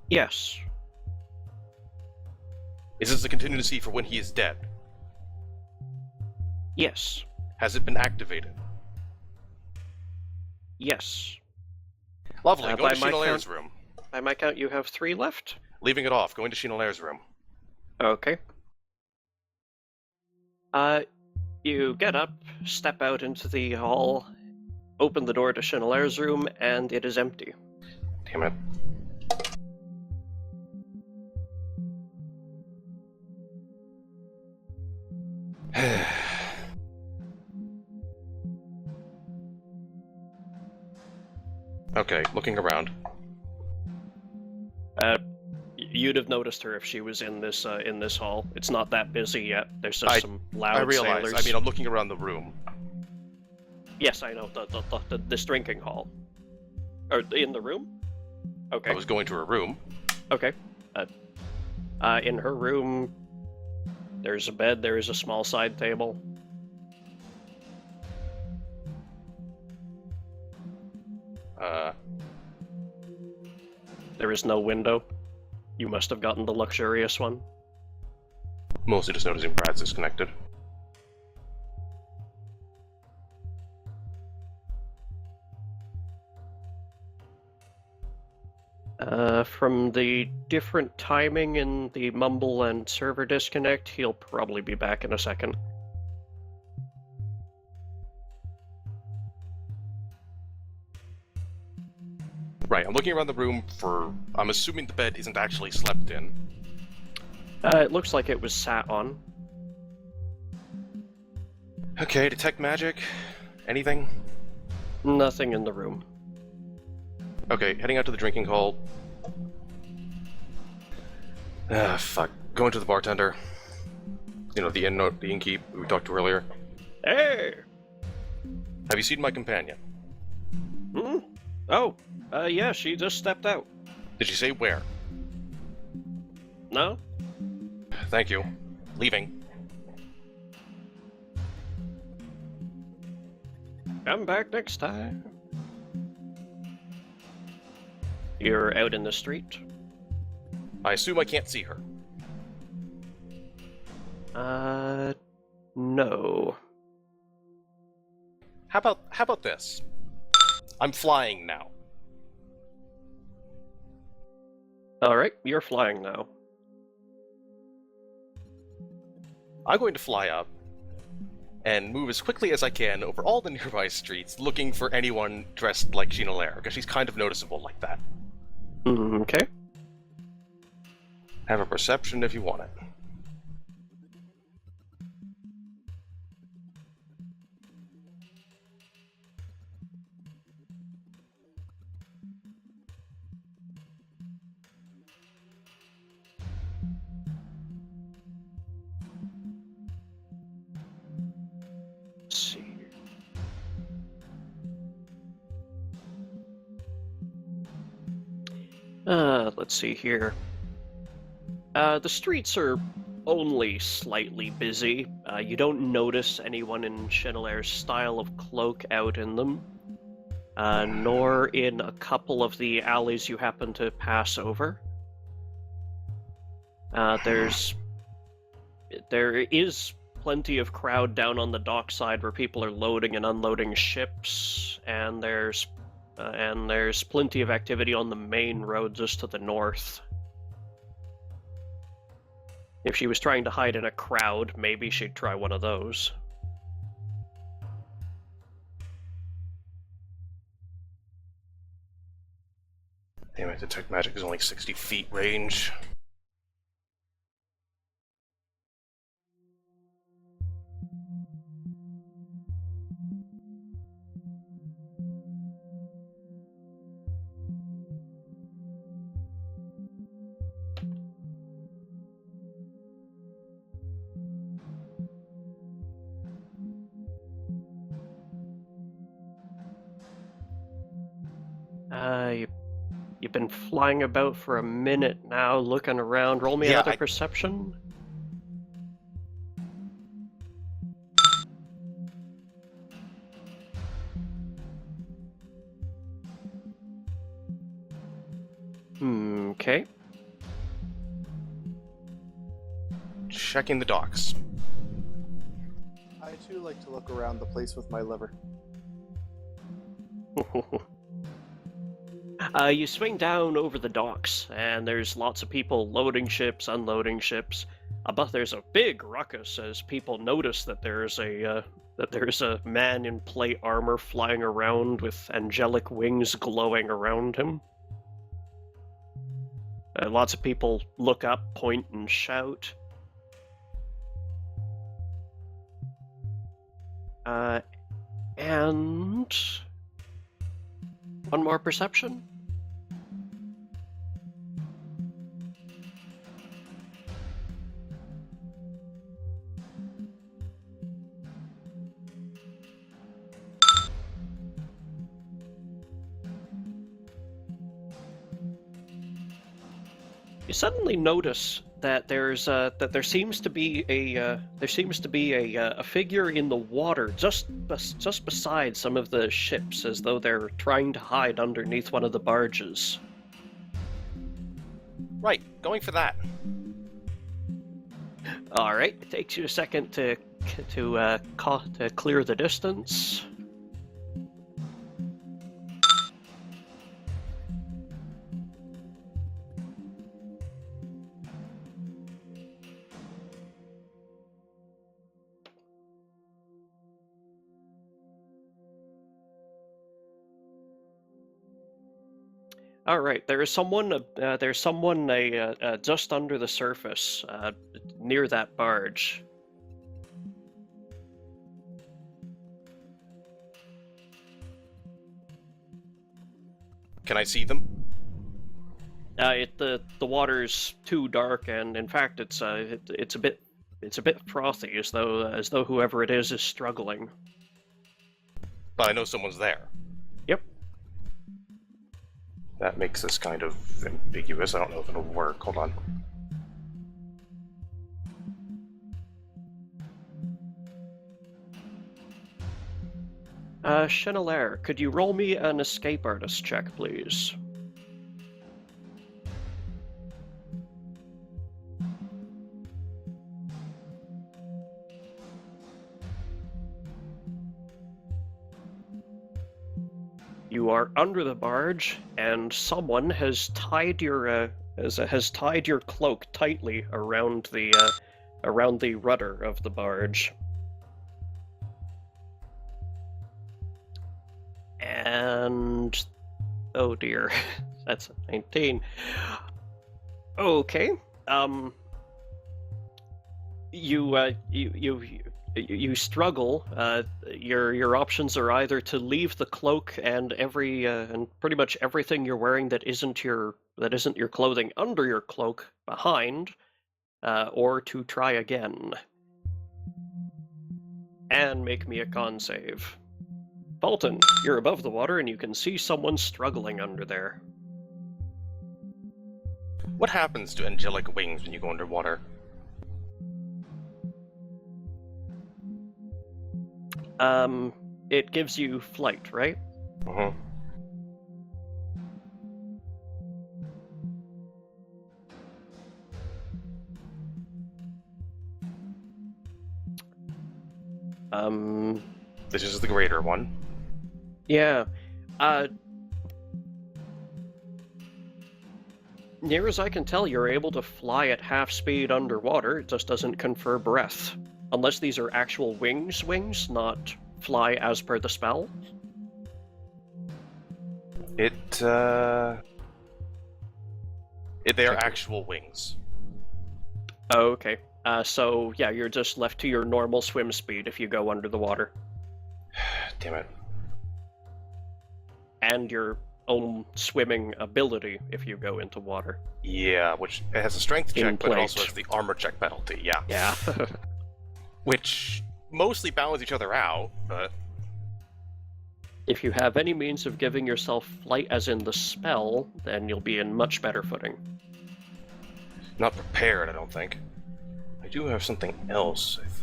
Yes. Is this a contingency for when he is dead? Yes. Has it been activated? Yes. Lovely, go by to my Chenalair's count- room. By my count, you have 3 left? Leaving it off, going to Chenalair's room. Okay. You get up, step out into the hall, open the door to Chenalair's room, and it is empty. Damn it. Okay, looking around. You'd have noticed her if she was in this hall. It's not that busy yet. There's just some loud I realize. sailors. I mean, I'm looking around the room. Yes, I know. This drinking hall. Or in the room? Okay. I was going to her room. Okay. In her room, there's a bed, there is a small side table. There is no window. You must have gotten the luxurious one. Mostly just noticing Brad's disconnected. From the different timing in the Mumble and server disconnect, he'll probably be back in a second. Right, I'm looking around the room for... I'm assuming the bed isn't actually slept in. It looks like it was sat on. Okay, detect magic? Anything? Nothing in the room. Okay, heading out to the drinking hall. Ah, fuck. Going to the bartender. You know, the innkeep we talked to earlier. Hey! Have you seen my companion? Hmm? Oh, yeah, she just stepped out. Did she say where? No? Thank you. Leaving. Come back next time. You're out in the street? I assume I can't see her. No. How about this? I'm flying now. Alright, you're flying now. I'm going to fly up and move as quickly as I can over all the nearby streets looking for anyone dressed like Sheena Lair, because she's kind of noticeable like that. Okay. Have a perception if you want it. Let's see. Let's see here. The streets are only slightly busy. You don't notice anyone in Chenelair's style of cloak out in them, nor in a couple of the alleys you happen to pass over. There is plenty of crowd down on the dockside where people are loading and unloading ships, and there's plenty of activity on the main road just to the north. If she was trying to hide in a crowd, maybe she'd try one of those. Damn it, detect magic is only 60 feet range. You've been flying about for a minute now, looking around. Roll me another perception. Okay. Checking the docks. I too like to look around the place with my liver. You swing down over the docks, and there's lots of people loading ships, unloading ships. But there's a big ruckus as people notice that there's a man in plate armor flying around with angelic wings glowing around him. Lots of people look up, point, and shout. And one more perception. You suddenly notice that there seems to be a figure in the water just beside some of the ships, as though they're trying to hide underneath one of the barges. Right, going for that. All right, it takes you a second to clear the distance. All right, there's someone just under the surface, near that barge. Can I see them? The water's too dark, and in fact, it's a bit frothy, as though whoever it is struggling. But I know someone's there. Yep. That makes this kind of ambiguous. I don't know if it'll work. Hold on. Chenelaire, could you roll me an escape artist check, please? You are under the barge, and someone has tied your cloak tightly around the rudder of the barge. And oh dear, that's a 19. Okay. You struggle. Your options are either to leave the cloak and pretty much everything you're wearing that isn't your clothing under your cloak behind, or to try again. And make me a con save. Fulton, you're above the water and you can see someone struggling under there. What happens to angelic wings when you go underwater? It gives you flight, right? Uh-huh. This is the greater one. Yeah. Near as I can tell, you're able to fly at half speed underwater. It just doesn't confer breath. Unless these are actual wings, not fly as per the spell. They are actual wings. Oh, okay. So, yeah, you're just left to your normal swim speed if you go under the water. Damn it. And your own swimming ability if you go into water. Yeah, which it has a strength check, but it also plate. has the armor check penalty, yeah. Yeah. Which mostly balance each other out, but... If you have any means of giving yourself flight as in the spell, then you'll be in much better footing. Not prepared, I don't think. I do have something else, I think.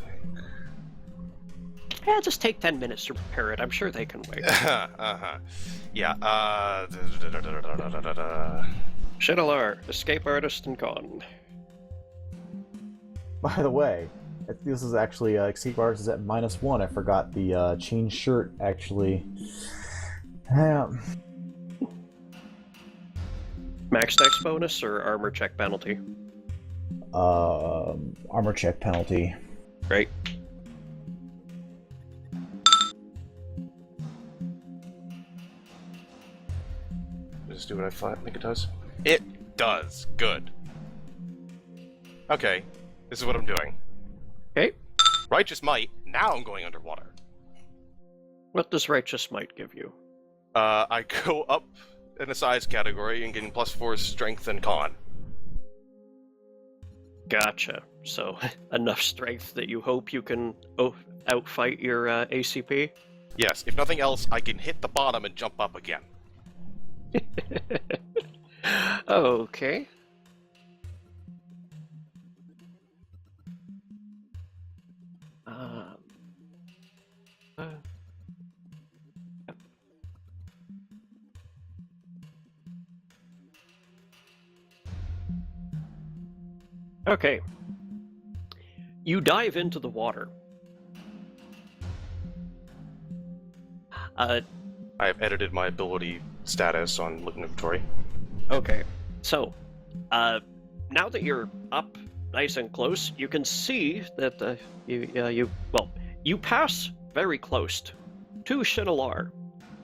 Yeah, just take 10 minutes to prepare it. I'm sure they can wait. Yeah, Chenelaire, escape artist and con. By the way, this is actually escape artist is at -1. I forgot the chain shirt actually. Max dex bonus or armor check penalty? Armor check penalty. Great. Does it do what I think it does? It does. Good. Okay, this is what I'm doing. Okay. Righteous Might, now I'm going underwater. What does Righteous Might give you? I go up in a size category and getting +4 strength and con. Gotcha. So, enough strength that you hope you can outfight your ACP? Yes, if nothing else, I can hit the bottom and jump up again. Okay. Okay. You dive into the water. I have edited my ability status on inventory. Okay. So, now that you're up nice and close, you can see that you pass very close to Shinalar.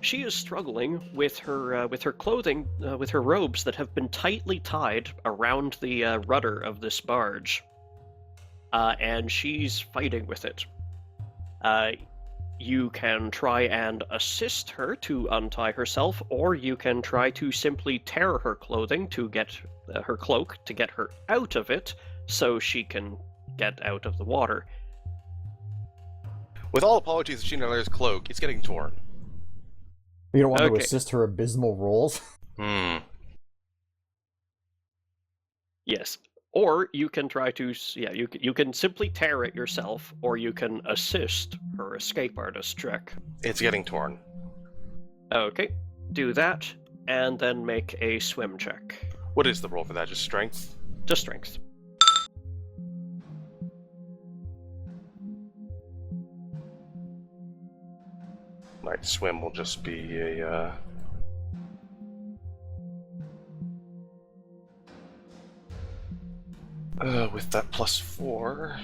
She is struggling with her clothing, with her robes that have been tightly tied around the rudder of this barge, and she's fighting with it. You can try and assist her to untie herself, or you can try to simply tear her clothing to get her cloak to get her out of it, so she can get out of the water. With all apologies to Shinalar's cloak, it's getting torn. You don't want to Okay. assist her abysmal rolls? Yes. Or you can try to, you can simply tear it yourself, or you can assist her escape artist check. It's getting torn. Okay, do that, and then make a swim check. What is the roll for that? Just strength? Just strength. My swim will just be a, with that +4.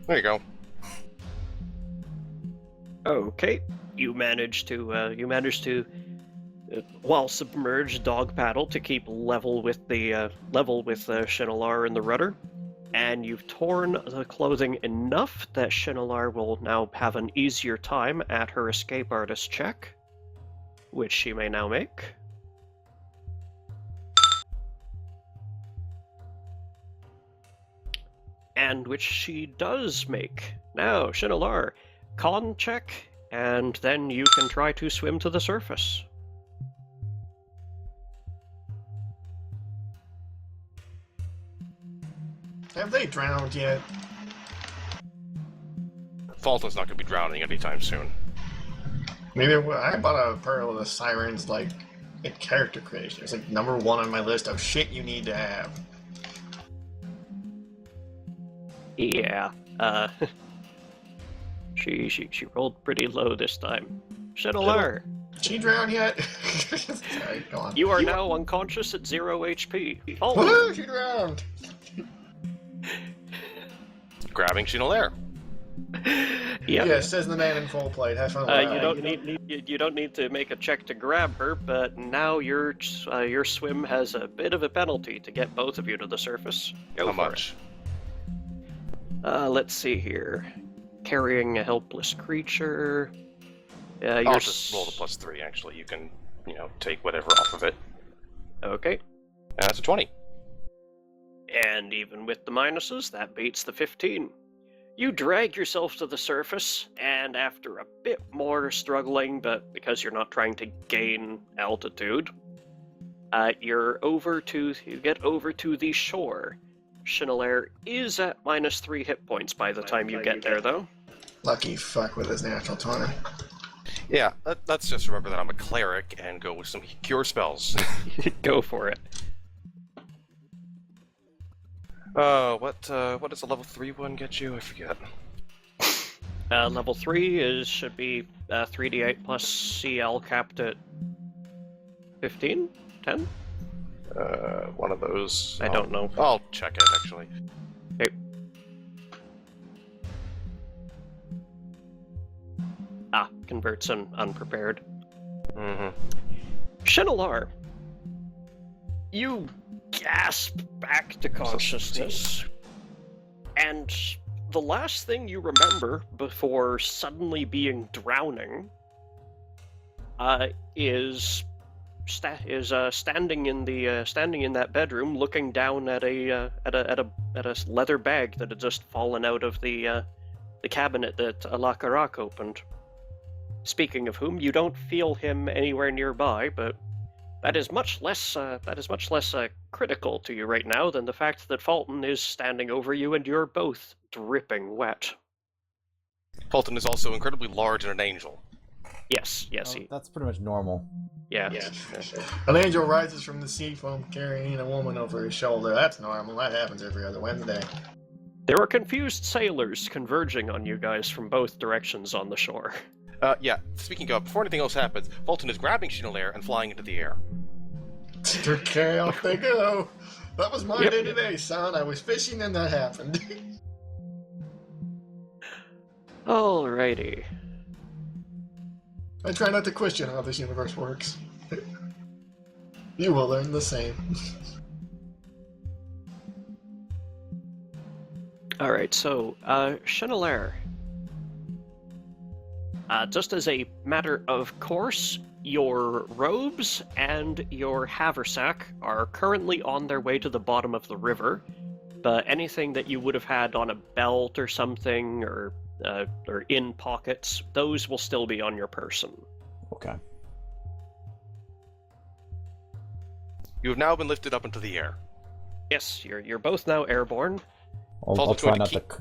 There you go. Okay, you manage to while submerged, dog paddle to keep level with Shinalar and the rudder, and you've torn the clothing enough that Shinalar will now have an easier time at her escape artist check, which she may now make. And which she does make. Now, Shinalar, con check, and then you can try to swim to the surface. Have they drowned yet? Fulton's not going to be drowning anytime soon. Maybe I bought a Pearl of the Sirens, like, in character creation. It's like number 1 on my list of shit you need to have. Yeah, she rolled pretty low this time. Shinalar, She drowned yet? Sorry, go on. you are now unconscious at 0 HP. Oh, Woohoo! She drowned! Grabbing Shinalar. yeah. Yeah, says the man in full plate. Have fun with You don't need to make a check to grab her, but now your swim has a bit of a penalty to get both of you to the surface. Go How for much? it. Let's see here. Carrying a helpless creature. I'll just roll the +3. Actually, you can, take whatever off of it. Okay. That's a 20. And even with the minuses, that beats the 15. You drag yourself to the surface, and after a bit more struggling, but because you're not trying to gain altitude, you get over to the shore. Shinalar is at -3 hit points by the time you get there, though. Lucky fuck with his natural 20. Yeah, let's just remember that I'm a cleric and go with some cure spells. Go for it. What does a level 3 one get you? I forget. Level 3 should be 3d8 plus CL capped at 15? 10? One of those. I don't know. I'll check it, actually. Okay. Converts unprepared. Mm-hmm. Shinalar, you gasp back to consciousness, and the last thing you remember before suddenly being drowning is standing in that bedroom, looking down at a leather bag that had just fallen out of the cabinet that Alakarak opened. Speaking of whom, you don't feel him anywhere nearby, but that is much less critical to you right now than the fact that Fulton is standing over you and you're both dripping wet. Fulton is also incredibly large and an angel. Yes, Oh, that's pretty much normal. yeah. An angel rises from the sea foam carrying a woman over his shoulder. That's normal. That happens every other Wednesday. There are confused sailors converging on you guys from both directions on the shore. Yeah, speaking of, before anything else happens, Fulton is grabbing Chenalair and flying into the air. Okay, off they go. That was my Yep. day today, son. I was fishing and that happened. Alrighty. I try not to question how this universe works. You will learn the same. Alright, so, Chenalair. Just as a matter of course, your robes and your haversack are currently on their way to the bottom of the river, but anything that you would have had on a belt or something, or in pockets, those will still be on your person. Okay. You have now been lifted up into the air. Yes, you're both now airborne. I'll Fulton's try going not to to.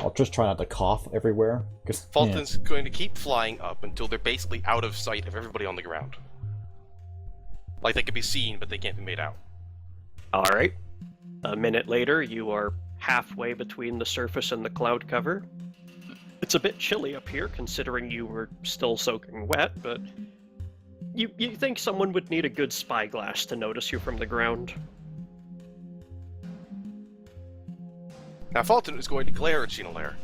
I'll just try not to cough everywhere. Fulton's going to keep flying up until they're basically out of sight of everybody on the ground. Like they can be seen, but they can't be made out. Alright. A minute later, you are halfway between the surface and the cloud cover. It's a bit chilly up here, considering you were still soaking wet, but you think someone would need a good spyglass to notice you from the ground. Now Fulton is going to glare at Chenalair.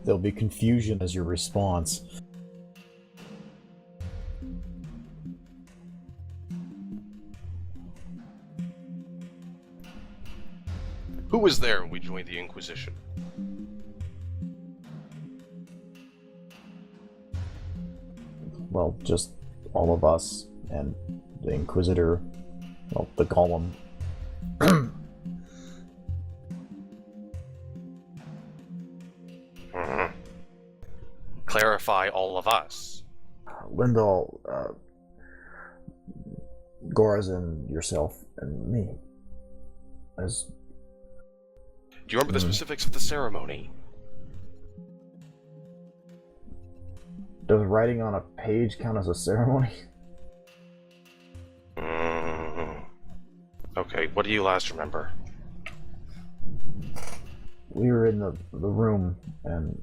There'll be confusion as your response. Who was there when we joined the Inquisition? Well, just all of us and the Inquisitor, well, the Golem. Clarify all of us. Lindal, Gorazin, yourself, and me. As Do you remember the specifics of the ceremony? does writing on a page count as a ceremony? Okay, what do you last remember? We were in the room, and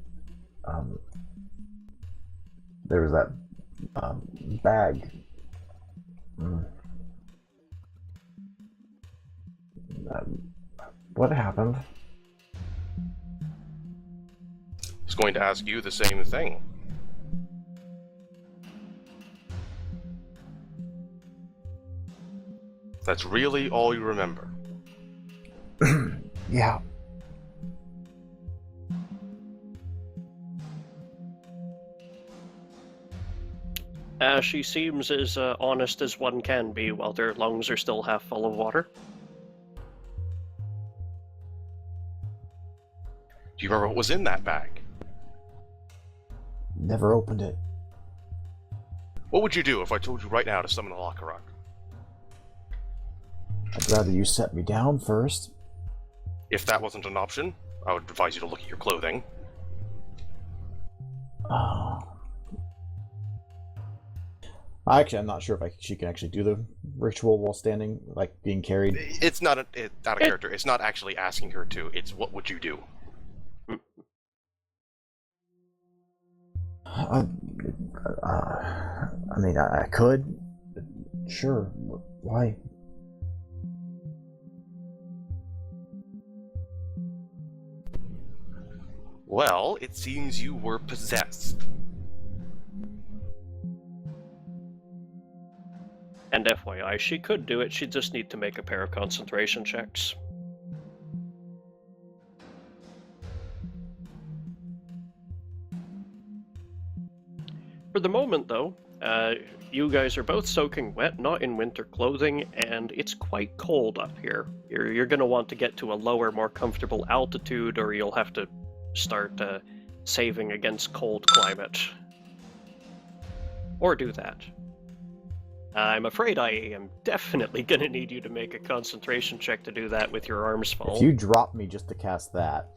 there was that bag. What happened? I was going to ask you the same thing. That's really all you remember. Yeah. She seems as honest as one can be while their lungs are still half full of water. Do you remember what was in that bag? Never opened it. What would you do if I told you right now to summon the Lockarock? I'd rather you set me down first. If that wasn't an option, I would advise you to look at your clothing. Actually, I'm not sure if she can actually do the ritual while standing, like being carried. It's not out of character. It's not actually asking her to. It's what would you do? I mean, I could. Sure. Why? Well, it seems you were possessed. And FYI, she could do it, she'd just need to make a pair of concentration checks. For the moment, though, you guys are both soaking wet, not in winter clothing, and it's quite cold up here. You're going to want to get to a lower, more comfortable altitude, or you'll have to start saving against cold climate. Or do that. I'm afraid I am definitely going to need you to make a concentration check to do that with your arms full. If you drop me just to cast that,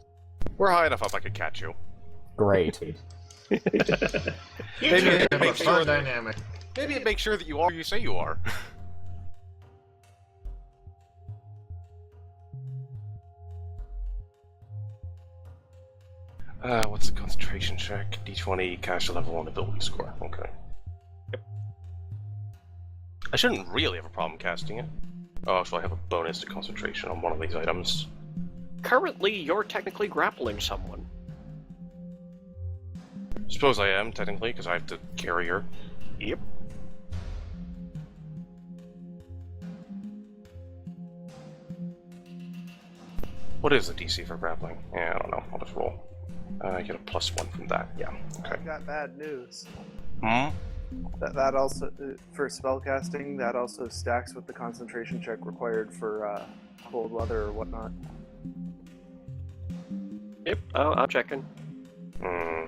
We're high enough up I could catch you. great. You Maybe two it have a makes fun sure that- dynamic. Maybe it makes sure that you are who you say you are. What's the concentration check? D20, caster level, and ability score. Okay. Yep. I shouldn't really have a problem casting it. Oh, so I have a bonus to concentration on one of these items. Currently, you're technically grappling someone. Suppose I am, technically, because I have to carry her. Yep. What is the DC for grappling? Yeah, I don't know. I'll just roll. I get a +1 from that. Yeah. Okay. I've got bad news. Hmm? That also, for spellcasting, that also stacks with the concentration check required for cold weather or whatnot. Yep. Oh, I'm checking. Hmm.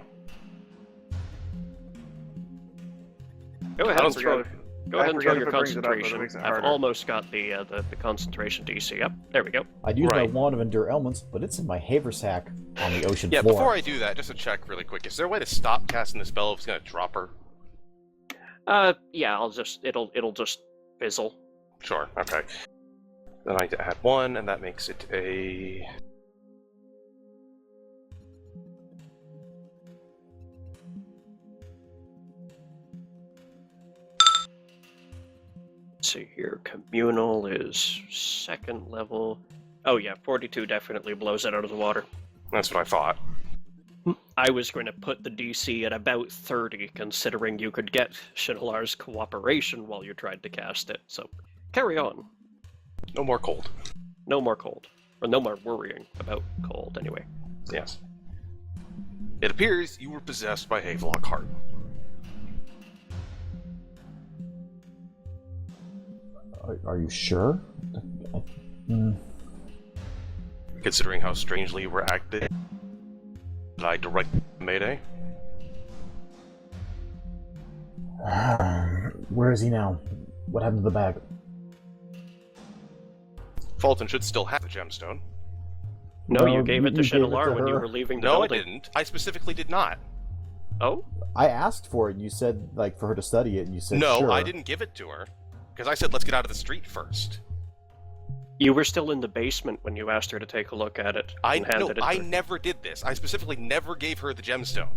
Go ahead and throw. Go ahead and throw forget your if it brings it up, but it concentration. makes it I've harder. almost got the concentration DC up. There we go. I'd use my Right. wand of endure elements, but it's in my haversack on the ocean Yeah, floor. before I do that, just to check really quick, is there a way to stop casting the spell if it's gonna drop her? Yeah. It'll just fizzle. Sure, okay. Then I add 1, and that makes it a... Let's see here. Communal is 2nd level. Oh yeah, 42 definitely blows it out of the water. That's what I thought. I was going to put the DC at about 30, considering you could get Shinolar's cooperation while you tried to cast it. So, carry on. No more cold. No more cold. Or no more worrying about cold, anyway. Yes. It appears you were possessed by Havelock Heart. Are you sure? Mm. Considering how strangely you were acting, did I direct Mayday? Where is he now? What happened to the bag? Fulton should still have the gemstone. No, No, you gave it to you gave it Shinolar to when you her. were leaving the No, I building. didn't. I specifically did not. Oh? I asked for it. You said, like, for her to study it, and you said No, sure. I didn't give it to her. Because I said, let's get out of the street first. You were still in the basement when you asked her to take a look at it and handed it to I her. never did this. I specifically never gave her the gemstone.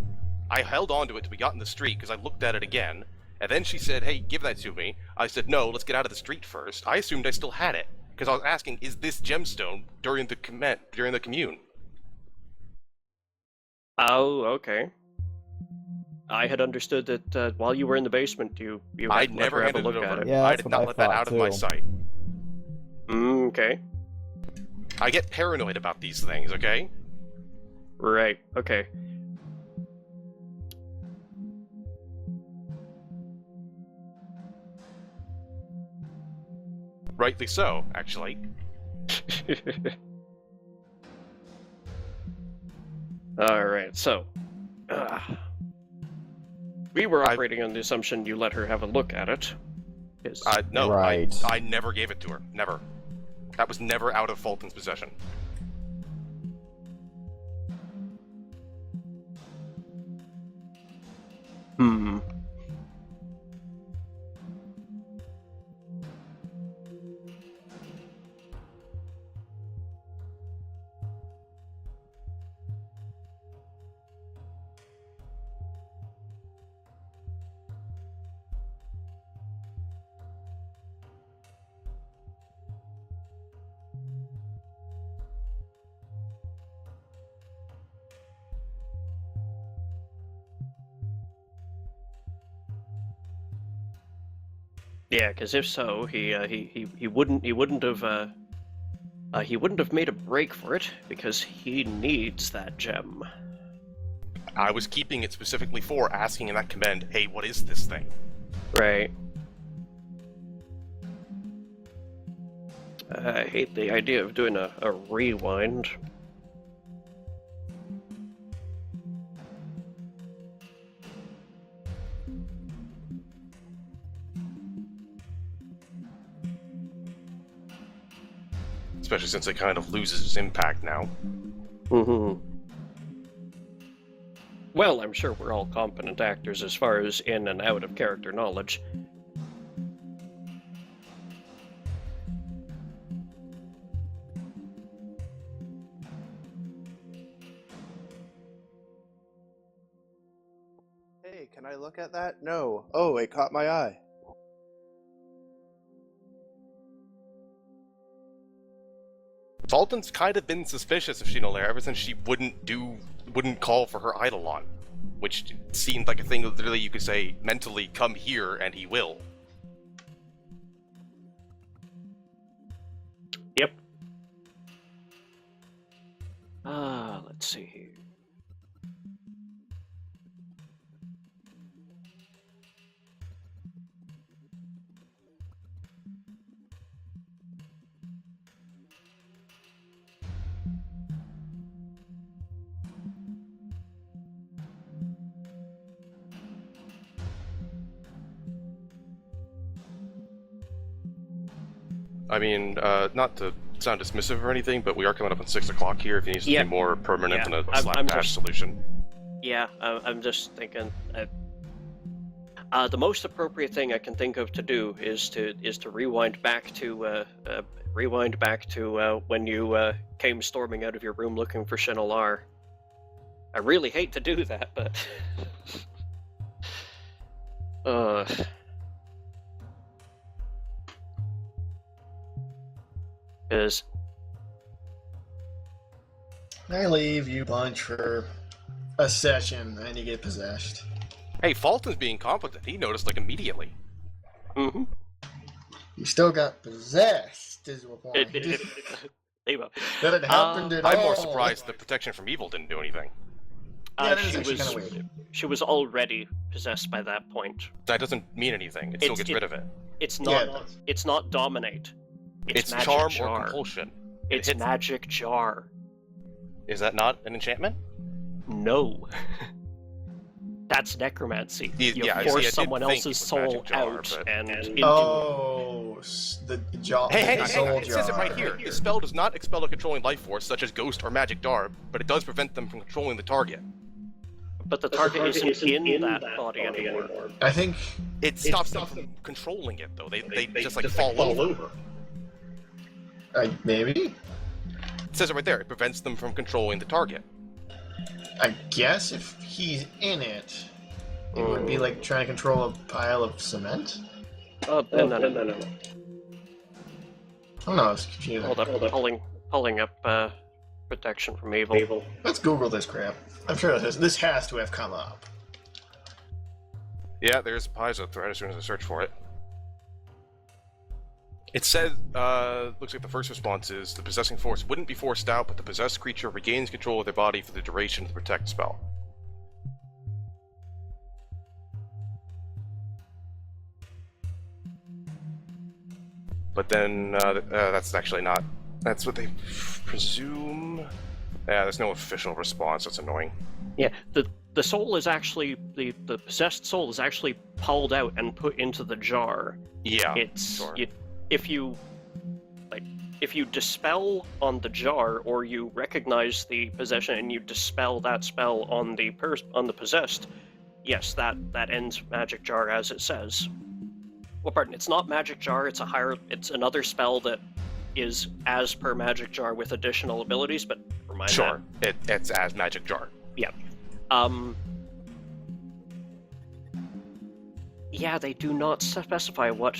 I held on to it till we got in the street because I looked at it again, and then she said, hey, give that to me. I said, no, let's get out of the street first. I assumed I still had it, because I was asking, is this gemstone during the commune? Oh, okay. I had understood that while you were in the basement, you I had let never her have a handed look it at over. it. Yeah, I that's did what not I let that thought, out of my too. sight. Okay. I get paranoid about these things, okay? Right, okay. Rightly so, actually. Alright, so. We were operating on the assumption you let her have a look at it. No, Right. I never gave it to her. Never. That was never out of Fulton's possession. Hmm. Yeah, because if so, he wouldn't have made a break for it because he needs that gem. I was keeping it specifically for asking in that command, hey, what is this thing? Right. I hate the idea of doing a rewind. Especially since it kind of loses its impact now. Mm-hmm. Well, I'm sure we're all competent actors as far as in and out of character knowledge. Hey, can I look at that? No. Oh, it caught my eye. Fulton's kind of been suspicious of Shinolera ever since she wouldn't call for her Eidolon, which seemed like a thing that literally you could say mentally, come here, and he will. Yep. Let's see here. I mean, not to sound dismissive or anything, but we are coming up on 6 o'clock here. If he needs to Yeah. be more permanent Yeah. than a I'm slap dash just- solution. Yeah, I'm just thinking. The most appropriate thing I can think of to do is to rewind back to when you came storming out of your room looking for Shinolar. I really hate to do that, but is I leave you bunch for a session, and you get possessed. Hey, Fulton's being competent. He noticed, like, immediately. mm-hmm. You still got possessed, is the point. That had happened at I'm all. more surprised the protection from evil didn't do anything. Yeah, that is she actually was kinda weird. she was already possessed by that point. That doesn't mean anything. It still gets rid of it. It's Yeah, not. it does. It's not dominate. It's magic charm jar. or compulsion. It's hits- magic jar. Is that not an enchantment? No. That's necromancy. Yeah, You yeah, I see, I force did someone think it else's was magic soul jar, out but- and into Oh, the jaw. Hey, the soul it says it jar. right here. This spell does not expel a controlling life force, such as ghost or magic darb, but it does prevent them from controlling the target. But the target isn't in that body anymore. I think It stops them from controlling it, though. They just like fall over. maybe. It says it right there. It prevents them from controlling the target. I guess if he's in it, it would be like trying to control a pile of cement. No. Oh no, it's confusing. Hold up, pulling up protection from evil. Let's Google this crap. I'm sure this has to have come up. Yeah, there's a Paizo thread as soon as I search for it. It says, looks like the first response is, the possessing force wouldn't be forced out, but the possessed creature regains control of their body for the duration of the protect spell. But then, that's actually not... That's what they presume... Yeah, there's no official response, that's annoying. Yeah, the soul is actually the possessed soul is actually pulled out and put into the jar. Yeah, It's sure. if you dispel on the jar, or you recognize the possession and you dispel that spell on the possessed, yes, that ends magic jar as it says. Well, pardon, it's not magic jar. It's another spell that is as per magic jar with additional abilities. But remind Sure, it's as magic jar. Yeah. Yeah, they do not specify what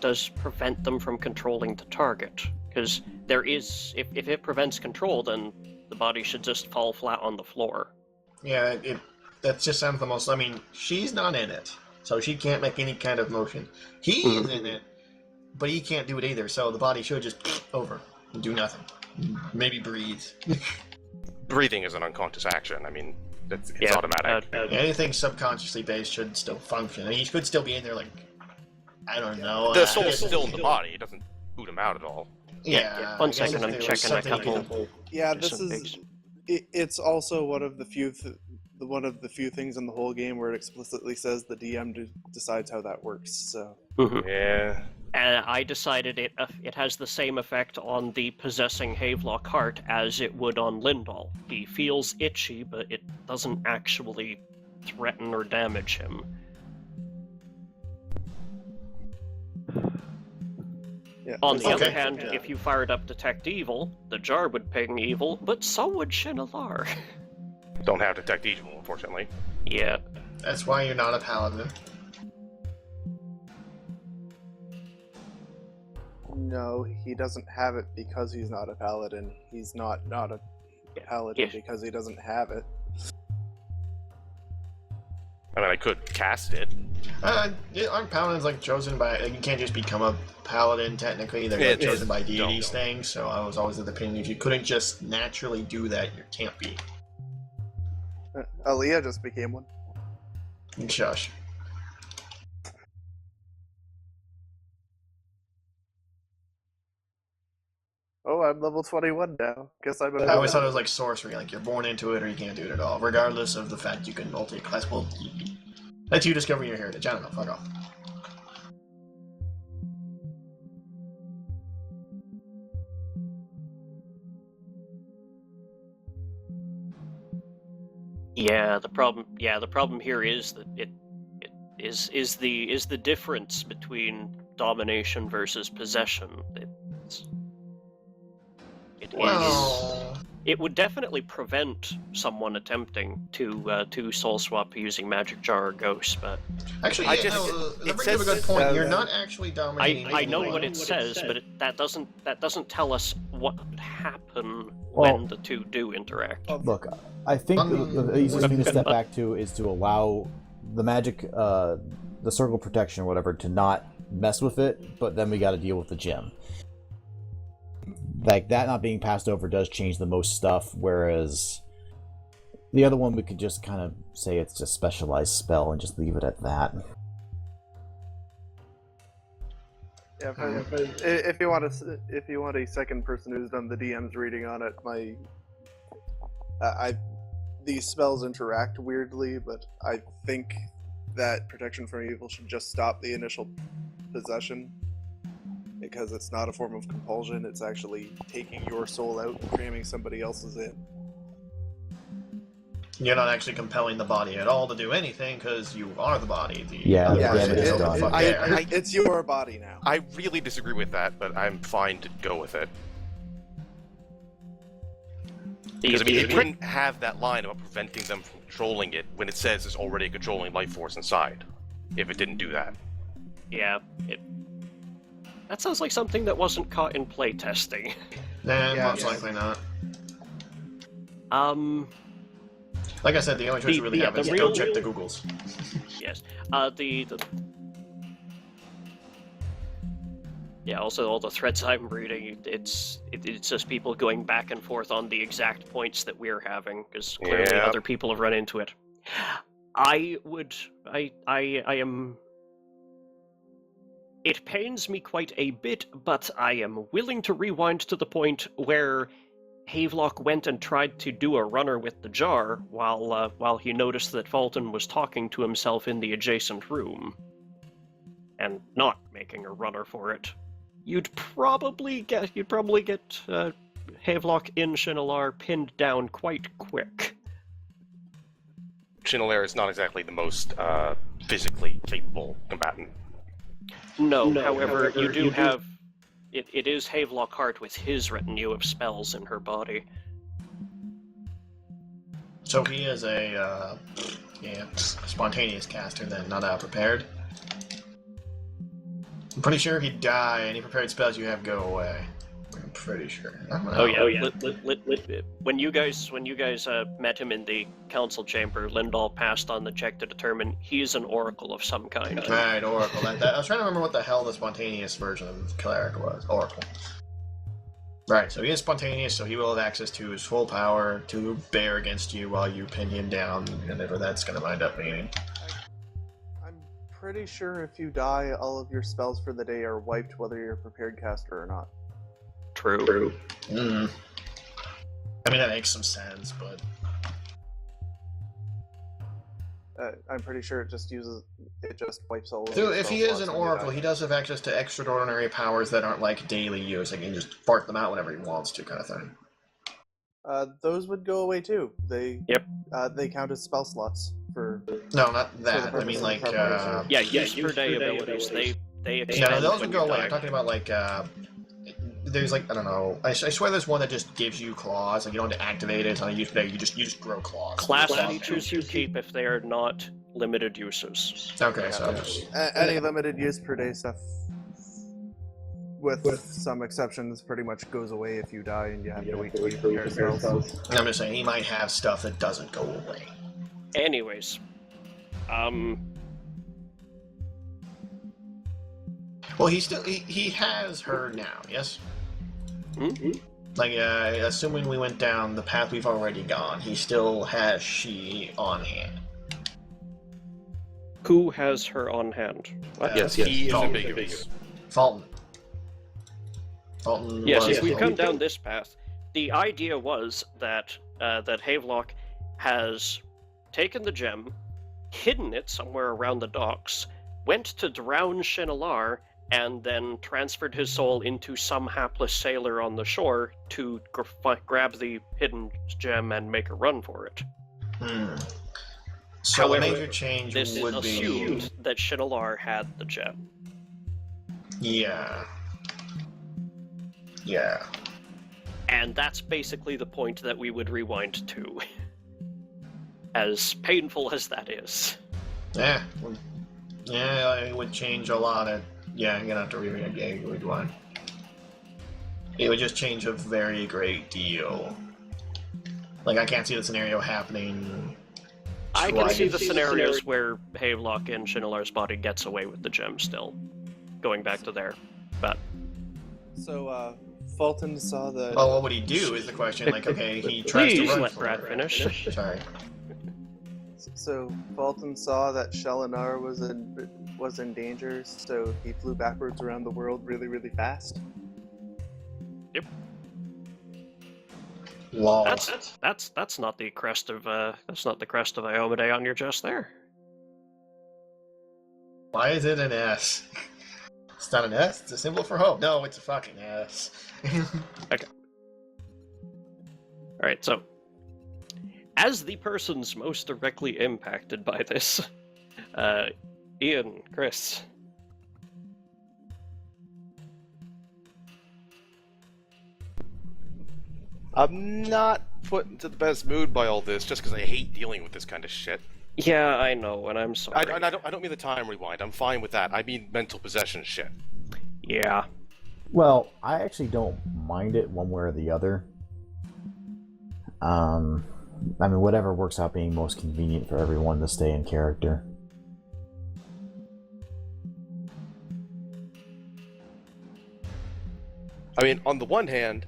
does prevent them from controlling the target. Because there is, if it prevents control, then the body should just fall flat on the floor. Yeah, that just sounds the most. I mean, she's not in it, so she can't make any kind of motion. He is in it, but he can't do it either. So the body should just over and do nothing. Maybe breathe. Breathing is an unconscious action. I mean, it's Yeah, automatic. Anything subconsciously based should still function. And he could still be in there, like, I don't know. The soul's still in the body. It doesn't boot him out at all. Yeah. One I guess second, if I'm there was checking a something you couple. could- Yeah, There's this some is. big It's also one of the few things in the whole game where it explicitly says the DM decides how that works. So Mhm. Yeah. And I decided it has the same effect on the possessing Havelock heart as it would on Lindal. He feels itchy, but it doesn't actually threaten or damage him. Yeah. On the other Okay. hand, if you fired up Detect Evil, the jar would ping evil, but so would Shinalar. Don't have Detect Evil, unfortunately. Yeah. That's why you're not a paladin. No, he doesn't have it because he's not a paladin. He's not a paladin Yeah. because he doesn't have it. I mean, I could cast it. Aren't paladins like chosen by? Like, you can't just become a paladin. Technically, they're like, chosen by deities things. So I was always of the opinion if you couldn't just naturally do that, you can't be. Aaliyah just became one. Shush. Oh, I'm level 21 now. Guess I'm a I always thought it paladin. was like sorcery, like you're born into it or you can't do it at all, regardless of the fact you can multi-class. Well, let you discover your heritage. I don't know. Fuck off. Yeah, the problem here is that it is the difference between domination versus possession. It would definitely prevent someone attempting to soul swap using Magic Jar or Ghost, but Actually, I yeah, just- no, it that brings up a good says- point. You're not actually dominating. I know anyone. what it says, but that doesn't tell us what would happen Well- when the two do interact. Look, I think the easiest thing to step back to is to allow the magic, the circle protection or whatever, to not mess with it, but then we got to deal with the gem. Like, that not being passed over does change the most stuff, whereas the other one we could just kind of say it's just specialized spell and just leave it at that. Yeah, if you want a second person who's done the DM's reading on it, these spells interact weirdly, but I think that protection from evil should just stop the initial possession, because it's not a form of compulsion. It's actually taking your soul out and cramming somebody else's in. You're not actually compelling the body at all to do anything because you are the body. Yeah, other the person damage is is over done. the fuck there. It's your body now. I really disagree with that, but I'm fine to go with it. Because I mean, it wouldn't have that line about preventing them from controlling it when it says there's already a controlling life force inside. If it didn't do that. Yeah, that sounds like something that wasn't caught in playtesting. Nah, Yeah, most yeah. likely not. Like I said, the only choice you really have is go check the Googles. Yes. Yeah, also all the threads I'm reading, it's just people going back and forth on the exact points that we're having, because clearly Yeah. other people have run into it. I am... It pains me quite a bit, but I am willing to rewind to the point where Havelock went and tried to do a runner with the jar while he noticed that Fulton was talking to himself in the adjacent room, and not making a runner for it. You'd probably get Havelock in Shinalar pinned down quite quick. Chinelair is not exactly the most physically capable combatant. No, however, you do have... It is Havelock Hart with his retinue of spells in her body. So he is a spontaneous caster then, not prepared. I'm pretty sure he'd die. Any prepared spells you have go away. I'm pretty sure. Oh yeah. When you guys met him in the council chamber, Lindahl passed on the check to determine he's an oracle of some kind. Right, Oracle. I was trying to remember what the hell the spontaneous version of Cleric was. Oracle. Right, so he is spontaneous, so he will have access to his full power to bear against you while you pin him down, whatever that's going to wind up meaning. I'm pretty sure if you die, all of your spells for the day are wiped, whether you're a prepared caster or not. True. Mm. I mean, that makes some sense, but... I'm pretty sure it just wipes all. So of if he spell is an slots when you oracle, die. he does have access to extraordinary powers that aren't like daily use. Like he can just fart them out whenever he wants to, kind of thing. Those would go away too. They they count as spell slots for. No, not For the that. I purpose mean, of like, preparation. Yeah, use per day abilities. They expand yeah, no, those when would go you away. die. I'm talking about like, there's like, I don't know. I swear there's one that just gives you claws. Like you don't have to activate it. It's on a use day. You just grow claws. Class features you keep if they are not limited uses. Okay, so just Any limited use per day stuff, with some exceptions, pretty much goes away if you die and you have to wait till you prepare spells. I'm just saying he might have stuff that doesn't go away. Anyways, Well, he has her now. Yes. Like, assuming we went down the path we've already gone, he still has she on hand. who has her on hand? What? Yes, he is Fulton. ambiguous. Fulton. Yes, was if we've come Fulton. down this path, the idea was that that Havelock has taken the gem, hidden it somewhere around the docks, went to drown Shinalar, and then transferred his soul into some hapless sailor on the shore to grab the hidden gem and make a run for it. So However, a major change This would assumed that Shinalar had the gem. be... Yeah. And that's basically the point that we would rewind to. As painful as that is. Yeah, it would change a lot. Yeah, I'm gonna have to rewind. It would just change a very great deal. Like, I can't see the scenario happening. I can twice. see the scenarios where Havelock and Shinalar's body gets away with the gem still. Going back to there. But So, Fulton saw that. Well, what would he do is the question. Like, okay, he tries to please run let for Brad it. finish. Sorry. So Fulton saw that Shelinar was in danger, so he flew backwards around the world really, really fast. Yep. Lol. That's not the crest of Iomedae on your chest there. Why is it an S? It's not an S. It's a symbol for hope. No, it's a fucking S. Alright, so as the persons most directly impacted by this, Ian, Chris. I'm not put into the best mood by all this, just because I hate dealing with this kind of shit. Yeah, I know, and I'm sorry. I don't mean the time rewind. I'm fine with that. I mean mental possession shit. Yeah. Well, I actually don't mind it one way or the other. I mean, whatever works out being most convenient for everyone to stay in character. I mean, on the one hand,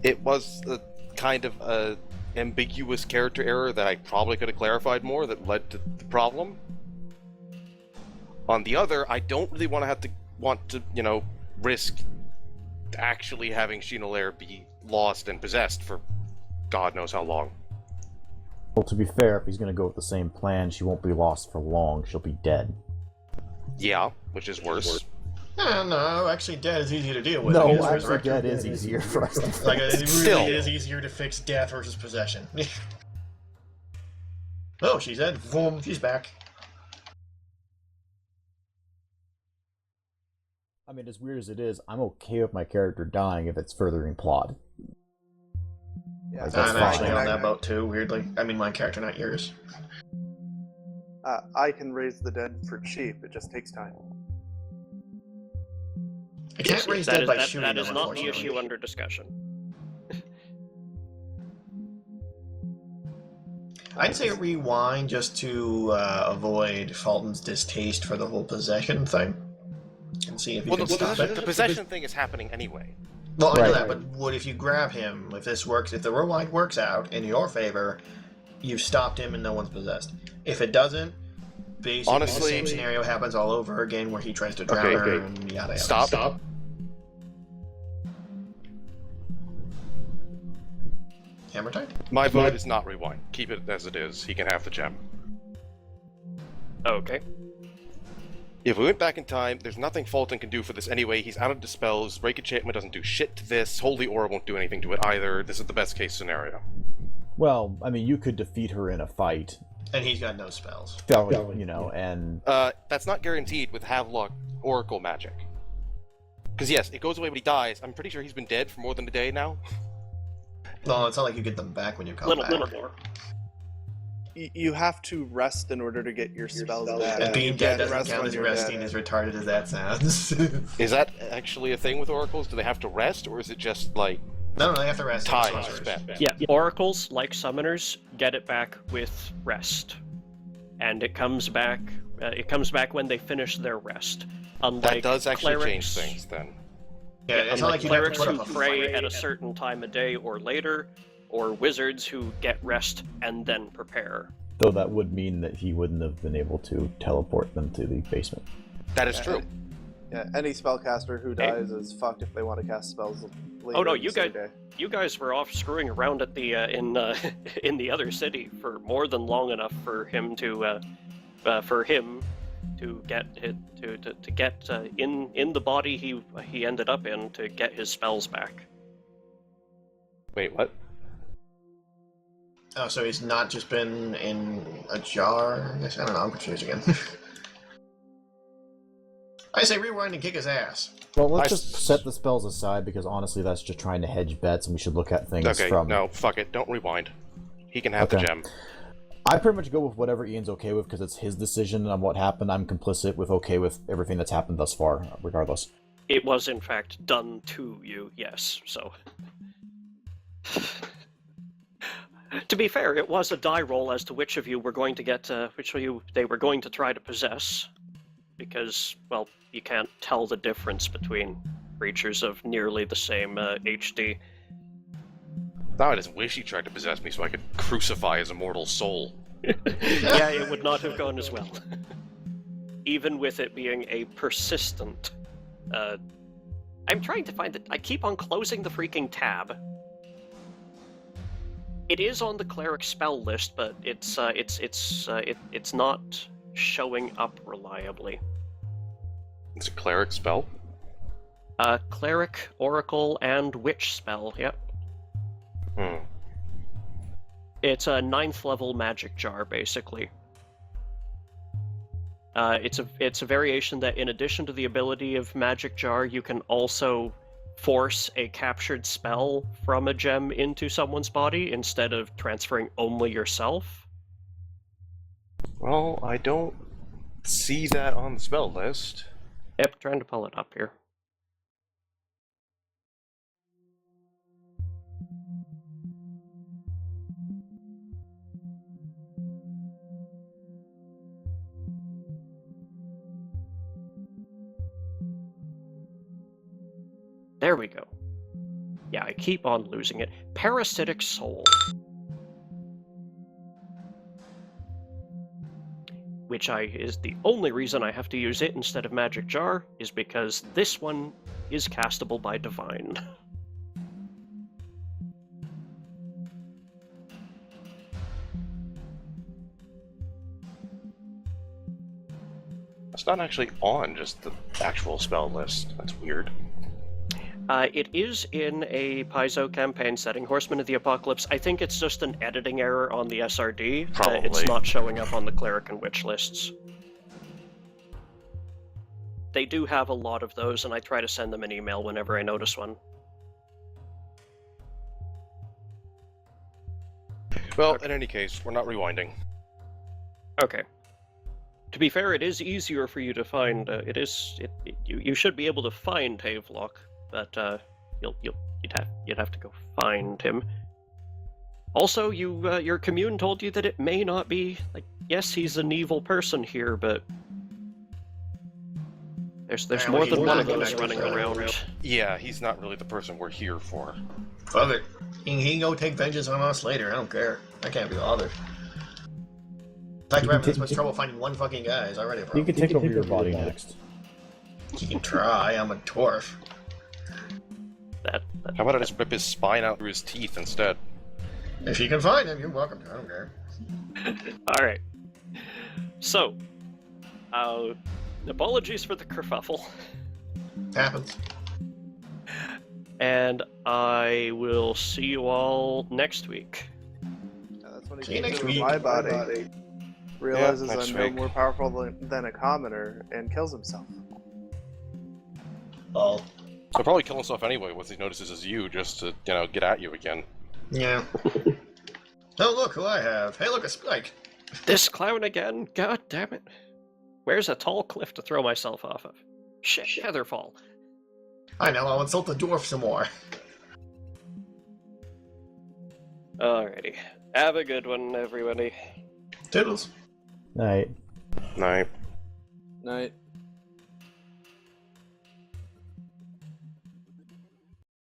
it was a kind of a ambiguous character error that I probably could have clarified more that led to the problem. On the other, I don't really want to risk actually having Shinolar be lost and possessed for God knows how long. Well, to be fair, if he's going to go with the same plan, she won't be lost for long. She'll be dead. Yeah, which is worse. No, actually, dead is easier to deal with. No, It is actually, resurrected. dead is easier for us to Like, it really Still. is easier to fix death versus possession. Oh, she's dead. Boom, she's back. I mean, as weird as it is, I'm okay with my character dying if it's furthering plot. Yeah, Like, that's I'm fine. actually on that boat too, weirdly. I mean, my character, not yours. I can raise the dead for cheap. It just takes time. I can't raise dead by shooting that them, is not the unfortunately. issue under discussion. I'd say rewind just to avoid Fulton's distaste for the whole possession thing. And see if you can stop it. The possession thing is happening anyway. Well, I know Right. that, but what if you grab him? If this works, if the rewind works out in your favor, you've stopped him and no one's possessed. If it doesn't, basically Honestly- the same scenario happens all over again where he tries to drown her and yada yada. Stop. Hammer time? My vote is not rewind. Keep it as it is. He can have the gem. Okay. If we went back in time, there's nothing Fulton can do for this anyway. He's out of dispels. Break enchantment doesn't do shit to this. Holy Aura won't do anything to it either. This is the best case scenario. Well, I mean, you could defeat her in a fight. And he's got no spells. You know, and... That's not guaranteed with Havelock Oracle magic. Because yes, it goes away when he dies. I'm pretty sure he's been dead for more than a day now. No, it's not like you get them back when you come back. Little more. You have to rest in order to get your spells back. And being dead doesn't Rest count when as you're resting, dead. as retarded as that sounds. Is that actually a thing with oracles? Do they have to rest, or is it just like No, they have to rest. time Sorcerers. spent? Yeah, oracles, like summoners, get it back with rest. And it comes back when they finish their rest. Unlike That does actually clerics, change things then. Yeah, it's not like unlike you have to clerics put who up a pray fight. at a certain time of day or later, or wizards who get rest and then prepare. Though that would mean that he wouldn't have been able to teleport them to the basement. That is true. Yeah, any spellcaster who dies is fucked if they want to cast spells later. Oh no, in the you same guys, day. you guys were off screwing around at the in the other city for more than long enough for him to get it to get in the body he ended up in to get his spells back. Wait, what? Oh, so he's not just been in a jar? I guess, I don't know, I'm confused again. I say rewind and kick his ass. Well, let's just set the spells aside, because honestly that's just trying to hedge bets, and we should look at things Okay, from... no, fuck it. Don't rewind. He can have the Okay. gem. I pretty much go with whatever Ian's okay with, because it's his decision on what happened. I'm complicit with okay with everything that's happened thus far, regardless. It was in fact done to you, yes. So, to be fair, it was a die roll as to which of you were going to get, which of you they were going to try to possess, because, well, you can't tell the difference between creatures of nearly the same HD. Now I just wish he tried to possess me so I could crucify his immortal soul. Yeah, it would not have gone as well. Even with it being a persistent... I'm trying to find it. I keep on closing the freaking tab. It is on the cleric spell list, but it's not showing up reliably. It's a cleric spell? Cleric, oracle, and witch spell, yep. Hmm. It's a 9th level magic jar, basically. It's a variation that, in addition to the ability of magic jar, you can also force a captured spell from a gem into someone's body instead of transferring only yourself. Well, I don't see that on the spell list. Yep, trying to pull it up here. There we go. Yeah, I keep on losing it. Parasitic Soul. Which is the only reason I have to use it instead of Magic Jar, is because this one is castable by Divine. It's not actually on just the actual spell list. That's weird. It is in a Paizo campaign setting, Horsemen of the Apocalypse. I think it's just an editing error on the SRD. Probably. It's not showing up on the Cleric and Witch lists. They do have a lot of those, and I try to send them an email whenever I notice one. Well, in any case, we're not rewinding. Okay. To be fair, it is easier for you to find. You should be able to find Havelock, but you'd have to go find him. Also, your commune told you that it may not be like. Yes, he's an evil person here, but there's more than one of those running around. Yeah, he's not really the person we're here for. Fuck it. He can go take vengeance on us later. I don't care. I can't be bothered. In fact, we're having this much trouble finding one fucking guy. It's already a problem. You can take over your body next. You can try. I'm a dwarf. How about I just rip his spine out through his teeth instead? If you can find him, you're welcome to. I don't care. Alright. So, apologies for the kerfuffle. Happens. And I will see you all next week. Yeah, that's when he See you takes next over week. my body, realizes next I'm no week. more powerful than a commoner, and kills himself. Oh. He'll probably kill himself anyway once he notices it's you, just to, get at you again. Yeah. Oh, look who I have. Hey, look, a spike. This clown again? God damn it. Where's a tall cliff to throw myself off of? Shit, Heatherfall. I know, I'll insult the dwarf some more. Alrighty. Have a good one, everybody. Toodles. Night. Night. Night.